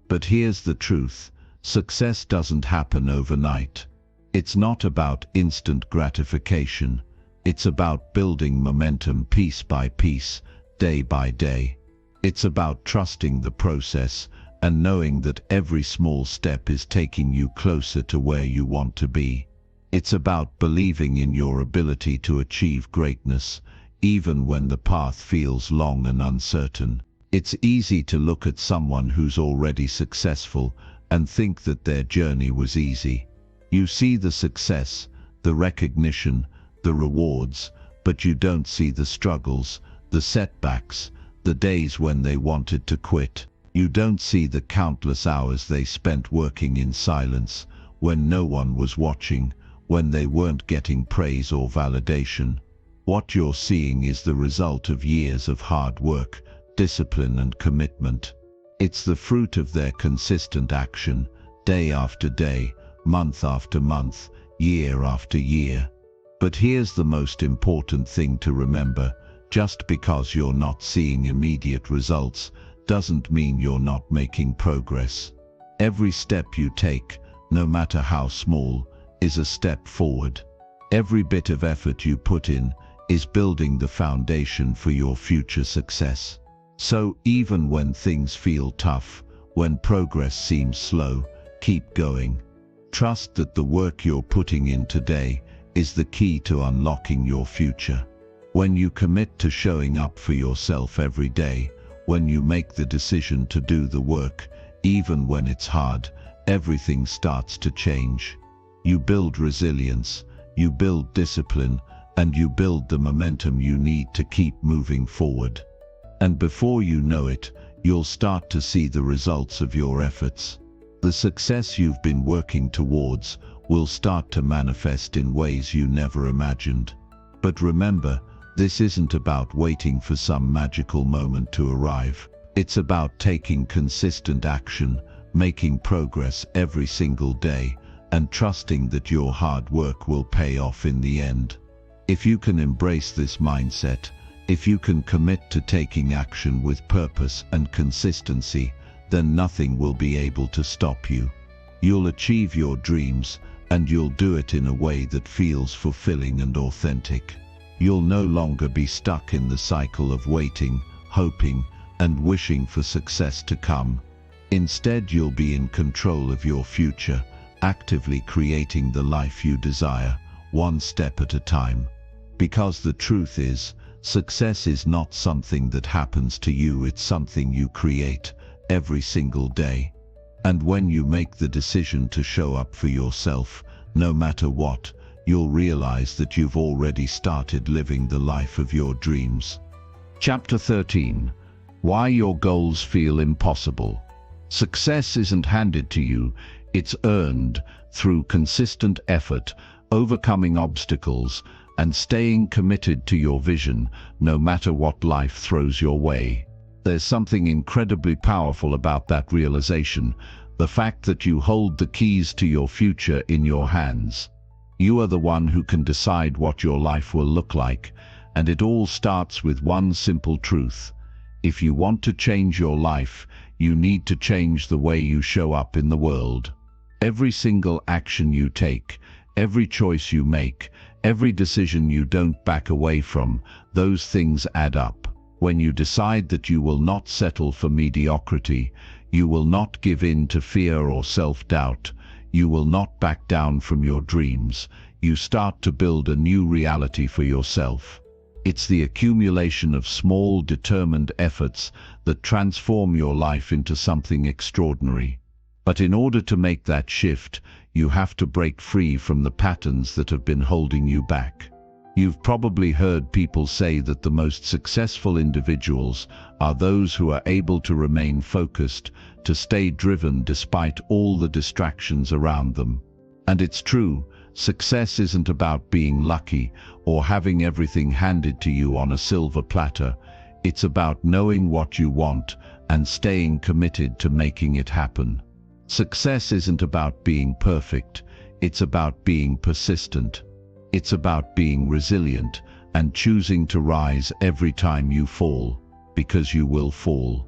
[SPEAKER 1] But here's the truth: success doesn't happen overnight. It's not about instant gratification. It's about building momentum piece by piece, day by day. It's about trusting the process and knowing that every small step is taking you closer to where you want to be. It's about believing in your ability to achieve greatness, even when the path feels long and uncertain. It's easy to look at someone who's already successful and think that their journey was easy. You see the success, the recognition, the rewards, but you don't see the struggles, the setbacks, the days when they wanted to quit. You don't see the countless hours they spent working in silence, when no one was watching, when they weren't getting praise or validation. What you're seeing is the result of years of hard work, discipline, and commitment. It's the fruit of their consistent action, day after day, month after month, year after year. But here's the most important thing to remember: just because you're not seeing immediate results doesn't mean you're not making progress. Every step you take, no matter how small, is a step forward. Every bit of effort you put in is building the foundation for your future success. So even when things feel tough, when progress seems slow, keep going. Trust that the work you're putting in today is the key to unlocking your future. When you commit to showing up for yourself every day, when you make the decision to do the work, even when it's hard, everything starts to change. You build resilience, you build discipline, and you build the momentum you need to keep moving forward. And before you know it, you'll start to see the results of your efforts. The success you've been working towards will start to manifest in ways you never imagined. But remember, this isn't about waiting for some magical moment to arrive. It's about taking consistent action, making progress every single day, and trusting that your hard work will pay off in the end. If you can embrace this mindset, if you can commit to taking action with purpose and consistency, then nothing will be able to stop you. You'll achieve your dreams, and you'll do it in a way that feels fulfilling and authentic. You'll no longer be stuck in the cycle of waiting, hoping, and wishing for success to come. Instead, you'll be in control of your future, actively creating the life you desire, one step at a time. Because the truth is, success is not something that happens to you, it's something you create every single day. And when you make the decision to show up for yourself, no matter what, you'll realize that you've already started living the life of your dreams. Chapter 13. Why your goals feel impossible. Success isn't handed to you, it's earned through consistent effort, overcoming obstacles, and staying committed to your vision, no matter what life throws your way. There's something incredibly powerful about that realization, the fact that you hold the keys to your future in your hands. You are the one who can decide what your life will look like, and it all starts with one simple truth. If you want to change your life, you need to change the way you show up in the world. Every single action you take, every choice you make, every decision you don't back away from, those things add up. When you decide that you will not settle for mediocrity, you will not give in to fear or self-doubt, you will not back down from your dreams, you start to build a new reality for yourself. It's the accumulation of small, determined efforts that transform your life into something extraordinary. But in order to make that shift, you have to break free from the patterns that have been holding you back. You've probably heard people say that the most successful individuals are those who are able to remain focused, to stay driven despite all the distractions around them. And it's true, success isn't about being lucky or having everything handed to you on a silver platter. It's about knowing what you want and staying committed to making it happen. Success isn't about being perfect, it's about being persistent. It's about being resilient and choosing to rise every time you fall, because you will fall.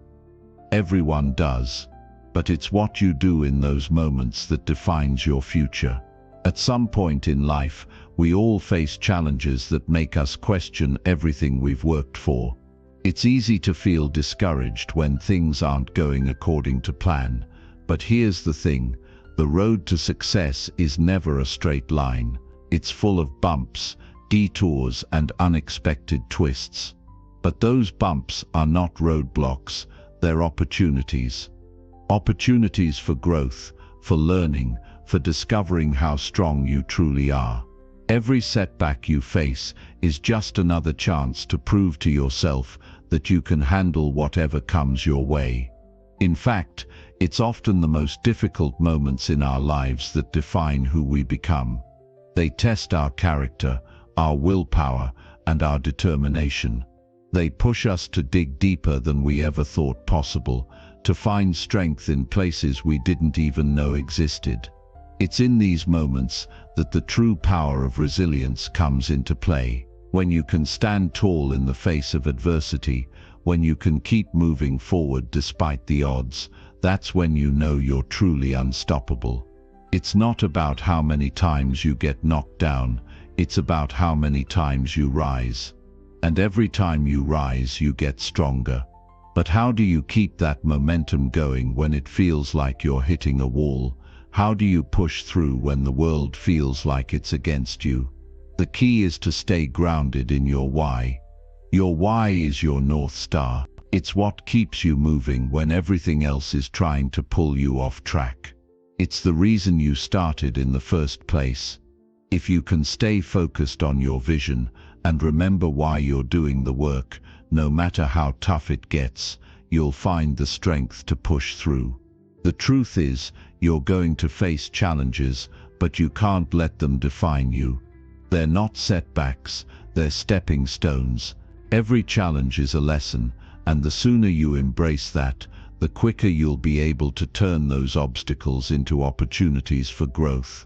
[SPEAKER 1] Everyone does, but it's what you do in those moments that defines your future. At some point in life, we all face challenges that make us question everything we've worked for. It's easy to feel discouraged when things aren't going according to plan. But here's the thing, the road to success is never a straight line. It's full of bumps, detours, and unexpected twists. But those bumps are not roadblocks, they're opportunities. Opportunities for growth, for learning, for discovering how strong you truly are. Every setback you face is just another chance to prove to yourself that you can handle whatever comes your way. In fact, it's often the most difficult moments in our lives that define who we become. They test our character, our willpower, and our determination. They push us to dig deeper than we ever thought possible, to find strength in places we didn't even know existed. It's in these moments that the true power of resilience comes into play. When you can stand tall in the face of adversity, when you can keep moving forward despite the odds, that's when you know you're truly unstoppable. It's not about how many times you get knocked down, it's about how many times you rise. And every time you rise, you get stronger. But how do you keep that momentum going when it feels like you're hitting a wall? How do you push through when the world feels like it's against you? The key is to stay grounded in your why. Your why is your North Star. It's what keeps you moving when everything else is trying to pull you off track. It's the reason you started in the first place. If you can stay focused on your vision and remember why you're doing the work, no matter how tough it gets, you'll find the strength to push through. The truth is, you're going to face challenges, but you can't let them define you. They're not setbacks, they're stepping stones. Every challenge is a lesson, and the sooner you embrace that, the quicker you'll be able to turn those obstacles into opportunities for growth.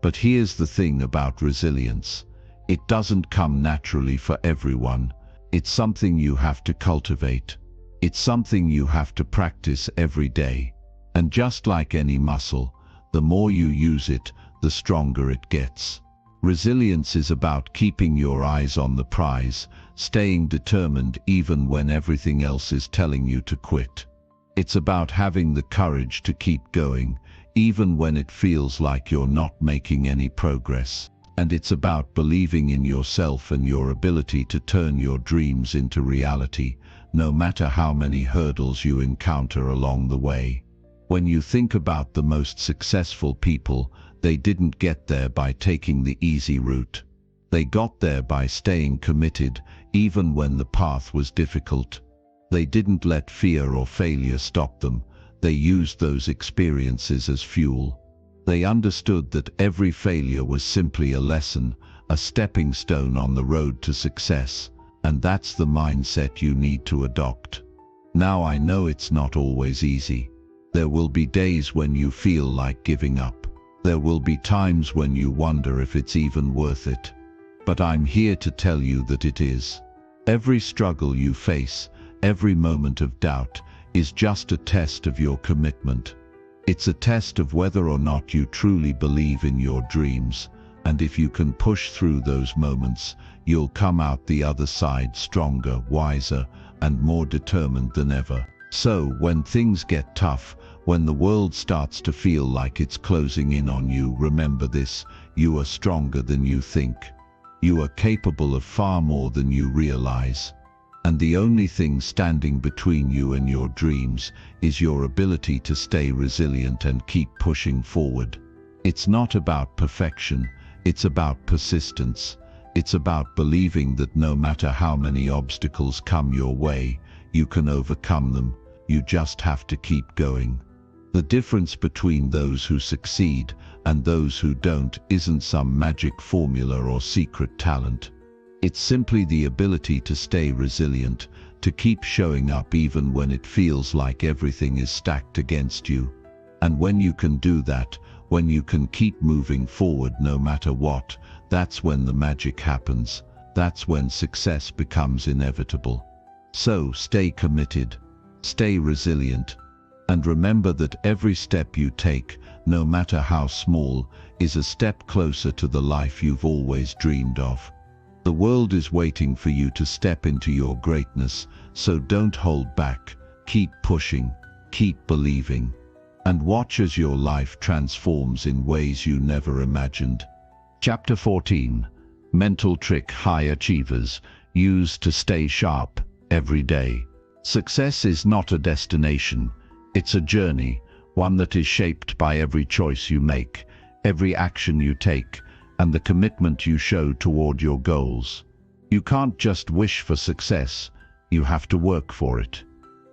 [SPEAKER 1] But here's the thing about resilience. It doesn't come naturally for everyone. It's something you have to cultivate. It's something you have to practice every day. And just like any muscle, the more you use it, the stronger it gets. Resilience is about keeping your eyes on the prize, staying determined even when everything else is telling you to quit. It's about having the courage to keep going, even when it feels like you're not making any progress. And it's about believing in yourself and your ability to turn your dreams into reality, no matter how many hurdles you encounter along the way. When you think about the most successful people, they didn't get there by taking the easy route. They got there by staying committed, even when the path was difficult. They didn't let fear or failure stop them. They used those experiences as fuel. They understood that every failure was simply a lesson, a stepping stone on the road to success, and that's the mindset you need to adopt. Now I know it's not always easy. There will be days when you feel like giving up. There will be times when you wonder if it's even worth it. But I'm here to tell you that it is. Every struggle you face, every moment of doubt, is just a test of your commitment. It's a test of whether or not you truly believe in your dreams, and if you can push through those moments, you'll come out the other side stronger, wiser, and more determined than ever. So, when things get tough, when the world starts to feel like it's closing in on you, remember this: you are stronger than you think. You are capable of far more than you realize. And the only thing standing between you and your dreams is your ability to stay resilient and keep pushing forward. It's not about perfection, it's about persistence. It's about believing that no matter how many obstacles come your way, you can overcome them. You just have to keep going. The difference between those who succeed and those who don't isn't some magic formula or secret talent. It's simply the ability to stay resilient, to keep showing up even when it feels like everything is stacked against you. And when you can do that, when you can keep moving forward no matter what, that's when the magic happens. That's when success becomes inevitable. So stay committed, stay resilient, and remember that every step you take, no matter how small, is a step closer to the life you've always dreamed of. The world is waiting for you to step into your greatness, so don't hold back. Keep pushing, keep believing, and watch as your life transforms in ways you never imagined. Chapter 14. Mental Trick High Achievers Use to Stay Sharp Every Day. Success is not a destination. It's a journey, one that is shaped by every choice you make, every action you take, and the commitment you show toward your goals. You can't just wish for success, you have to work for it.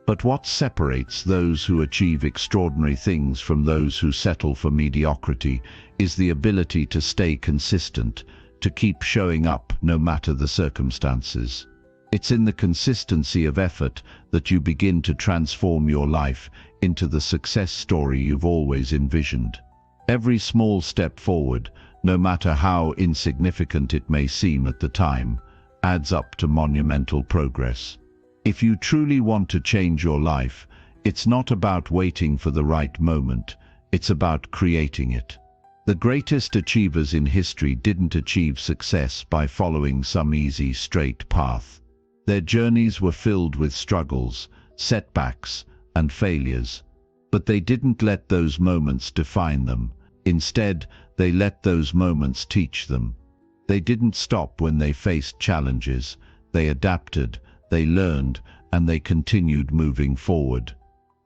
[SPEAKER 1] But what separates those who achieve extraordinary things from those who settle for mediocrity is the ability to stay consistent, to keep showing up no matter the circumstances. It's in the consistency of effort that you begin to transform your life into the success story you've always envisioned. Every small step forward, no matter how insignificant it may seem at the time, adds up to monumental progress. If you truly want to change your life, it's not about waiting for the right moment, it's about creating it. The greatest achievers in history didn't achieve success by following some easy, straight path. Their journeys were filled with struggles, setbacks, and failures. But they didn't let those moments define them. Instead, they let those moments teach them. They didn't stop when they faced challenges. They adapted, they learned, and they continued moving forward.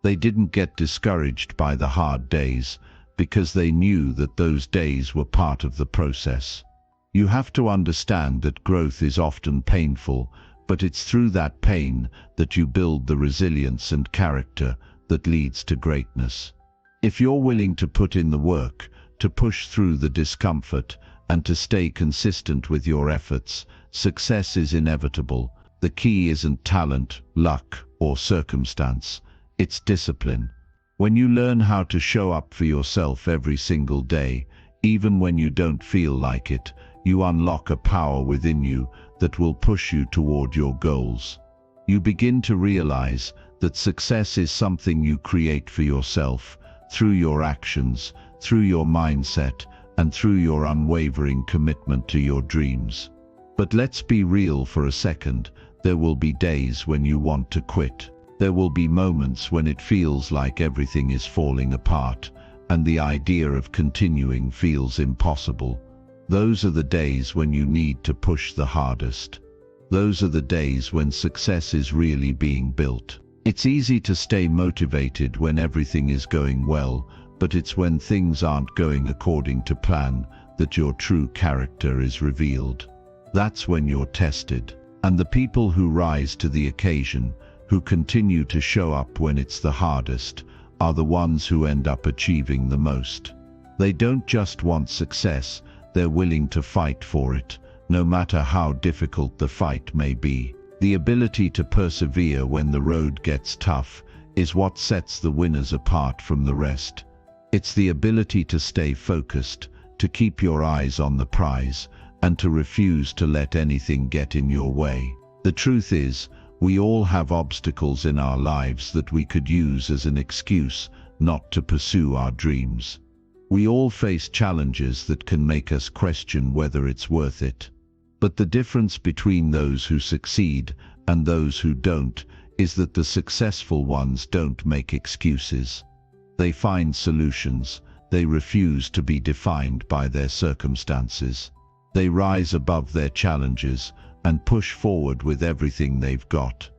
[SPEAKER 1] They didn't get discouraged by the hard days. because they knew that those days were part of the process. You have to understand that growth is often painful, but it's through that pain that you build the resilience and character that leads to greatness. If you're willing to put in the work, to push through the discomfort, and to stay consistent with your efforts, success is inevitable. The key isn't talent, luck, or circumstance. It's discipline. When you learn how to show up for yourself every single day, even when you don't feel like it, you unlock a power within you that will push you toward your goals. You begin to realize that success is something you create for yourself, through your actions, through your mindset, and through your unwavering commitment to your dreams. But let's be real for a second. There will be days when you want to quit. There will be moments when it feels like everything is falling apart, and the idea of continuing feels impossible. Those are the days when you need to push the hardest. Those are the days when success is really being built. It's easy to stay motivated when everything is going well, but it's when things aren't going according to plan that your true character is revealed. That's when you're tested. And the people who rise to the occasion, who continue to show up when it's the hardest, are the ones who end up achieving the most. They don't just want success, they're willing to fight for it, no matter how difficult the fight may be. The ability to persevere when the road gets tough is what sets the winners apart from the rest. It's the ability to stay focused, to keep your eyes on the prize, and to refuse to let anything get in your way. The truth is, we all have obstacles in our lives that we could use as an excuse not to pursue our dreams. We all face challenges that can make us question whether it's worth it. But the difference between those who succeed and those who don't is that the successful ones don't make excuses. They find solutions. They refuse to be defined by their circumstances. They rise above their challenges and push forward with everything they've got.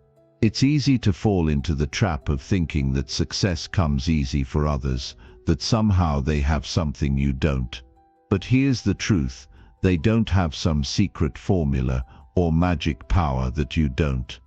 [SPEAKER 1] It's easy to fall into the trap of thinking that success comes easy for others, that somehow they have something you don't. But here's the truth: they don't have some secret formula or magic power that you don't.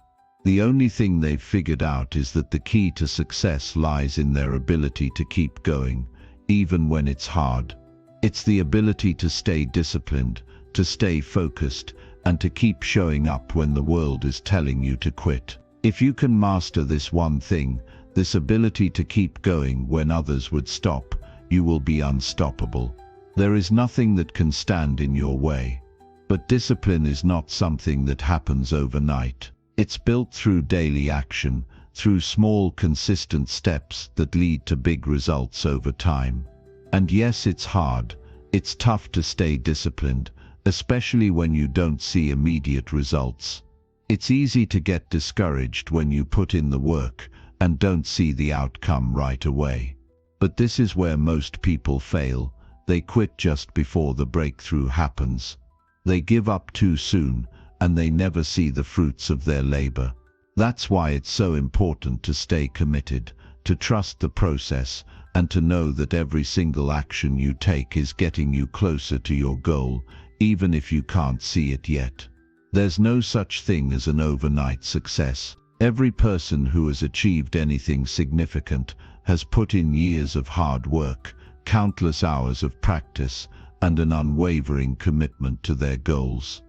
[SPEAKER 1] The only thing they've figured out is that the key to success lies in their ability to keep going, even when it's hard. It's the ability to stay disciplined, to stay focused, and to keep showing up when the world is telling you to quit. If you can master this one thing, this ability to keep going when others would stop, you will be unstoppable. There is nothing that can stand in your way. But discipline is not something that happens overnight. It's built through daily action, through small, consistent steps that lead to big results over time. And yes, it's hard. It's tough to stay disciplined, especially when you don't see immediate results. It's easy to get discouraged when you put in the work and don't see the outcome right away. But this is where most people fail. They quit just before the breakthrough happens. They give up too soon, and they never see the fruits of their labor. That's why it's so important to stay committed, to trust the process, and to know that every single action you take is getting you closer to your goal, even if you can't see it yet. There's no such thing as an overnight success. Every person who has achieved anything significant has put in years of hard work, countless hours of practice, and an unwavering commitment to their goals.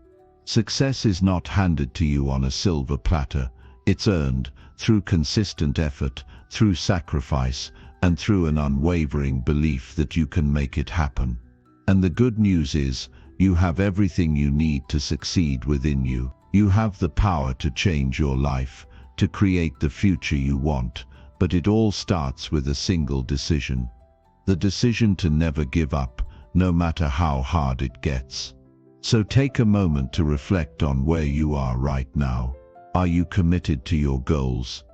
[SPEAKER 1] Success is not handed to you on a silver platter. It's earned through consistent effort, through sacrifice, and through an unwavering belief that you can make it happen. And the good news is, you have everything you need to succeed within you. You have the power to change your life, to create the future you want, but it all starts with a single decision. The decision to never give up, no matter how hard it gets. So take a moment to reflect on where you are right now. Are you committed to your goals?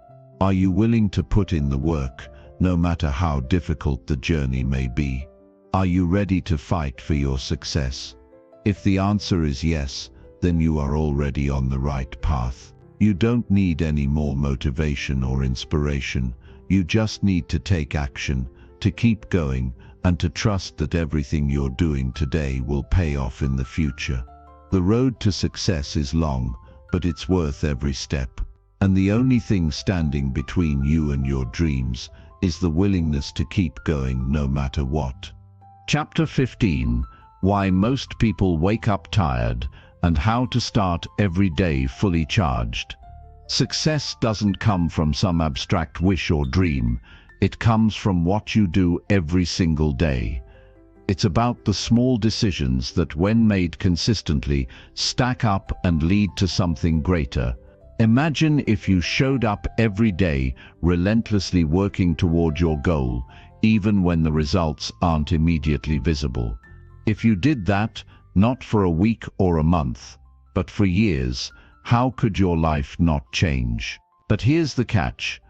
[SPEAKER 1] Are you willing to put in the work, no matter how difficult the journey may be? Are you ready to fight for your success? If the answer is yes, then you are already on the right path. You don't need any more motivation or inspiration. You just need to take action, to keep going, and to trust that everything you're doing today will pay off in the future. The road to success is long, but it's worth every step. And the only thing standing between you and your dreams is the willingness to keep going no matter what. Chapter 15: Why Most People Wake Up Tired, and How to Start Every Day Fully Charged. Success doesn't come from some abstract wish or dream. It comes from what you do every single day. It's about the small decisions that, when made consistently, stack up and lead to something greater. Imagine if you showed up every day, relentlessly working toward your goal, even when the results aren't immediately visible. If you did that, not for a week or a month, but for years, how could your life not change? But here's the catch.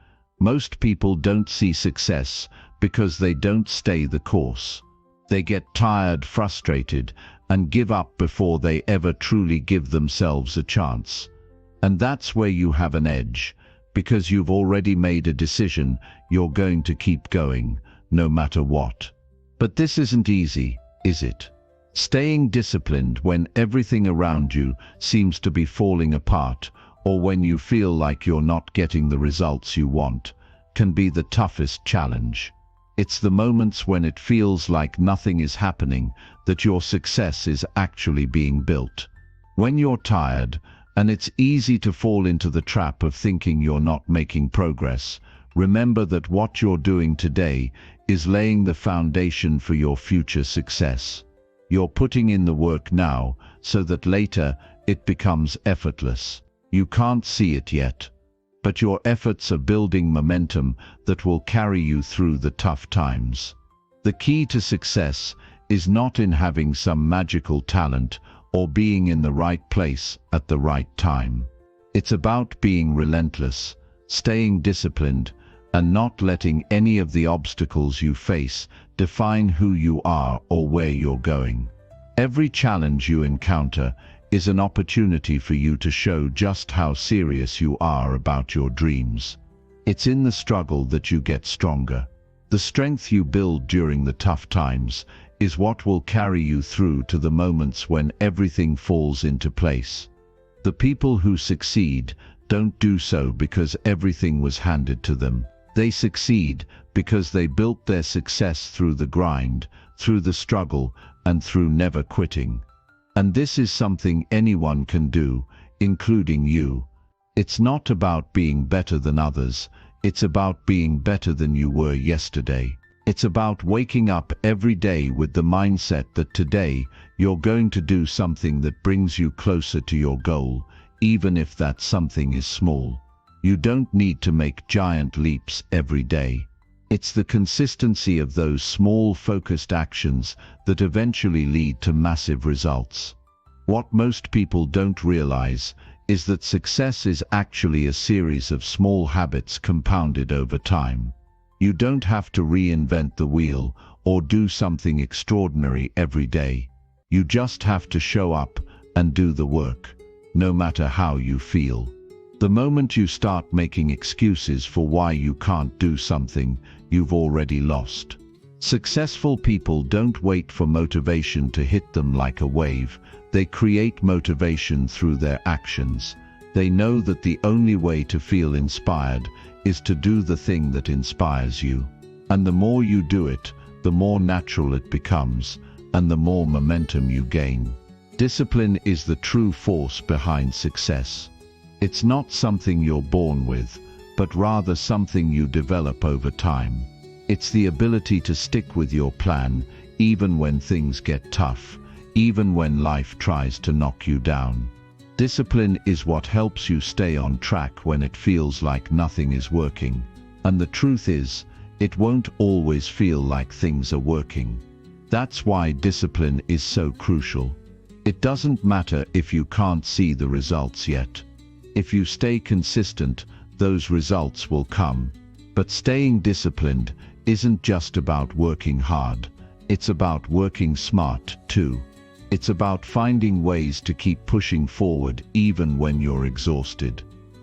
[SPEAKER 1] Most people don't see success because they don't stay the course. They get tired, frustrated, and give up before they ever truly give themselves a chance. And that's where you have an edge, because you've already made a decision you're going to keep going, no matter what. But this isn't easy, is it? Staying disciplined when everything around you seems to be falling apart, or when you feel like you're not getting the results you want, can be the toughest challenge. It's the moments when it feels like nothing is happening that your success is actually being built. When you're tired, and it's easy to fall into the trap of thinking you're not making progress, remember that what you're doing today is laying the foundation for your future success. You're putting in the work now so that later it becomes effortless. You can't see it yet, but your efforts are building momentum that will carry you through the tough times. The key to success is not in having some magical talent or being in the right place at the right time. It's about being relentless, staying disciplined, and not letting any of the obstacles you face define who you are or where you're going. Every challenge you encounter is an opportunity for you to show just how serious you are about your dreams. It's in the struggle that you get stronger. The strength you build during the tough times is what will carry you through to the moments when everything falls into place. The people who succeed don't do so because everything was handed to them. They succeed because they built their success through the grind, through the struggle, and through never quitting. And this is something anyone can do, including you. It's not about being better than others, it's about being better than you were yesterday. It's about waking up every day with the mindset that today you're going to do something that brings you closer to your goal, even if that something is small. You don't need to make giant leaps every day. It's the consistency of those small, focused actions that eventually lead to massive results. What most people don't realize is that success is actually a series of small habits compounded over time. You don't have to reinvent the wheel or do something extraordinary every day. You just have to show up and do the work, no matter how you feel. The moment you start making excuses for why you can't do something, you've already lost. Successful people don't wait for motivation to hit them like a wave. They create motivation through their actions. They know that the only way to feel inspired is to do the thing that inspires you. And the more you do it, the more natural it becomes, and the more momentum you gain. Discipline is the true force behind success. It's not something you're born with, but rather something you develop over time. It's the ability to stick with your plan, even when things get tough, even when life tries to knock you down. Discipline is what helps you stay on track when it feels like nothing is working. And the truth is, it won't always feel like things are working. That's why discipline is so crucial. It doesn't matter if you can't see the results yet. If you stay consistent, those results will come. But staying disciplined isn't just about working hard. It's about working smart too. It's about finding ways to keep pushing forward even when you're exhausted.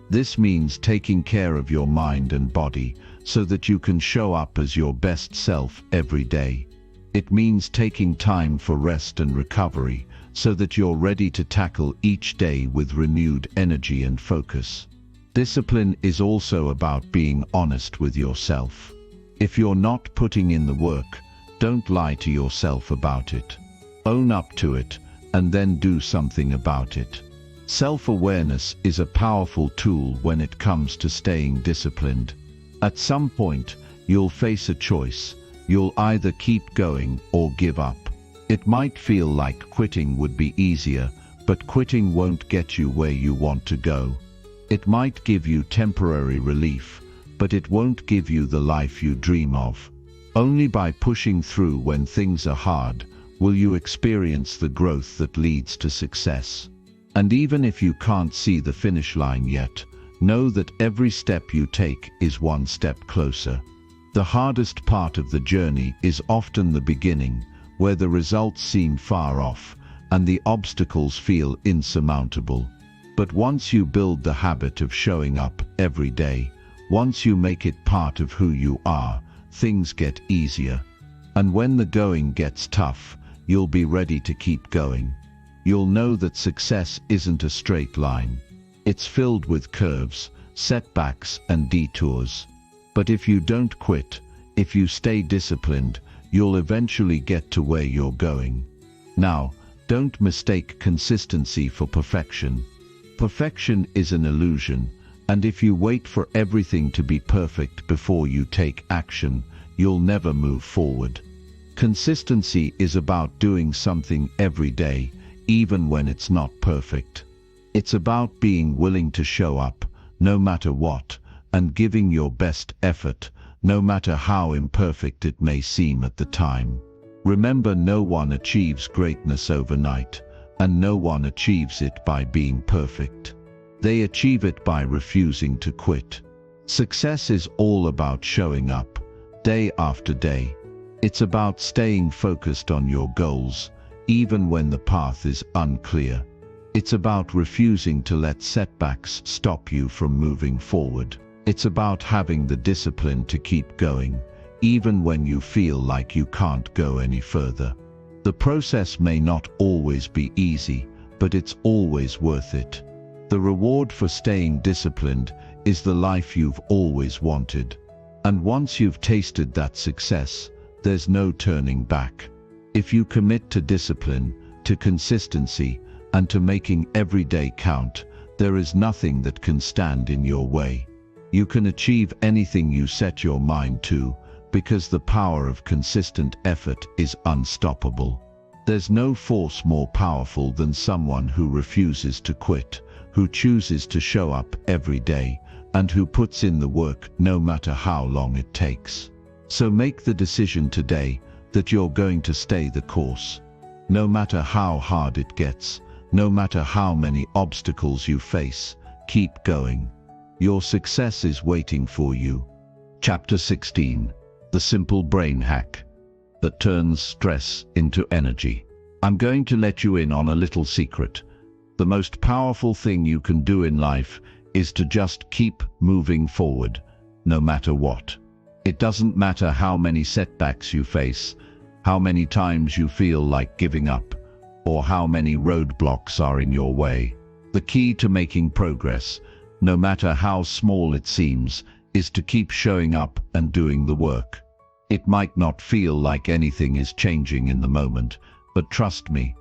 [SPEAKER 1] This means taking care of your mind and body, so that you can show up as your best self every day. It means taking time for rest and recovery, so that you're ready to tackle each day with renewed energy and focus. Discipline is also about being honest with yourself. If you're not putting in the work, don't lie to yourself about it. Own up to it, and then do something about it. Self-awareness is a powerful tool when it comes to staying disciplined. At some point, you'll face a choice. You'll either keep going or give up. It might feel like quitting would be easier, but quitting won't get you where you want to go. It might give you temporary relief, but it won't give you the life you dream of. Only by pushing through when things are hard will you experience the growth that leads to success. And even if you can't see the finish line yet, know that every step you take is one step closer. The hardest part of the journey is often the beginning, where the results seem far off and the obstacles feel insurmountable. But once you build the habit of showing up every day, once you make it part of who you are, things get easier. And when the going gets tough, you'll be ready to keep going. You'll know that success isn't a straight line. It's filled with curves, setbacks, and detours. But if you don't quit, if you stay disciplined, you'll eventually get to where you're going. Now, don't mistake consistency for perfection. Perfection is an illusion, and if you wait for everything to be perfect before you take action, you'll never move forward. Consistency is about doing something every day, even when it's not perfect. It's about being willing to show up, no matter what, and giving your best effort, no matter how imperfect it may seem at the time. Remember, no one achieves greatness overnight, and no one achieves it by being perfect. They achieve it by refusing to quit. Success is all about showing up, day after day. It's about staying focused on your goals, even when the path is unclear. It's about refusing to let setbacks stop you from moving forward. It's about having the discipline to keep going, even when you feel like you can't go any further. The process may not always be easy, but it's always worth it. The reward for staying disciplined is the life you've always wanted. And once you've tasted that success, there's no turning back. If you commit to discipline, to consistency, and to making every day count, there is nothing that can stand in your way. You can achieve anything you set your mind to, because the power of consistent effort is unstoppable. There's no force more powerful than someone who refuses to quit, who chooses to show up every day, and who puts in the work no matter how long it takes. So make the decision today that you're going to stay the course. No matter how hard it gets, no matter how many obstacles you face, keep going. Your success is waiting for you. Chapter 16. The simple brain hack that turns stress into energy. I'm going to let you in on a little secret. The most powerful thing you can do in life is to just keep moving forward, no matter what. It doesn't matter how many setbacks you face, how many times you feel like giving up, or how many roadblocks are in your way. The key to making progress, no matter how small it seems, is to keep showing up and doing the work. It might not feel like anything is changing in the moment, but trust me,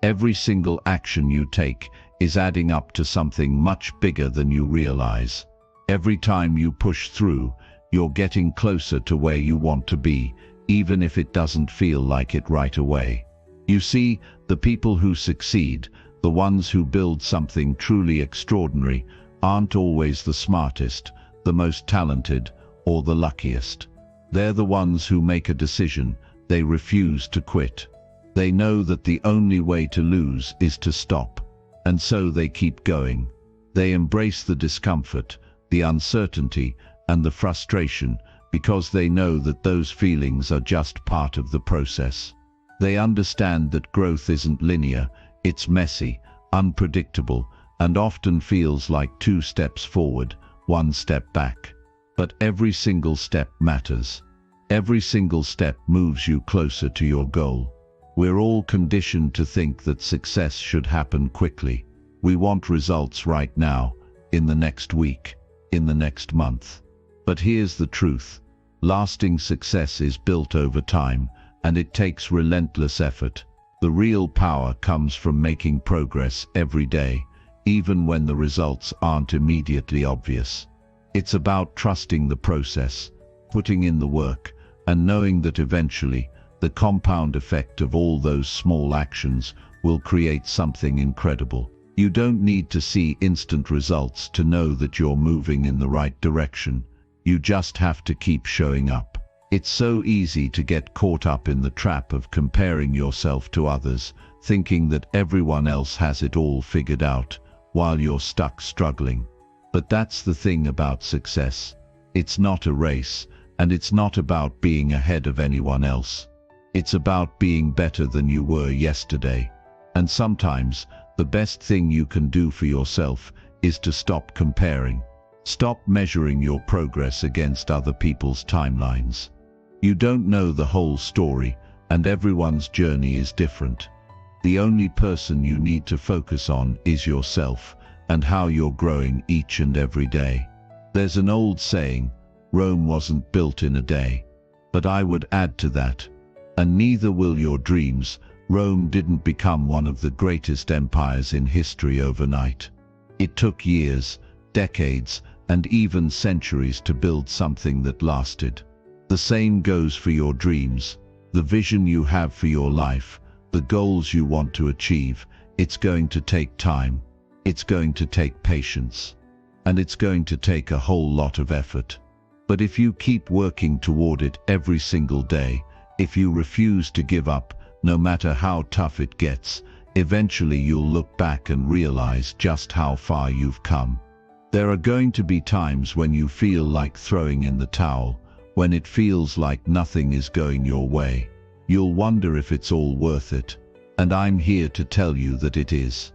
[SPEAKER 1] every single action you take is adding up to something much bigger than you realize. Every time you push through, you're getting closer to where you want to be, even if it doesn't feel like it right away. You see, the people who succeed, the ones who build something truly extraordinary, aren't always the smartest, the most talented, or the luckiest. They're the ones who make a decision. They refuse to quit. They know that the only way to lose is to stop, and so they keep going. They embrace the discomfort, the uncertainty, and the frustration, because they know that those feelings are just part of the process. They understand that growth isn't linear, it's messy, unpredictable, and often feels like 2 steps forward, 1 step back. But every single step matters. Every single step moves you closer to your goal. We're all conditioned to think that success should happen quickly. We want results right now, in the next week, in the next month. But here's the truth. Lasting success is built over time, and it takes relentless effort. The real power comes from making progress every day, even when the results aren't immediately obvious. It's about trusting the process, putting in the work, and knowing that eventually, the compound effect of all those small actions will create something incredible. You don't need to see instant results to know that you're moving in the right direction. You just have to keep showing up. It's so easy to get caught up in the trap of comparing yourself to others, thinking that everyone else has it all figured out, while you're stuck struggling. But that's the thing about success. It's not a race, and it's not about being ahead of anyone else. It's about being better than you were yesterday. And sometimes, the best thing you can do for yourself is to stop comparing. Stop measuring your progress against other people's timelines. You don't know the whole story, and everyone's journey is different. The only person you need to focus on is yourself, and how you're growing each and every day. There's an old saying, Rome wasn't built in a day. But I would add to that, and neither will your dreams. Rome didn't become one of the greatest empires in history overnight. It took years, decades, and even centuries to build something that lasted. The same goes for your dreams, the vision you have for your life, the goals you want to achieve. It's going to take time. It's going to take patience. And it's going to take a whole lot of effort. But if you keep working toward it every single day, if you refuse to give up, no matter how tough it gets, eventually you'll look back and realize just how far you've come. There are going to be times when you feel like throwing in the towel, when it feels like nothing is going your way. You'll wonder if it's all worth it. And I'm here to tell you that it is.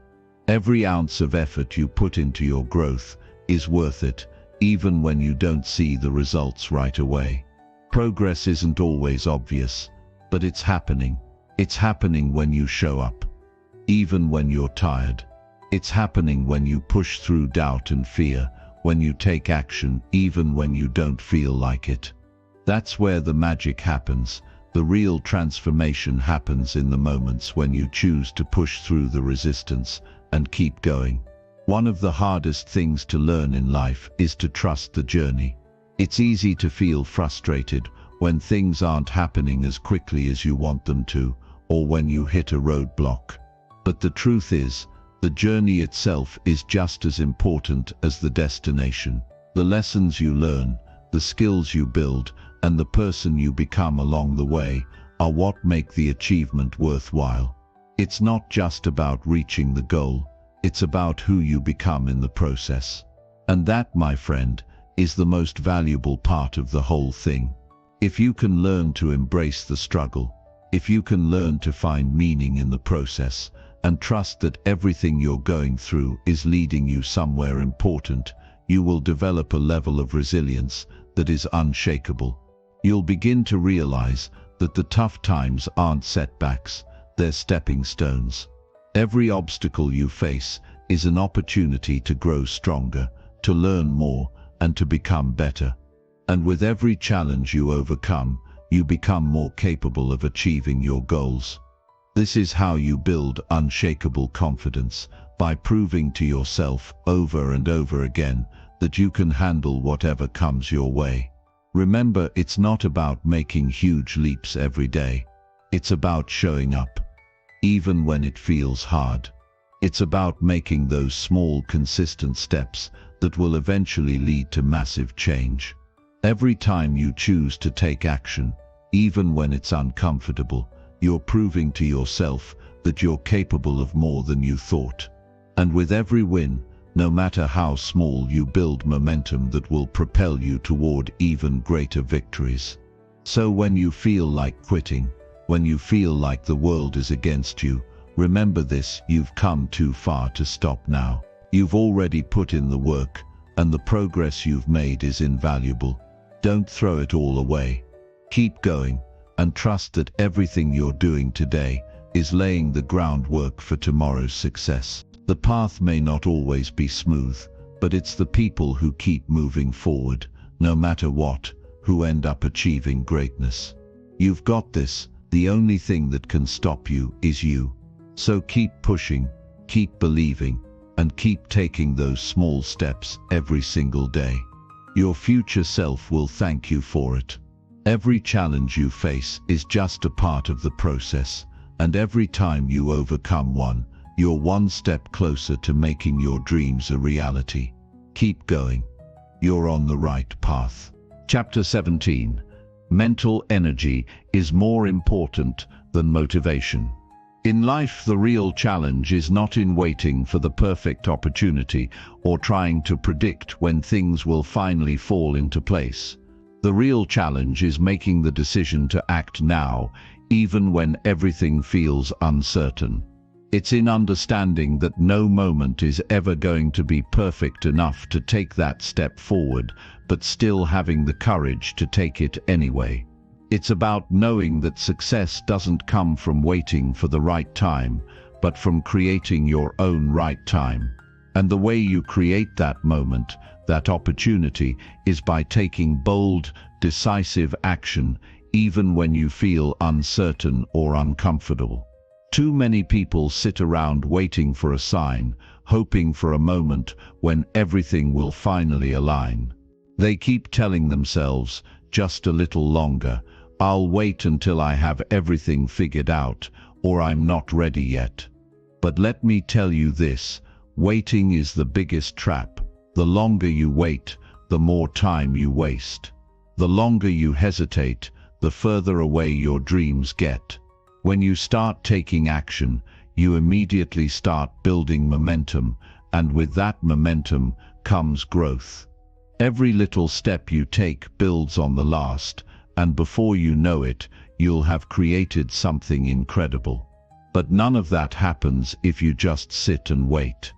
[SPEAKER 1] Every ounce of effort you put into your growth is worth it, even when you don't see the results right away. Progress isn't always obvious, but it's happening. It's happening when you show up, even when you're tired. It's happening when you push through doubt and fear, when you take action even when you don't feel like it. That's where the magic happens. The real transformation happens in the moments when you choose to push through the resistance and keep going. One of the hardest things to learn in life is to trust the journey. It's easy to feel frustrated when things aren't happening as quickly as you want them to, or when you hit a roadblock. But the truth is, the journey itself is just as important as the destination. The lessons you learn, the skills you build, and the person you become along the way are what make the achievement worthwhile. It's not just about reaching the goal, it's about who you become in the process. And that, my friend, is the most valuable part of the whole thing. If you can learn to embrace the struggle, if you can learn to find meaning in the process, and trust that everything you're going through is leading you somewhere important, you will develop a level of resilience that is unshakable. You'll begin to realize that the tough times aren't setbacks, they're stepping stones. Every obstacle you face is an opportunity to grow stronger, to learn more, and to become better. And with every challenge you overcome, you become more capable of achieving your goals. This is how you build unshakable confidence, by proving to yourself over and over again that you can handle whatever comes your way. Remember, it's not about making huge leaps every day. It's about showing up, even when it feels hard. It's about making those small, consistent steps that will eventually lead to massive change. Every time you choose to take action, even when it's uncomfortable, you're proving to yourself that you're capable of more than you thought. And with every win, no matter how small, you build momentum that will propel you toward even greater victories. So when you feel like quitting, when you feel like the world is against you, remember this: you've come too far to stop now. You've already put in the work, and the progress you've made is invaluable. Don't throw it all away. Keep going, and trust that everything you're doing today is laying the groundwork for tomorrow's success. The path may not always be smooth, but it's the people who keep moving forward, no matter what, who end up achieving greatness. You've got this. The only thing that can stop you is you. So keep pushing, keep believing, and keep taking those small steps every single day. Your future self will thank you for it. Every challenge you face is just a part of the process, and every time you overcome one, you're one step closer to making your dreams a reality. Keep going. You're on the right path. Chapter 17. Mental energy is more important than motivation. In life, the real challenge is not in waiting for the perfect opportunity or trying to predict when things will finally fall into place. The real challenge is making the decision to act now, even when everything feels uncertain. It's in understanding that no moment is ever going to be perfect enough to take that step forward, but still having the courage to take it anyway. It's about knowing that success doesn't come from waiting for the right time, but from creating your own right time. And the way you create that moment, that opportunity, is by taking bold, decisive action, even when you feel uncertain or uncomfortable. Too many people sit around waiting for a sign, hoping for a moment when everything will finally align. They keep telling themselves, just a little longer, I'll wait until I have everything figured out, or I'm not ready yet. But let me tell you this, waiting is the biggest trap. The longer you wait, the more time you waste. The longer you hesitate, the further away your dreams get. When you start taking action, you immediately start building momentum, and with that momentum comes growth. Every little step you take builds on the last, and before you know it, you'll have created something incredible. But none of that happens if you just sit and wait.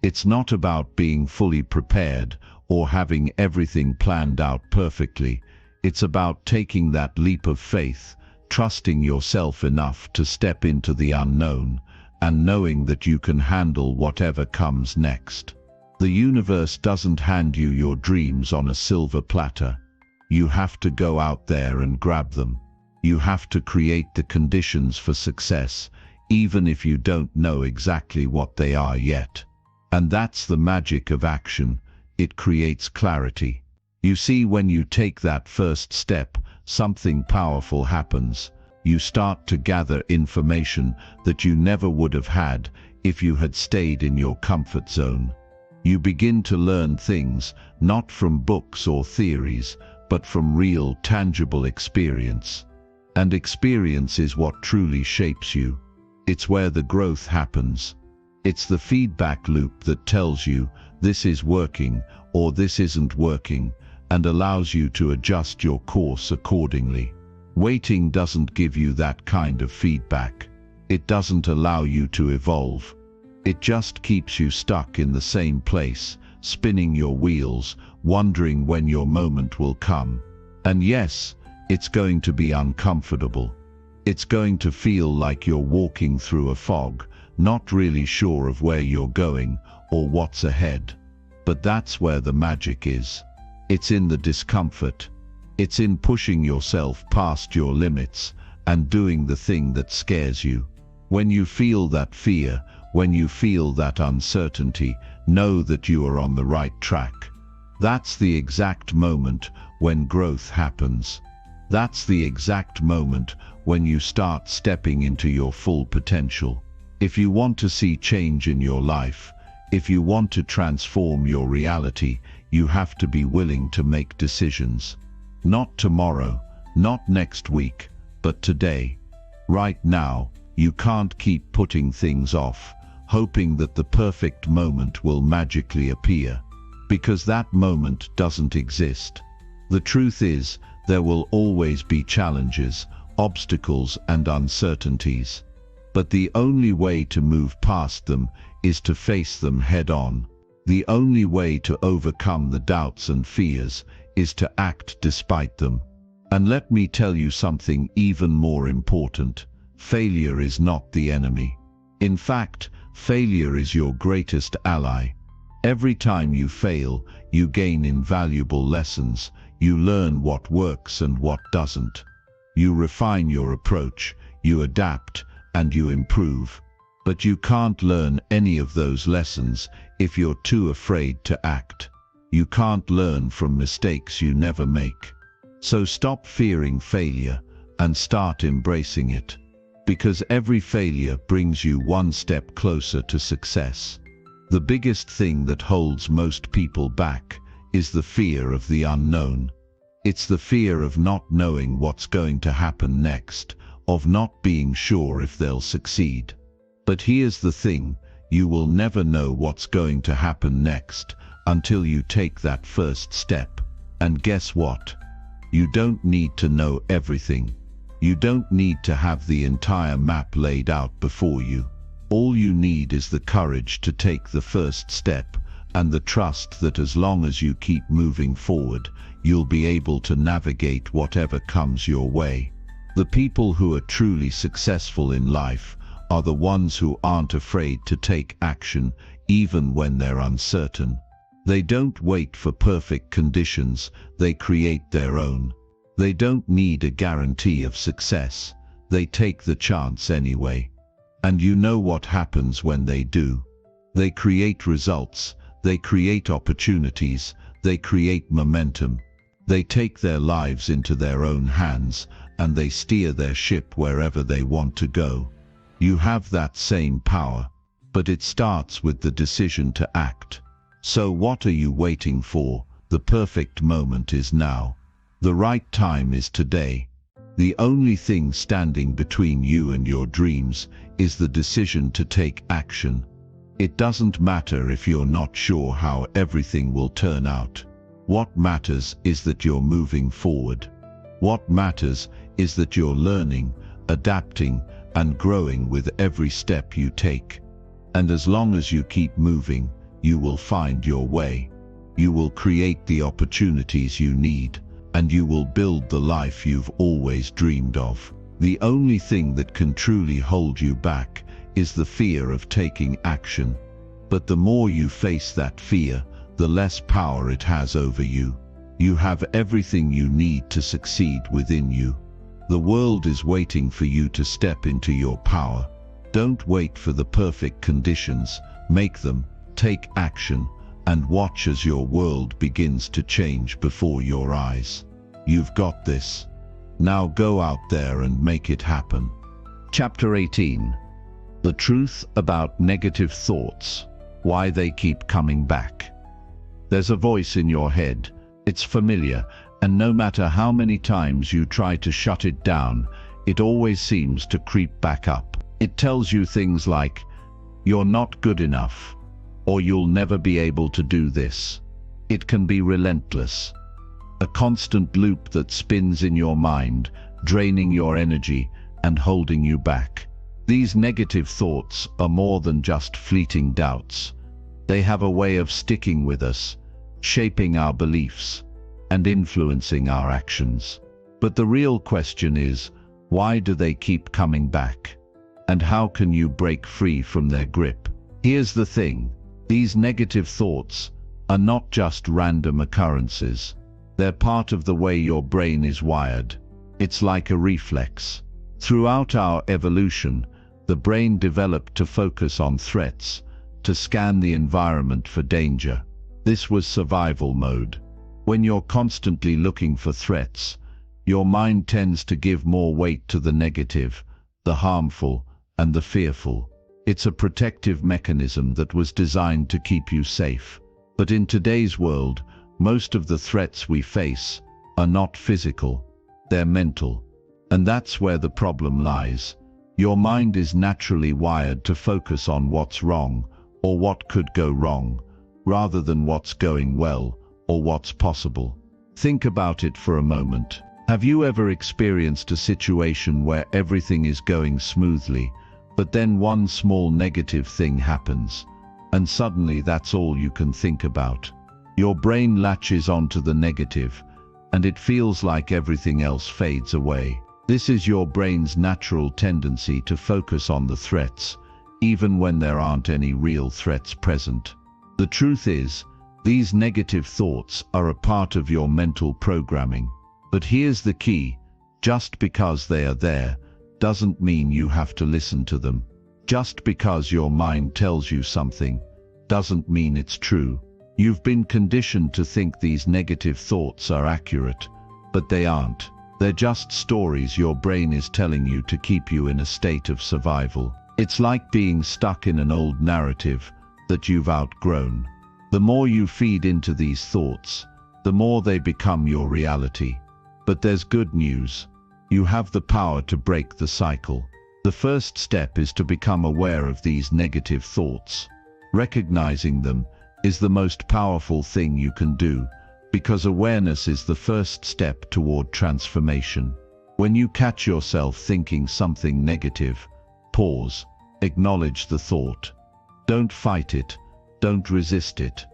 [SPEAKER 1] It's not about being fully prepared or having everything planned out perfectly. It's about taking that leap of faith, trusting yourself enough to step into the unknown, and knowing that you can handle whatever comes next. The universe doesn't hand you your dreams on a silver platter. You have to go out there and grab them. You have to create the conditions for success, even if you don't know exactly what they are yet. And that's the magic of action. It creates clarity. You see, when you take that first step, something powerful happens. You start to gather information that you never would have had if you had stayed in your comfort zone. You begin to learn things, not from books or theories, but from real, tangible experience. And experience is what truly shapes you. It's where the growth happens. It's the feedback loop that tells you this is working or this isn't working, and allows you to adjust your course accordingly. Waiting doesn't give you that kind of feedback. It doesn't allow you to evolve. It just keeps you stuck in the same place, spinning your wheels, wondering when your moment will come. And yes, it's going to be uncomfortable. It's going to feel like you're walking through a fog, not really sure of where you're going or what's ahead. But that's where the magic is. It's in the discomfort. It's in pushing yourself past your limits and doing the thing that scares you. When you feel that fear, when you feel that uncertainty, know that you are on the right track. That's the exact moment when growth happens. That's the exact moment when you start stepping into your full potential. If you want to see change in your life, if you want to transform your reality, you have to be willing to make decisions. Not tomorrow, not next week, but today. Right now. You can't keep putting things off, hoping that the perfect moment will magically appear, because that moment doesn't exist. The truth is, there will always be challenges, obstacles, and uncertainties. But the only way to move past them is to face them head on. The only way to overcome the doubts and fears is to act despite them. And let me tell you something even more important. Failure is not the enemy. In fact, failure is your greatest ally. Every time you fail, you gain invaluable lessons. You learn what works and what doesn't. You refine your approach, you adapt, and you improve. But you can't learn any of those lessons if you're too afraid to act. You can't learn from mistakes you never make. So stop fearing failure and start embracing it. Because every failure brings you one step closer to success. The biggest thing that holds most people back is the fear of the unknown. It's the fear of not knowing what's going to happen next, of not being sure if they'll succeed. But here's the thing, you will never know what's going to happen next until you take that first step. And guess what? You don't need to know everything. You don't need to have the entire map laid out before you. All you need is the courage to take the first step and the trust that as long as you keep moving forward, you'll be able to navigate whatever comes your way. The people who are truly successful in life are the ones who aren't afraid to take action even when they're uncertain. They don't wait for perfect conditions, they create their own. They don't need a guarantee of success, they take the chance anyway. And you know what happens when they do. They create results, they create opportunities, they create momentum. They take their lives into their own hands, and they steer their ship wherever they want to go. You have that same power, but it starts with the decision to act. So what are you waiting for? The perfect moment is now. The right time is today. The only thing standing between you and your dreams is the decision to take action. It doesn't matter if you're not sure how everything will turn out. What matters is that you're moving forward. What matters is that you're learning, adapting, and growing with every step you take. And as long as you keep moving, you will find your way. You will create the opportunities you need, and you will build the life you've always dreamed of. The only thing that can truly hold you back is the fear of taking action. But the more you face that fear, the less power it has over you. You have everything you need to succeed within you. The world is waiting for you to step into your power. Don't wait for the perfect conditions, make them, take action, and watch as your world begins to change before your eyes. You've got this. Now go out there and make it happen. Chapter 18. The truth about negative thoughts. Why they keep coming back. There's a voice in your head. It's familiar, and no matter how many times you try to shut it down, it always seems to creep back up. It tells you things like, "You're not good enough," or "You'll never be able to do this." It can be relentless. A constant loop that spins in your mind, draining your energy and holding you back. These negative thoughts are more than just fleeting doubts. They have a way of sticking with us, shaping our beliefs, and influencing our actions. But the real question is, why do they keep coming back? And how can you break free from their grip? Here's the thing, these negative thoughts are not just random occurrences. They're part of the way your brain is wired. It's like a reflex. Throughout our evolution, the brain developed to focus on threats, to scan the environment for danger. This was survival mode. When you're constantly looking for threats, your mind tends to give more weight to the negative, the harmful, and the fearful. It's a protective mechanism that was designed to keep you safe. But in today's world, most of the threats we face are not physical, they're mental. And that's where the problem lies. Your mind is naturally wired to focus on what's wrong, or what could go wrong, rather than what's going well, or what's possible. Think about it for a moment. Have you ever experienced a situation where everything is going smoothly, but then one small negative thing happens, and suddenly that's all you can think about. Your brain latches onto the negative, and it feels like everything else fades away. This is your brain's natural tendency to focus on the threats, even when there aren't any real threats present. The truth is, these negative thoughts are a part of your mental programming. But here's the key: just because they are there doesn't mean you have to listen to them. Just because your mind tells you something doesn't mean it's true. You've been conditioned to think these negative thoughts are accurate, but they aren't. They're just stories your brain is telling you to keep you in a state of survival. It's like being stuck in an old narrative that you've outgrown. The more you feed into these thoughts, the more they become your reality. But there's good news. You have the power to break the cycle. The first step is to become aware of these negative thoughts. Recognizing them is the most powerful thing you can do, because awareness is the first step toward transformation. When you catch yourself thinking something negative, pause, acknowledge the thought. Don't fight it, don't resist it,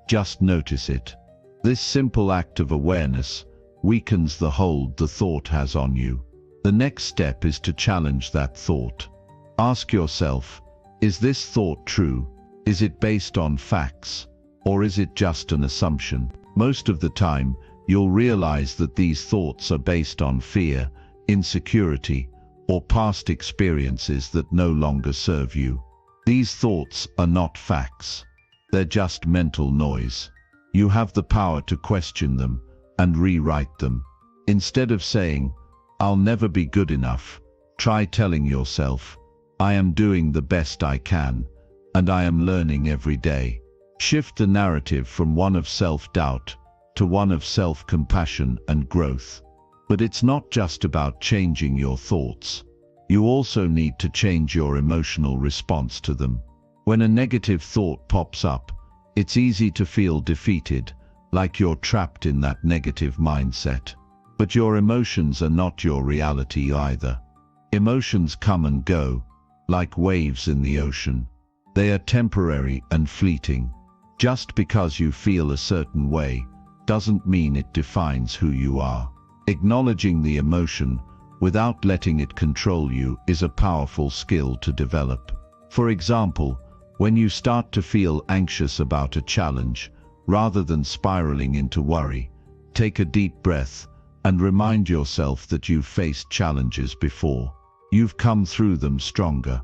[SPEAKER 1] just notice it. This simple act of awareness weakens the hold the thought has on you. The next step is to challenge that thought. Ask yourself, is this thought true? Is it based on facts? Or is it just an assumption? Most of the time, you'll realize that these thoughts are based on fear, insecurity, or past experiences that no longer serve you. These thoughts are not facts. They're just mental noise. You have the power to question them and rewrite them. Instead of saying, "I'll never be good enough," try telling yourself, "I am doing the best I can, and I am learning every day." Shift the narrative from one of self-doubt to one of self-compassion and growth. But it's not just about changing your thoughts. You also need to change your emotional response to them. When a negative thought pops up, it's easy to feel defeated, like you're trapped in that negative mindset. But your emotions are not your reality either. Emotions come and go, like waves in the ocean. They are temporary and fleeting. Just because you feel a certain way doesn't mean it defines who you are. Acknowledging the emotion without letting it control you is a powerful skill to develop. For example, when you start to feel anxious about a challenge, rather than spiraling into worry, take a deep breath and remind yourself that you've faced challenges before. You've come through them stronger.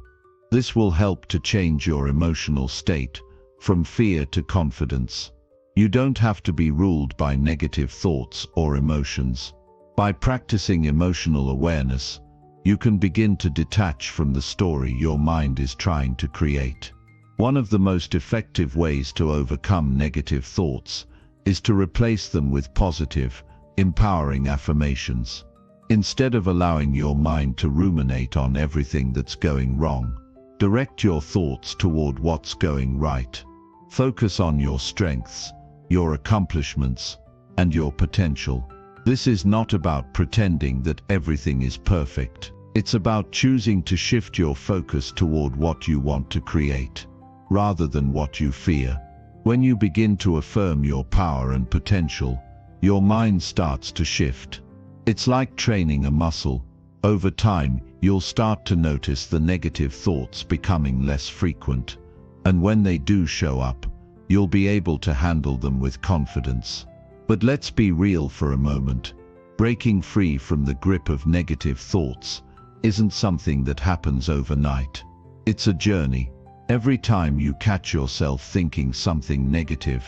[SPEAKER 1] This will help to change your emotional state from fear to confidence. You don't have to be ruled by negative thoughts or emotions. By practicing emotional awareness, you can begin to detach from the story your mind is trying to create. One of the most effective ways to overcome negative thoughts is to replace them with positive, empowering affirmations. Instead of allowing your mind to ruminate on everything that's going wrong, direct your thoughts toward what's going right. Focus on your strengths, your accomplishments, and your potential. This is not about pretending that everything is perfect. It's about choosing to shift your focus toward what you want to create, rather than what you fear. When you begin to affirm your power and potential, your mind starts to shift. It's like training a muscle. Over time, you'll start to notice the negative thoughts becoming less frequent, and when they do show up, you'll be able to handle them with confidence. But let's be real for a moment. Breaking free from the grip of negative thoughts isn't something that happens overnight. It's a journey. Every time you catch yourself thinking something negative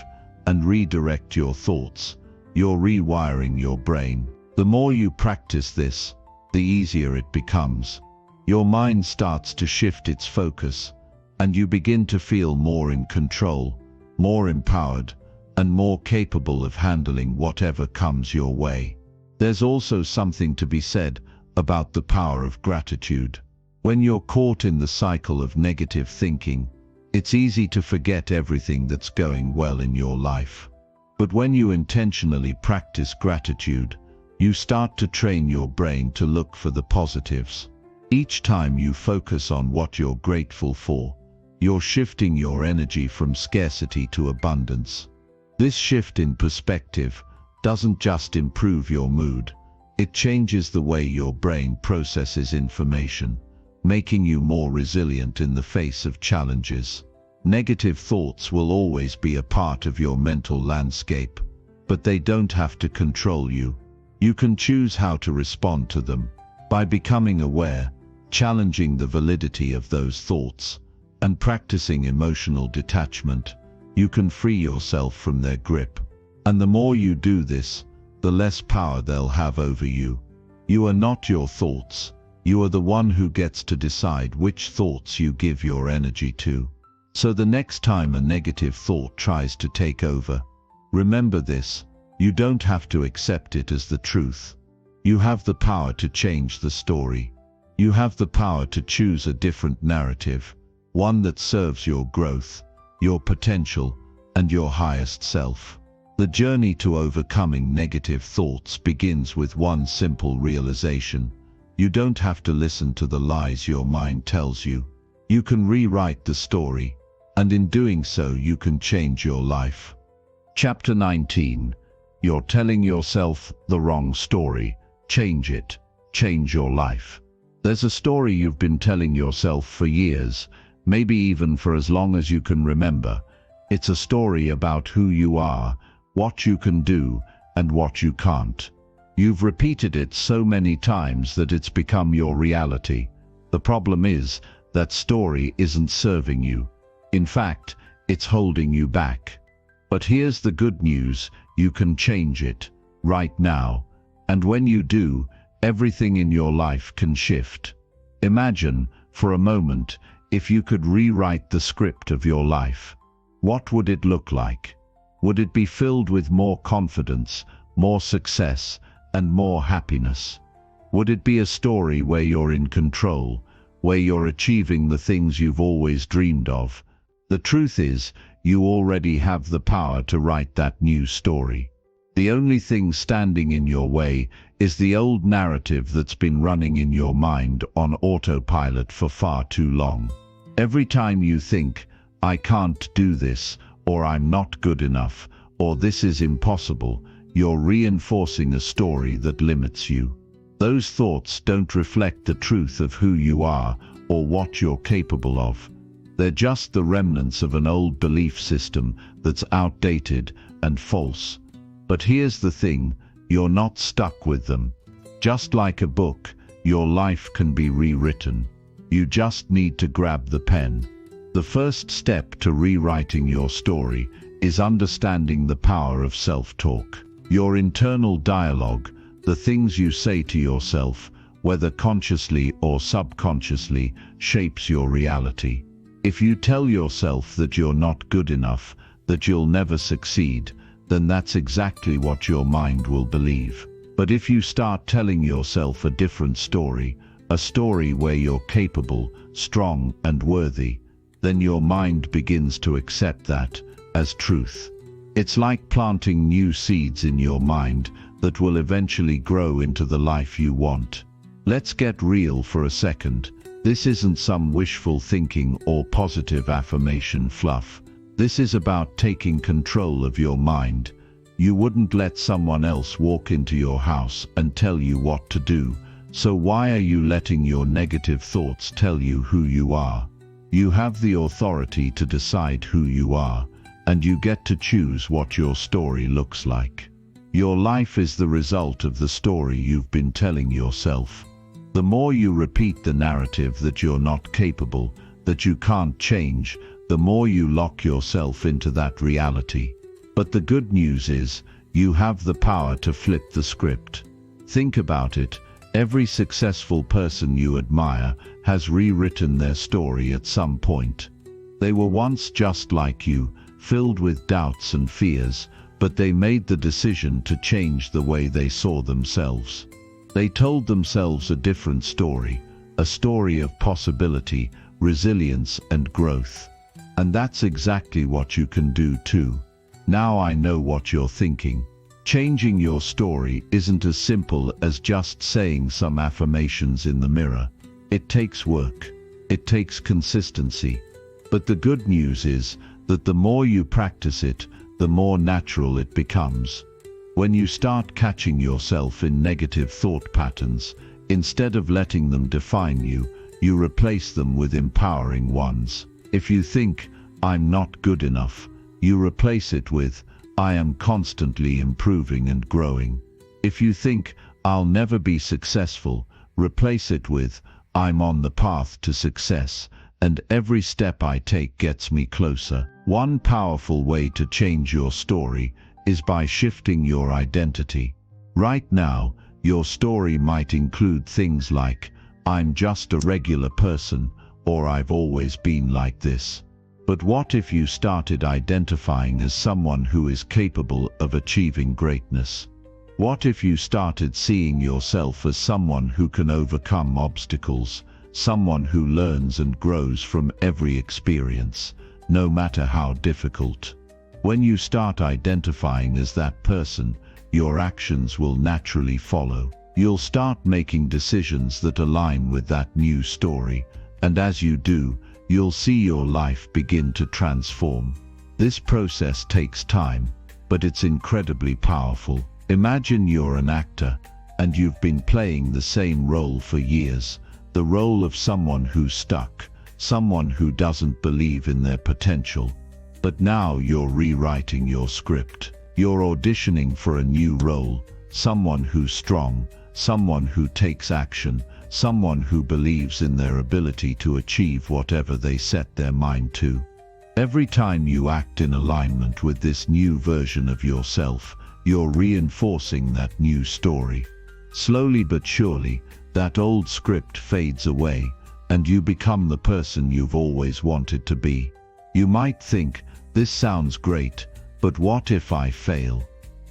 [SPEAKER 1] and redirect your thoughts, you're rewiring your brain. The more you practice this, the easier it becomes. Your mind starts to shift its focus, and you begin to feel more in control, more empowered, and more capable of handling whatever comes your way. There's also something to be said about the power of gratitude. When you're caught in the cycle of negative thinking, it's easy to forget everything that's going well in your life. But when you intentionally practice gratitude, you start to train your brain to look for the positives. Each time you focus on what you're grateful for, You're shifting your energy from scarcity to abundance. This shift in perspective doesn't just improve your mood, it changes the way your brain processes information, making you more resilient in the face of challenges. Negative thoughts will always be a part of your mental landscape, but they don't have to control you. You can choose how to respond to them. By becoming aware, challenging the validity of those thoughts, and practicing emotional detachment, you can free yourself from their grip. And the more you do this, the less power they'll have over you. You are not your thoughts. You are the one who gets to decide which thoughts you give your energy to. So the next time a negative thought tries to take over, remember this: you don't have to accept it as the truth. You have the power to change the story. You have the power to choose a different narrative, one that serves your growth, your potential, and your highest self. The journey to overcoming negative thoughts begins with one simple realization. You don't have to listen to the lies your mind tells you. You can rewrite the story, and in doing so you can change your life. Chapter 19. You're telling yourself the wrong story. Change it. Change your life. There's a story you've been telling yourself for years, maybe even for as long as you can remember. It's a story about who you are, what you can do, and what you can't. You've repeated it so many times that it's become your reality. The problem is, that story isn't serving you. In fact, it's holding you back. But here's the good news: you can change it, right now. And when you do, everything in your life can shift. Imagine, for a moment, if you could rewrite the script of your life. What would it look like? Would it be filled with more confidence, more success, and more happiness? Would it be a story where you're in control, where you're achieving the things you've always dreamed of? The truth is, you already have the power to write that new story. The only thing standing in your way is the old narrative that's been running in your mind on autopilot for far too long. Every time you think, "I can't do this," or "I'm not good enough," or "this is impossible," you're reinforcing a story that limits you. Those thoughts don't reflect the truth of who you are or what you're capable of. They're just the remnants of an old belief system that's outdated and false. But here's the thing: you're not stuck with them. Just like a book, your life can be rewritten. You just need to grab the pen. The first step to rewriting your story is understanding the power of self-talk. Your internal dialogue, the things you say to yourself, whether consciously or subconsciously, shapes your reality. If you tell yourself that you're not good enough, that you'll never succeed, then that's exactly what your mind will believe. But if you start telling yourself a different story, a story where you're capable, strong, and worthy, then your mind begins to accept that as truth. It's like planting new seeds in your mind that will eventually grow into the life you want. Let's get real for a second. This isn't some wishful thinking or positive affirmation fluff. This is about taking control of your mind. You wouldn't let someone else walk into your house and tell you what to do, so why are you letting your negative thoughts tell you who you are? You have the authority to decide who you are, and you get to choose what your story looks like. Your life is the result of the story you've been telling yourself. The more you repeat the narrative that you're not capable, that you can't change, the more you lock yourself into that reality. But the good news is, you have the power to flip the script. Think about it. Every successful person you admire has rewritten their story at some point. They were once just like you, filled with doubts and fears, but they made the decision to change the way they saw themselves. They told themselves a different story, a story of possibility, resilience, and growth. And that's exactly what you can do too. Now I know what you're thinking. Changing your story isn't as simple as just saying some affirmations in the mirror. It takes work. It takes consistency. But the good news is that the more you practice it, the more natural it becomes. When you start catching yourself in negative thought patterns, instead of letting them define you, you replace them with empowering ones. If you think, "I'm not good enough," you replace it with, "I am constantly improving and growing." If you think, "I'll never be successful," replace it with, "I'm on the path to success, and every step I take gets me closer." One powerful way to change your story is by shifting your identity. Right now, your story might include things like, "I'm just a regular person," or "I've always been like this." But what if you started identifying as someone who is capable of achieving greatness? What if you started seeing yourself as someone who can overcome obstacles, someone who learns and grows from every experience, no matter how difficult? When you start identifying as that person, your actions will naturally follow. You'll start making decisions that align with that new story, and as you do, you'll see your life begin to transform. This process takes time, but it's incredibly powerful. Imagine you're an actor, and you've been playing the same role for years, the role of someone who's stuck, someone who doesn't believe in their potential. But now you're rewriting your script. You're auditioning for a new role, someone who's strong, someone who takes action, someone who believes in their ability to achieve whatever they set their mind to. Every time you act in alignment with this new version of yourself, you're reinforcing that new story. Slowly but surely, that old script fades away, and you become the person you've always wanted to be. You might think, "This sounds great, but what if I fail?"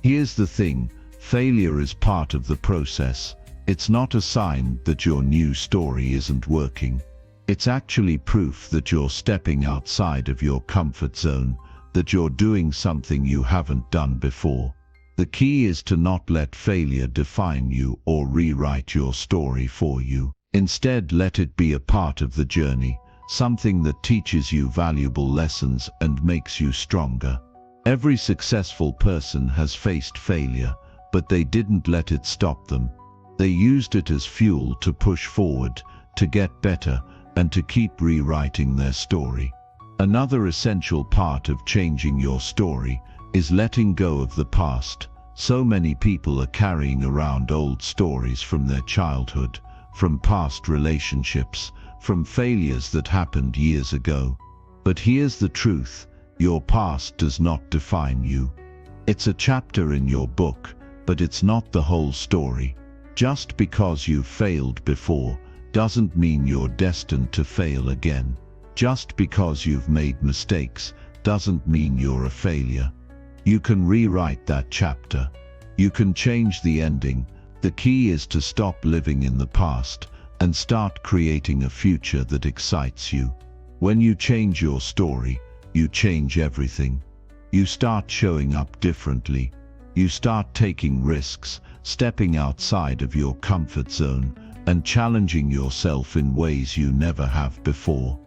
[SPEAKER 1] Here's the thing, failure is part of the process. It's not a sign that your new story isn't working. It's actually proof that you're stepping outside of your comfort zone, that you're doing something you haven't done before. The key is to not let failure define you or rewrite your story for you. Instead, let it be a part of the journey, something that teaches you valuable lessons and makes you stronger. Every successful person has faced failure, but they didn't let it stop them. They used it as fuel to push forward, to get better, and to keep rewriting their story. Another essential part of changing your story is letting go of the past. So many people are carrying around old stories from their childhood, from past relationships, from failures that happened years ago. But here's the truth, your past does not define you. It's a chapter in your book, but it's not the whole story. Just because you've failed before doesn't mean you're destined to fail again. Just because you've made mistakes doesn't mean you're a failure. You can rewrite that chapter. You can change the ending. The key is to stop living in the past and start creating a future that excites you. When you change your story, you change everything. You start showing up differently. You start taking risks, stepping outside of your comfort zone, and challenging yourself in ways you never have before.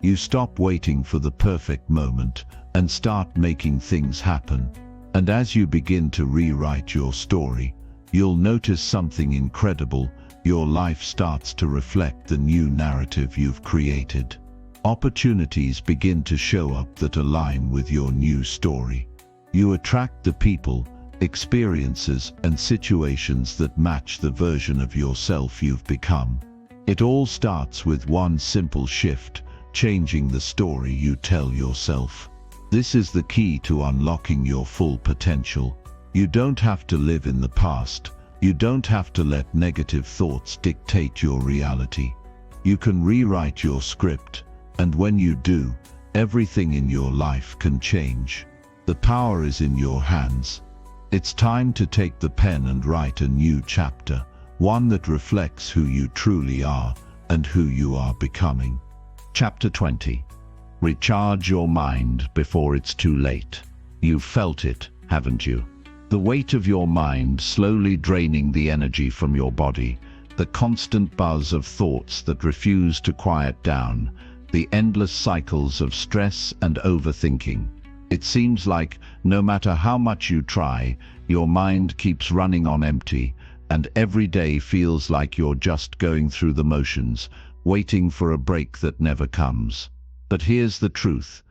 [SPEAKER 1] You stop waiting for the perfect moment and start making things happen. And as you begin to rewrite your story, you'll notice something incredible. Your life starts to reflect the new narrative you've created. Opportunities begin to show up that align with your new story. You attract the people, experiences, and situations that match the version of yourself you've become. It all starts with one simple shift, changing the story you tell yourself. This is the key to unlocking your full potential. You don't have to live in the past. You don't have to let negative thoughts dictate your reality. You can rewrite your script, and when you do, everything in your life can change. The power is in your hands. It's time to take the pen and write a new chapter, one that reflects who you truly are and who you are becoming. Chapter 20. Recharge your mind before it's too late. You've felt it, haven't you? The weight of your mind slowly draining the energy from your body, the constant buzz of thoughts that refuse to quiet down. the endless cycles of stress and overthinking. It seems like no matter how much you try, your mind keeps running on empty, and every day feels like you're just going through the motions, waiting for a break that never comes. But here's the truth.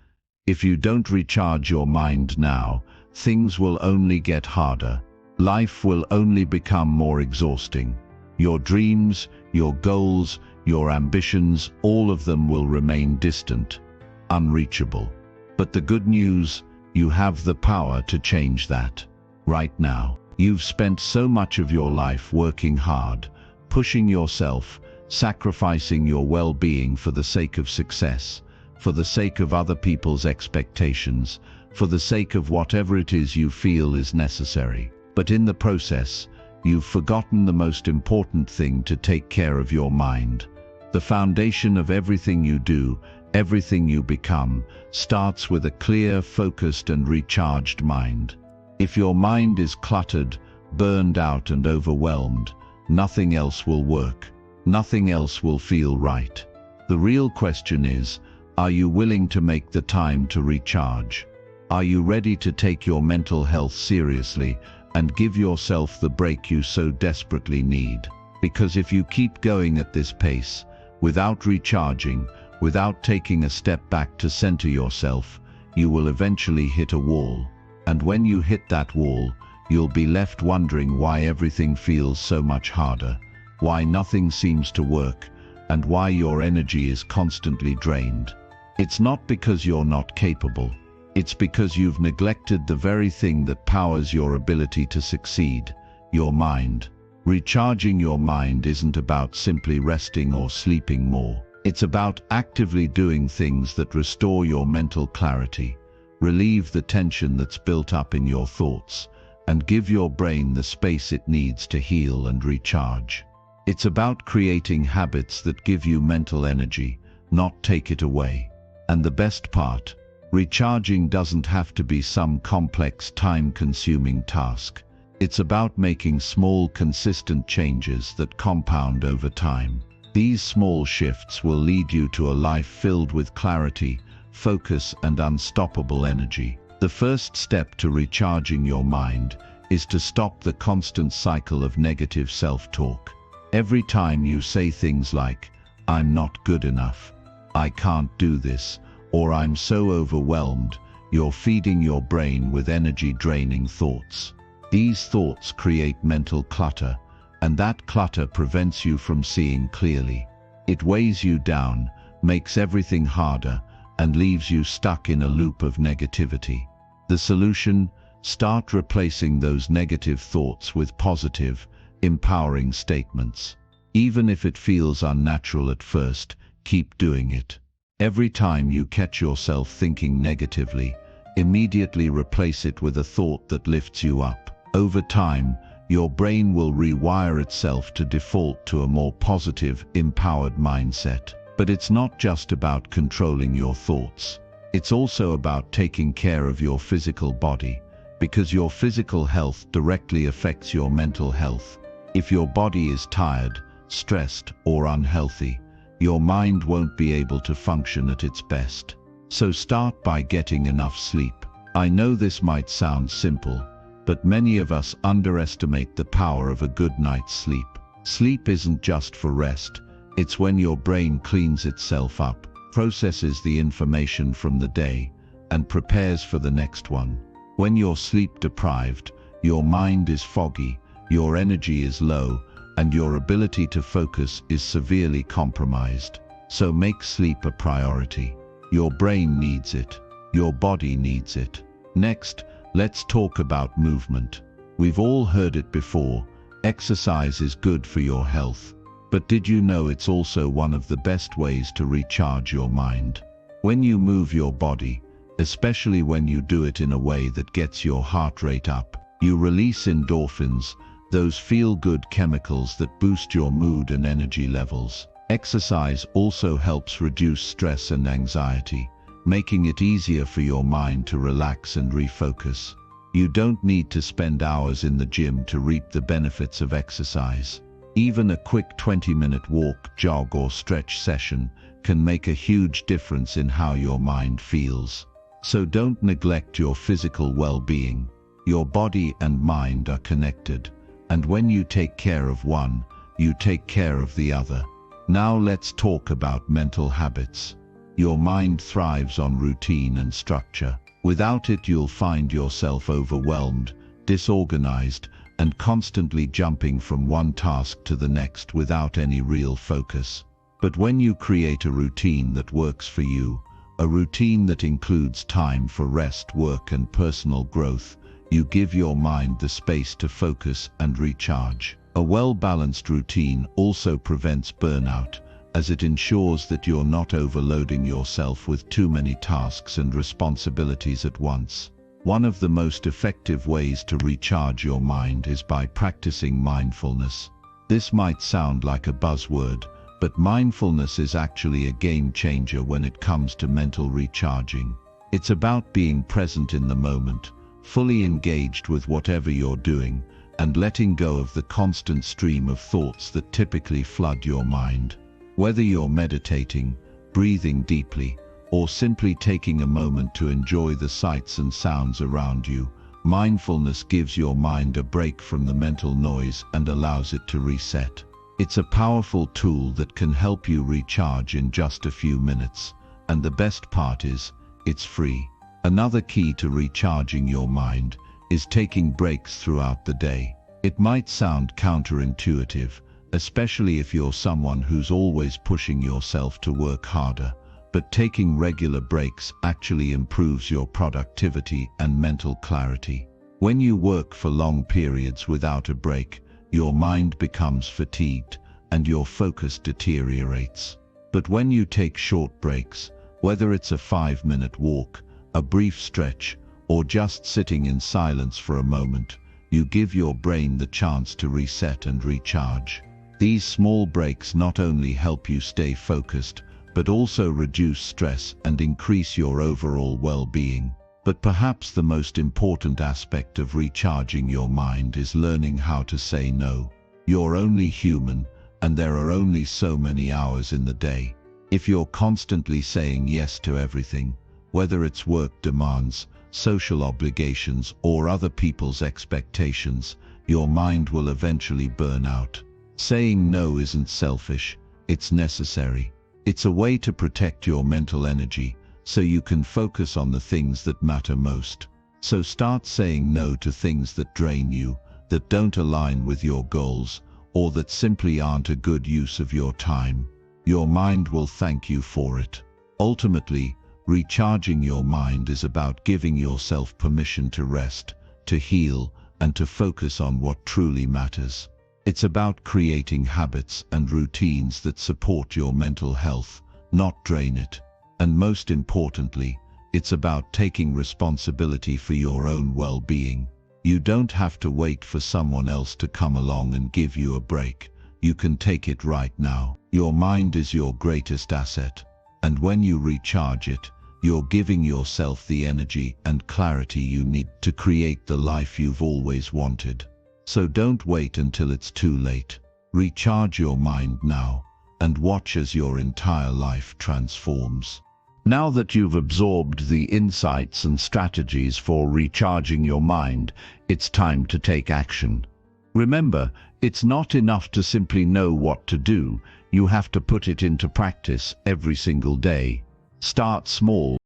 [SPEAKER 1] If you don't recharge your mind now, things will only get harder. Life will only become more exhausting. Your dreams, your goals, your ambitions, all of them will remain distant, unreachable. But the good news, you have the power to change that. Right now, you've spent so much of your life working hard, pushing yourself, sacrificing your well-being for the sake of success, for the sake of other people's expectations, for the sake of whatever it is you feel is necessary. But in the process, you've forgotten the most important thing: to take care of your mind. The foundation of everything you do, everything you become, starts with a clear, focused and recharged mind. If your mind is cluttered, burned out and overwhelmed, nothing else will work. Nothing else will feel right. The real question is, are you willing to make the time to recharge? Are you ready to take your mental health seriously and give yourself the break you so desperately need? Because if you keep going at this pace, without recharging, without taking a step back to center yourself, you will eventually hit a wall. And when you hit that wall, you'll be left wondering why everything feels so much harder, why nothing seems to work, and why your energy is constantly drained. It's not because you're not capable. It's because you've neglected the very thing that powers your ability to succeed, your mind. Recharging your mind isn't about simply resting or sleeping more. It's about actively doing things that restore your mental clarity, relieve the tension that's built up in your thoughts, and give your brain the space it needs to heal and recharge. It's about creating habits that give you mental energy, not take it away. And the best part, recharging doesn't have to be some complex, time-consuming task. It's about making small, consistent changes that compound over time. These small shifts will lead you to a life filled with clarity, focus, and unstoppable energy. The first step to recharging your mind is to stop the constant cycle of negative self-talk. Every time you say things like, "I'm not good enough," "I can't do this," or "I'm so overwhelmed," you're feeding your brain with energy-draining thoughts. These thoughts create mental clutter, and that clutter prevents you from seeing clearly. It weighs you down, makes everything harder, and leaves you stuck in a loop of negativity. The solution? Start replacing those negative thoughts with positive, empowering statements. Even if it feels unnatural at first, keep doing it. Every time you catch yourself thinking negatively, immediately replace it with a thought that lifts you up. Over time, your brain will rewire itself to default to a more positive, empowered mindset. But it's not just about controlling your thoughts. It's also about taking care of your physical body, because your physical health directly affects your mental health. If your body is tired, stressed, or unhealthy, your mind won't be able to function at its best. So start by getting enough sleep. I know this might sound simple, but many of us underestimate the power of a good night's sleep. Sleep isn't just for rest. It's when your brain cleans itself up, processes the information from the day, and prepares for the next one. When you're sleep deprived, your mind is foggy, your energy is low, and your ability to focus is severely compromised. So make sleep a priority. Your brain needs it. Your body needs it. Next, let's talk about movement. We've all heard it before. Exercise is good for your health. But did you know it's also one of the best ways to recharge your mind? When you move your body, especially when you do it in a way that gets your heart rate up, you release endorphins, those feel-good chemicals that boost your mood and energy levels. Exercise also helps reduce stress and anxiety, making it easier for your mind to relax and refocus. You don't need to spend hours in the gym to reap the benefits of exercise. Even a quick 20-minute walk, jog or stretch session can make a huge difference in how your mind feels. So don't neglect your physical well-being. Your body and mind are connected, and when you take care of one, you take care of the other. Now let's talk about mental habits. Your mind thrives on routine and structure. Without it, you'll find yourself overwhelmed, disorganized, and constantly jumping from one task to the next without any real focus. But when you create a routine that works for you, a routine that includes time for rest, work, and personal growth, you give your mind the space to focus and recharge. A well-balanced routine also prevents burnout, as it ensures that you're not overloading yourself with too many tasks and responsibilities at once. One of the most effective ways to recharge your mind is by practicing mindfulness. This might sound like a buzzword, but mindfulness is actually a game changer when it comes to mental recharging. It's about being present in the moment, fully engaged with whatever you're doing, and letting go of the constant stream of thoughts that typically flood your mind. Whether you're meditating, breathing deeply, or simply taking a moment to enjoy the sights and sounds around you, mindfulness gives your mind a break from the mental noise and allows it to reset. It's a powerful tool that can help you recharge in just a few minutes, and the best part is, it's free. Another key to recharging your mind is taking breaks throughout the day. It might sound counterintuitive, especially if you're someone who's always pushing yourself to work harder, but taking regular breaks actually improves your productivity and mental clarity. When you work for long periods without a break, your mind becomes fatigued and your focus deteriorates. But when you take short breaks, whether it's a 5-minute walk, a brief stretch, or just sitting in silence for a moment, you give your brain the chance to reset and recharge. These small breaks not only help you stay focused, but also reduce stress and increase your overall well-being. But perhaps the most important aspect of recharging your mind is learning how to say no. You're only human, and there are only so many hours in the day. If you're constantly saying yes to everything, whether it's work demands, social obligations, or other people's expectations, your mind will eventually burn out. Saying no isn't selfish, it's necessary. It's a way to protect your mental energy, so you can focus on the things that matter most. So start saying no to things that drain you, that don't align with your goals, or that simply aren't a good use of your time. Your mind will thank you for it. Ultimately, recharging your mind is about giving yourself permission to rest, to heal, and to focus on what truly matters. It's about creating habits and routines that support your mental health, not drain it. And most importantly, it's about taking responsibility for your own well-being. You don't have to wait for someone else to come along and give you a break. You can take it right now. Your mind is your greatest asset, and when you recharge it, you're giving yourself the energy and clarity you need to create the life you've always wanted. So don't wait until it's too late. Recharge your mind now, and watch as your entire life transforms. Now that you've absorbed the insights and strategies for recharging your mind, it's time to take action. Remember, it's not enough to simply know what to do. You have to put it into practice every single day. Start small.